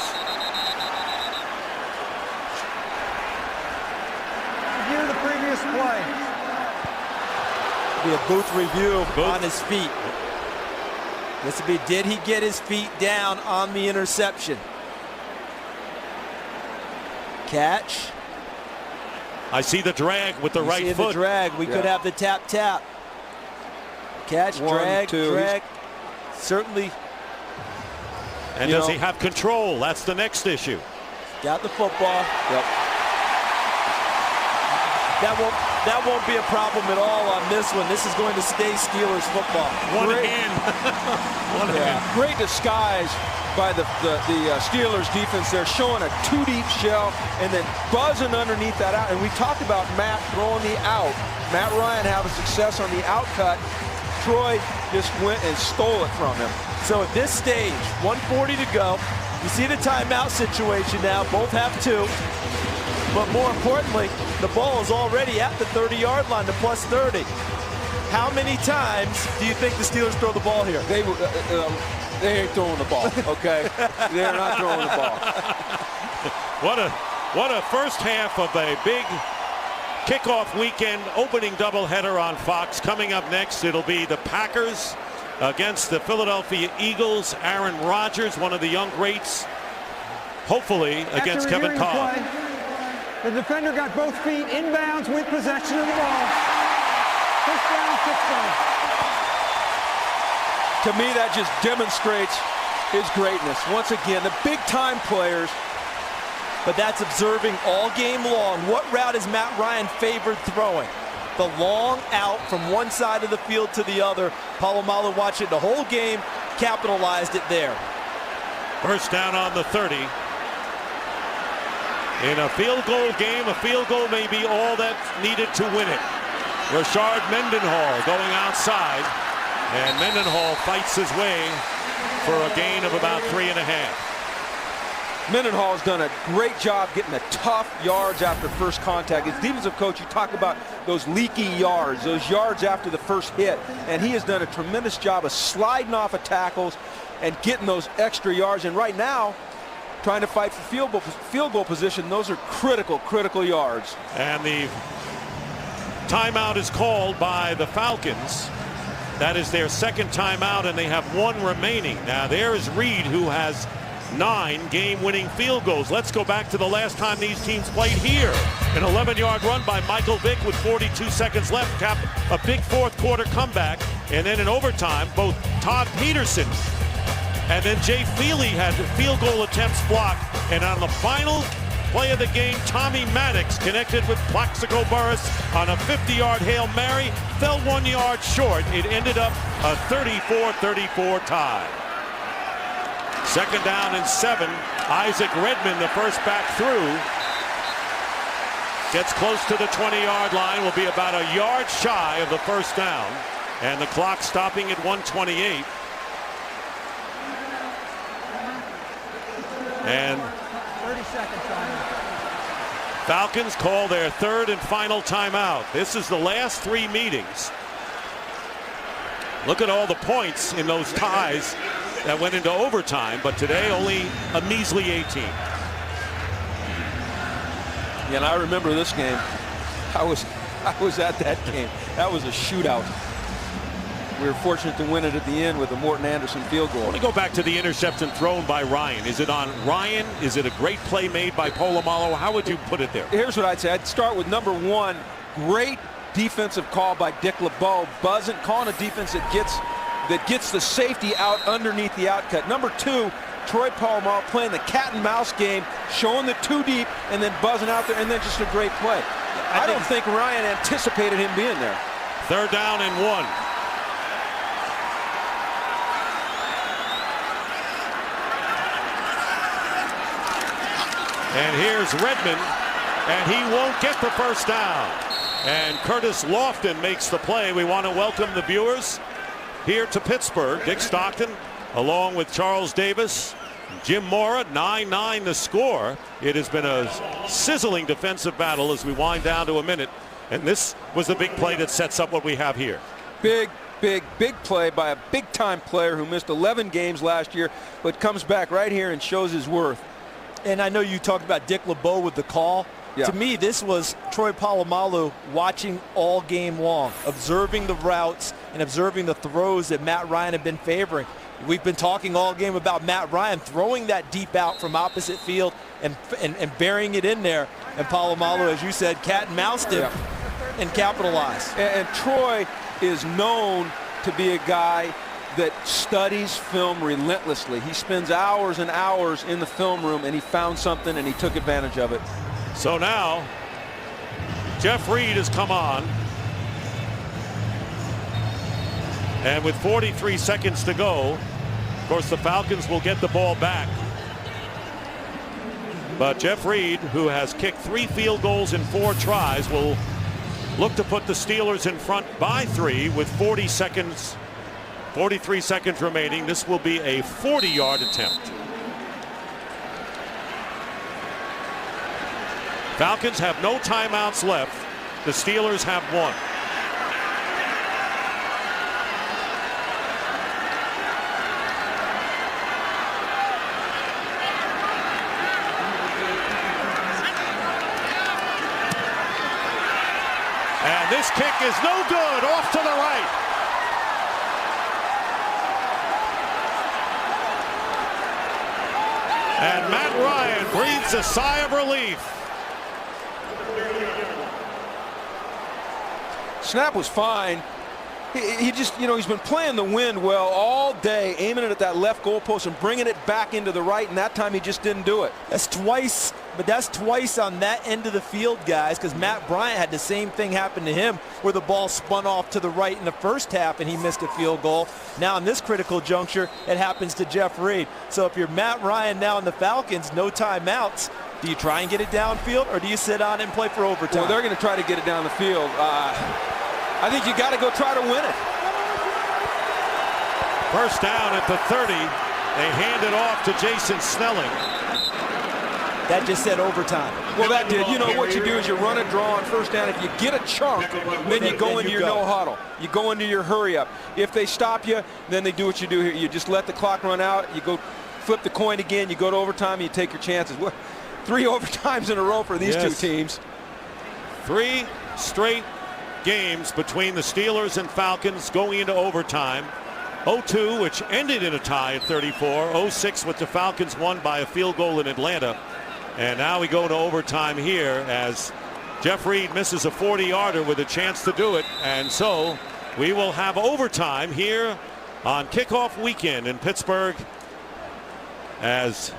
Review the previous play. Be a booth review on his feet. This would be, did he get his feet down on the interception? Catch. I see the drag with the right foot. The drag. We could have the tap. Catch, 1, drag, 2. drag. Certainly. And does he have control? That's the next issue. Got the football. Yep. That won't be a problem at all on this one. This is going to stay Steelers football. One hand. Great disguise by the Steelers defense. They're showing a 2-deep shell and then buzzing underneath that out. And we talked about Matt throwing the out. Matt Ryan having success on the out cut. Troy just went and stole it from him. So at this stage, 1:40 to go. You see the timeout situation now. Both have 2. But more importantly, the ball is already at the 30-yard line, the plus 30. How many times do you think the Steelers throw the ball here? They ain't throwing the ball, okay? They're not throwing the ball. What a first half of a big kickoff weekend opening doubleheader on Fox. Coming up next, it'll be the Packers against the Philadelphia Eagles. Aaron Rodgers, one of the young greats, hopefully against Kevin Cobb. The defender got both feet inbounds with possession of the ball. First down, Pittsburgh. To me, that just demonstrates his greatness. Once again, the big-time players. But that's observing all game long. What route is Matt Ryan favored throwing? The long out from one side of the field to the other. Polamalu watched it the whole game, capitalized it there. First down on the 30. In a field goal game, a field goal may be all that's needed to win it. Rashard Mendenhall going outside, and Mendenhall fights his way for a gain of about 3.5. Mendenhall's done a great job getting the tough yards after first contact. As defensive coach, you talk about those leaky yards, those yards after the first hit, and he has done a tremendous job of sliding off of tackles and getting those extra yards. And right now, trying to fight for field goal position, those are critical yards. And the timeout is called by the Falcons. That is their second timeout, and they have one remaining. Now there is Reed, who has 9 game-winning field goals. Let's go back to the last time these teams played here. An 11-yard run by Michael Vick with 42 seconds left capped a big fourth-quarter comeback. And then in overtime, both Todd Peterson and then Jay Feely had field goal attempts blocked. And on the final play of the game, Tommy Maddox connected with Plaxico Burress on a 50-yard Hail Mary, fell 1 yard short. It ended up a 34-34 tie. Second down and 7. Isaac Redmond, the first back through, gets close to the 20-yard line, will be about a yard shy of the first down, and the clock stopping at 1:28. And 30 seconds on. Falcons call their third and final timeout. This is the last 3 meetings. Look at all the points in those ties that went into overtime, but today only a measly 18. Yeah, and I remember this game. I was at that game. That was a shootout. We were fortunate to win it at the end with a Morton Anderson field goal. Let me go back to the interception thrown by Ryan. Is it on Ryan? Is it a great play made by Polamalu? How would you put it there? Here's what I'd say. I'd start with number 1, great defensive call by Dick LeBeau, calling a defense that gets the safety out underneath the outcut. Number 2, Troy Polamalu playing the cat and mouse game, showing the 2 deep and then buzzing out there, and then just a great play. I don't think Ryan anticipated him being there. Third down and 1. And here's Redmond, and he won't get the first down. And Curtis Lofton makes the play. We want to welcome the viewers here to Pittsburgh. Dick Stockton, along with Charles Davis, Jim Mora, 9-9 the score. It has been a sizzling defensive battle as we wind down to a minute. And this was the big play that sets up what we have here. Big play by a big-time player who missed 11 games last year, but comes back right here and shows his worth. And I know you talked about Dick LeBeau with the call. Yeah. To me, this was Troy Polamalu watching all game long, observing the routes and observing the throws that Matt Ryan had been favoring. We've been talking all game about Matt Ryan throwing that deep out from opposite field and burying it in there. And Polamalu, as you said, cat and moused him and capitalized. And Troy is known to be a guy that studies film relentlessly. He spends hours and hours in the film room, and he found something and he took advantage of it. So now Jeff Reed has come on, and with 43 seconds to go, of course the Falcons will get the ball back, but Jeff Reed, who has kicked 3 field goals in 4 tries, will look to put the Steelers in front by 3 with 43 seconds remaining. This will be a 40-yard attempt. Falcons have no timeouts left. The Steelers have 1. this kick is no good, off to the right. And Matt Ryan breathes a sigh of relief. Snap was fine. He just, he's been playing the wind well all day, aiming it at that left goalpost and bringing it back into the right, and that time he just didn't do it. That's twice, but that's twice on that end of the field, guys, because Matt Bryant had the same thing happen to him where the ball spun off to the right in the first half and he missed a field goal. Now in this critical juncture, it happens to Jeff Reed. So if you're Matt Ryan now in the Falcons, no timeouts, do you try and get it downfield or do you sit on it and play for overtime? Well, they're going to try to get it down the field. I think you got to go try to win it. First down at the 30. They hand it off to Jason Snelling. That just said overtime. Well, that did. What you do is you run a draw on first down. If you get a chunk, then you go into your no huddle. You go into your hurry up. If they stop you, then they do what you do here. You just let the clock run out. You go flip the coin again. You go to overtime and you take your chances. 3 overtimes in a row for these two teams. 3 straight games between the Steelers and Falcons going into overtime. 0-2, which ended in a tie at 34. 0-6, which the Falcons won by a field goal in Atlanta. And now we go to overtime here as Jeff Reed misses a 40-yarder with a chance to do it. And so we will have overtime here on kickoff weekend in Pittsburgh as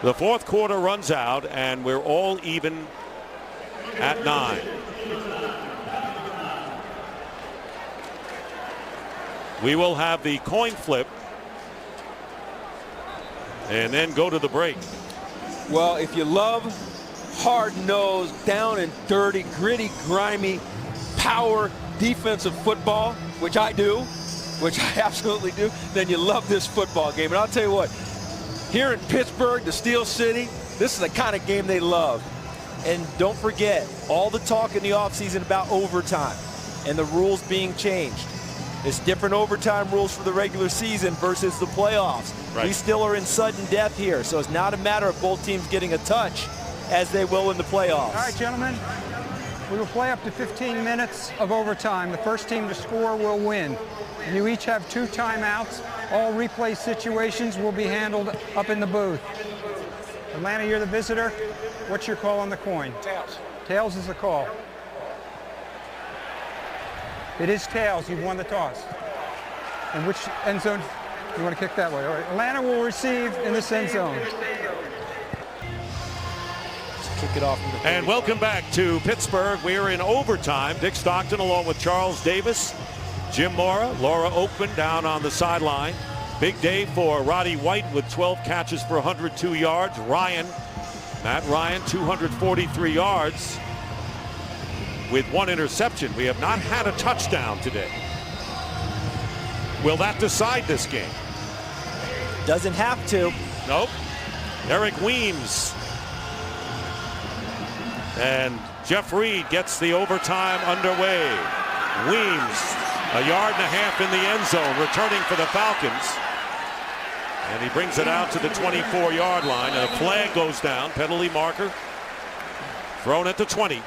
the fourth quarter runs out and we're all even at 9. We will have the coin flip and then go to the break. Well, if you love hard-nosed, down and dirty, gritty, grimy, power defensive football, which I do, which I absolutely do, then you love this football game. And I'll tell you what, here in Pittsburgh, the Steel City, this is the kind of game they love. And don't forget, all the talk in the offseason about overtime and the rules being changed. It's different overtime rules for the regular season versus the playoffs. Right. We still are in sudden death here, so it's not a matter of both teams getting a touch as they will in the playoffs. All right, gentlemen, we will play up to 15 minutes of overtime. The first team to score will win. You each have 2 timeouts. All replay situations will be handled up in the booth. Atlanta, you're the visitor. What's your call on the coin? Tails. Tails is the call. It is tails. You've won the toss. And which end zone? You want to kick that way? All right. Atlanta will receive in this end zone. Just kick it off. And welcome back to Pittsburgh. We're in overtime. Dick Stockton along with Charles Davis, Jim Mora, Laura Oakman down on the sideline. Big day for Roddy White with 12 catches for 102 yards. Matt Ryan, 243 yards with 1 interception. We have not had a touchdown today. Will that decide this game? Doesn't have to. Nope. Eric Weems. And Jeff Reed gets the overtime underway. Weems, 1.5 yards in the end zone, returning for the Falcons. And he brings it out to the 24-yard line. And a flag goes down, penalty marker. Thrown at the 20.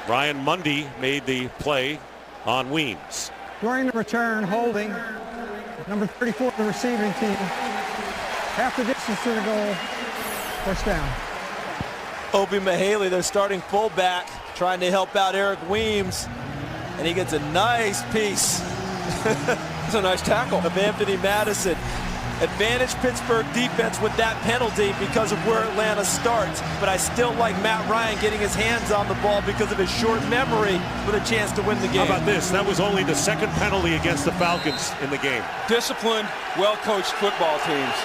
Ryan Mundy made the play on Weems. During the return, holding, number 34, the receiving team. Half the distance to the goal. First down. Obi Mahaley, their starting fullback, trying to help out Eric Weems. And he gets a nice piece. It's a nice tackle of Anthony Madison. Advantage Pittsburgh defense with that penalty because of where Atlanta starts. But I still like Matt Ryan getting his hands on the ball because of his short memory with a chance to win the game. How about this? That was only the second penalty against the Falcons in the game. Disciplined, well-coached football teams.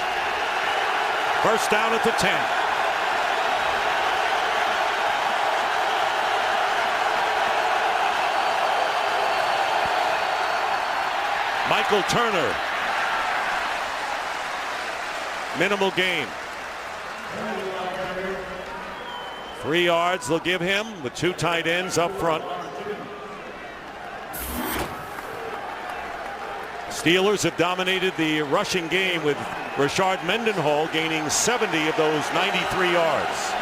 First down at the 10. Michael Turner. Minimal gain. 3 yards they'll give him with 2 tight ends up front. Steelers have dominated the rushing game with Rashard Mendenhall gaining 70 of those 93 yards.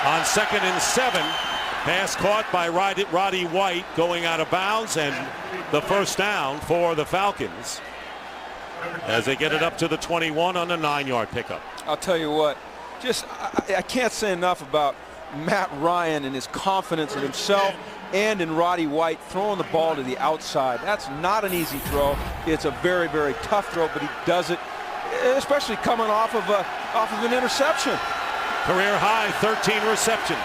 On 2nd and 7. Pass caught by Roddy White going out of bounds, and the first down for the Falcons as they get it up to the 21 on a 9-yard pickup. I'll tell you what, I can't say enough about Matt Ryan and his confidence in himself and in Roddy White throwing the ball to the outside. That's not an easy throw. It's a very, very tough throw, but he does it, especially coming off of an interception. Career high 13 receptions.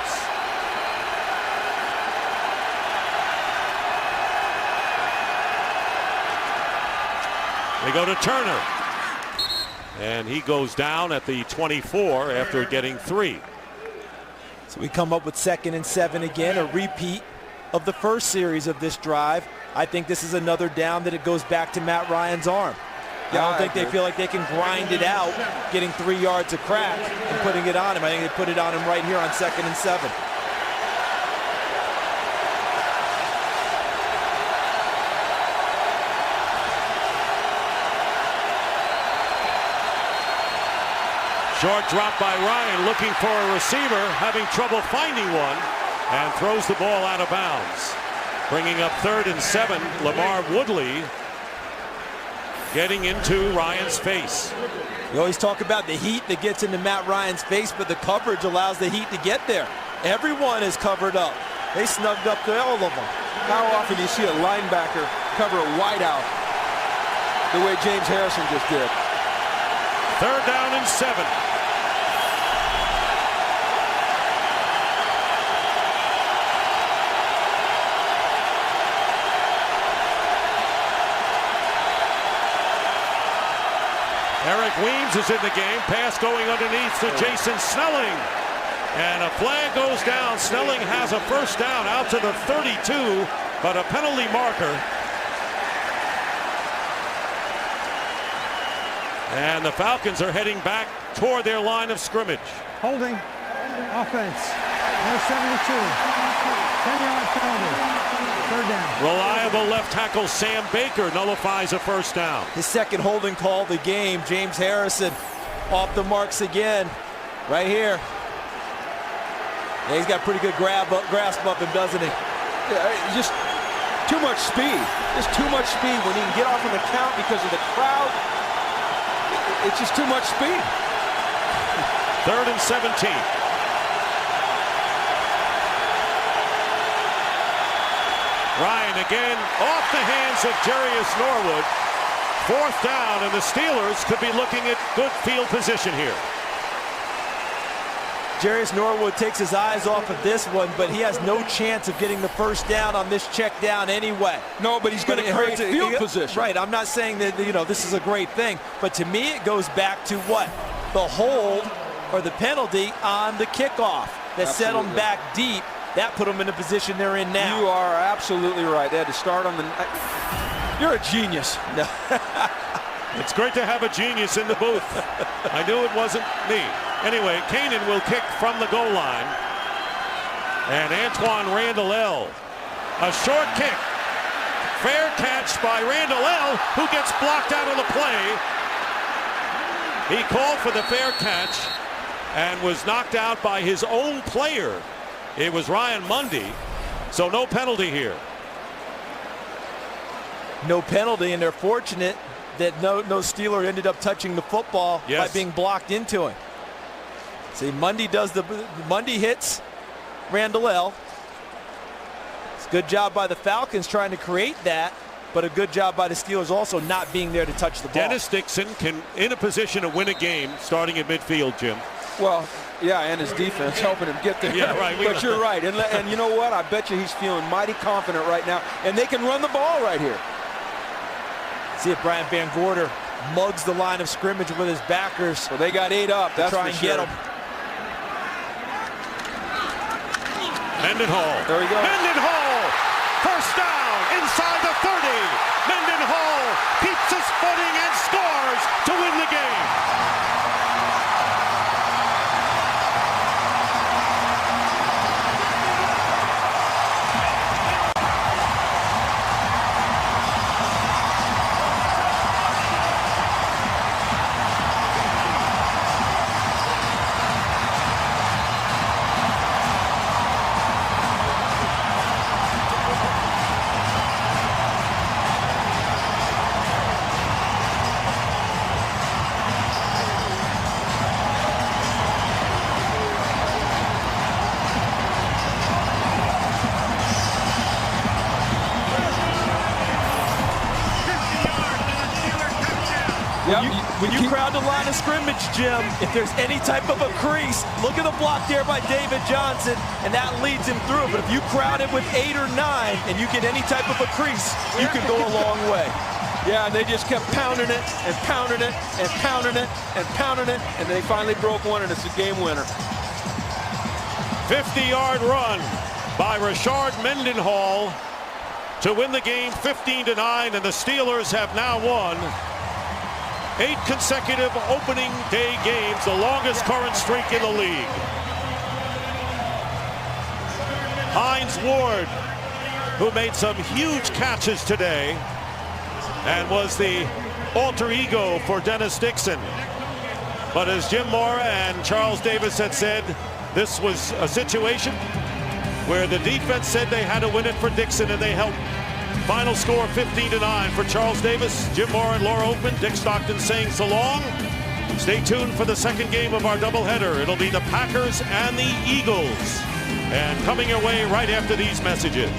They go to Turner, and he goes down at the 24 after getting 3. So we come up with 2nd and 7 again, a repeat of the first series of this drive. I think this is another down that it goes back to Matt Ryan's arm. I don't think they feel like they can grind it out, getting 3 yards of crack and putting it on him. I think they put it on him right here on 2nd and 7. Short drop by Ryan, looking for a receiver, having trouble finding one, and throws the ball out of bounds. Bringing up 3rd and 7, Lamar Woodley getting into Ryan's face. We always talk about the heat that gets into Matt Ryan's face, but the coverage allows the heat to get there. Everyone is covered up. They snugged up to all of them. How often do you see a linebacker cover a wideout the way James Harrison just did? 3rd down and 7. Eric Weems is in the game. Pass going underneath to Jason Snelling. And a flag goes down. Snelling has a first down out to the 32, but a penalty marker. And the Falcons are heading back toward their line of scrimmage. Holding. Offense. Number 72. 10-yard penalty. 3rd down. Reliable left tackle Sam Baker nullifies a first down. His second holding call of the game. James Harrison off the marks again. Right here. Yeah, he's got pretty good grasp up him, doesn't he? Yeah, just too much speed. Just too much speed when he can get off on the count because of the crowd. It's just too much speed. 3rd and 17. Ryan again off the hands of Jarius Norwood. 4th down, and the Steelers could be looking at good field position here. Jarius Norwood takes his eyes off of this one, but he has no chance of getting the first down on this check down anyway. No, but he's going to create field position. Right, I'm not saying that, this is a great thing, but to me it goes back to what? The hold or the penalty on the kickoff that set them back deep. That put them in the position they're in now. You are absolutely right. They had to start on the... You're a genius. No. It's great to have a genius in the booth. I knew it wasn't me. Anyway, Kanan will kick from the goal line. And Antoine Randall, a short kick. Fair catch by Randall, who gets blocked out of the play. He called for the fair catch and was knocked out by his own player. It was Ryan Mundy, so no penalty here. No penalty, and they're fortunate that no Steeler ended up touching the football by being blocked into him. See, Mundy hits Randall. It's a good job by the Falcons trying to create that, but a good job by the Steelers also not being there to touch the ball. Dennis Dixon in a position to win a game starting at midfield, Jim. Well, yeah, and his defense helping him get there. Yeah, right. But you're right. And you know what? I bet you he's feeling mighty confident right now. And they can run the ball right here. See if Brian Van Gorder mugs the line of scrimmage with his backers. Well, they got 8 up. That's try and get him. Mendenhall. There we go. Mendenhall. First down inside the 30. Mendenhall keeps his footing and scores to win the game. When you crowd the line of scrimmage, Jim, if there's any type of a crease, look at the block there by David Johnson, and that leads him through. But if you crowd it with 8 or 9 and you get any type of a crease, you can go a long way. Yeah, and they just kept pounding it and pounding it and pounding it and pounding it, and they finally broke one, and it's a game winner. 50-yard run by Rashard Mendenhall to win the game 15-9, and the Steelers have now won 8 consecutive opening day games, the longest current streak in the league. Hines Ward, who made some huge catches today and was the alter ego for Dennis Dixon. But as Jim Mora and Charles Davis had said, this was a situation where the defense said they had to win it for Dixon, and they helped. Final score 15-9 for Charles Davis, Jim Mora, and Laura Oakman. Dick Stockton saying so long. Stay tuned for the second game of our doubleheader. It'll be the Packers and the Eagles. And coming your way right after these messages.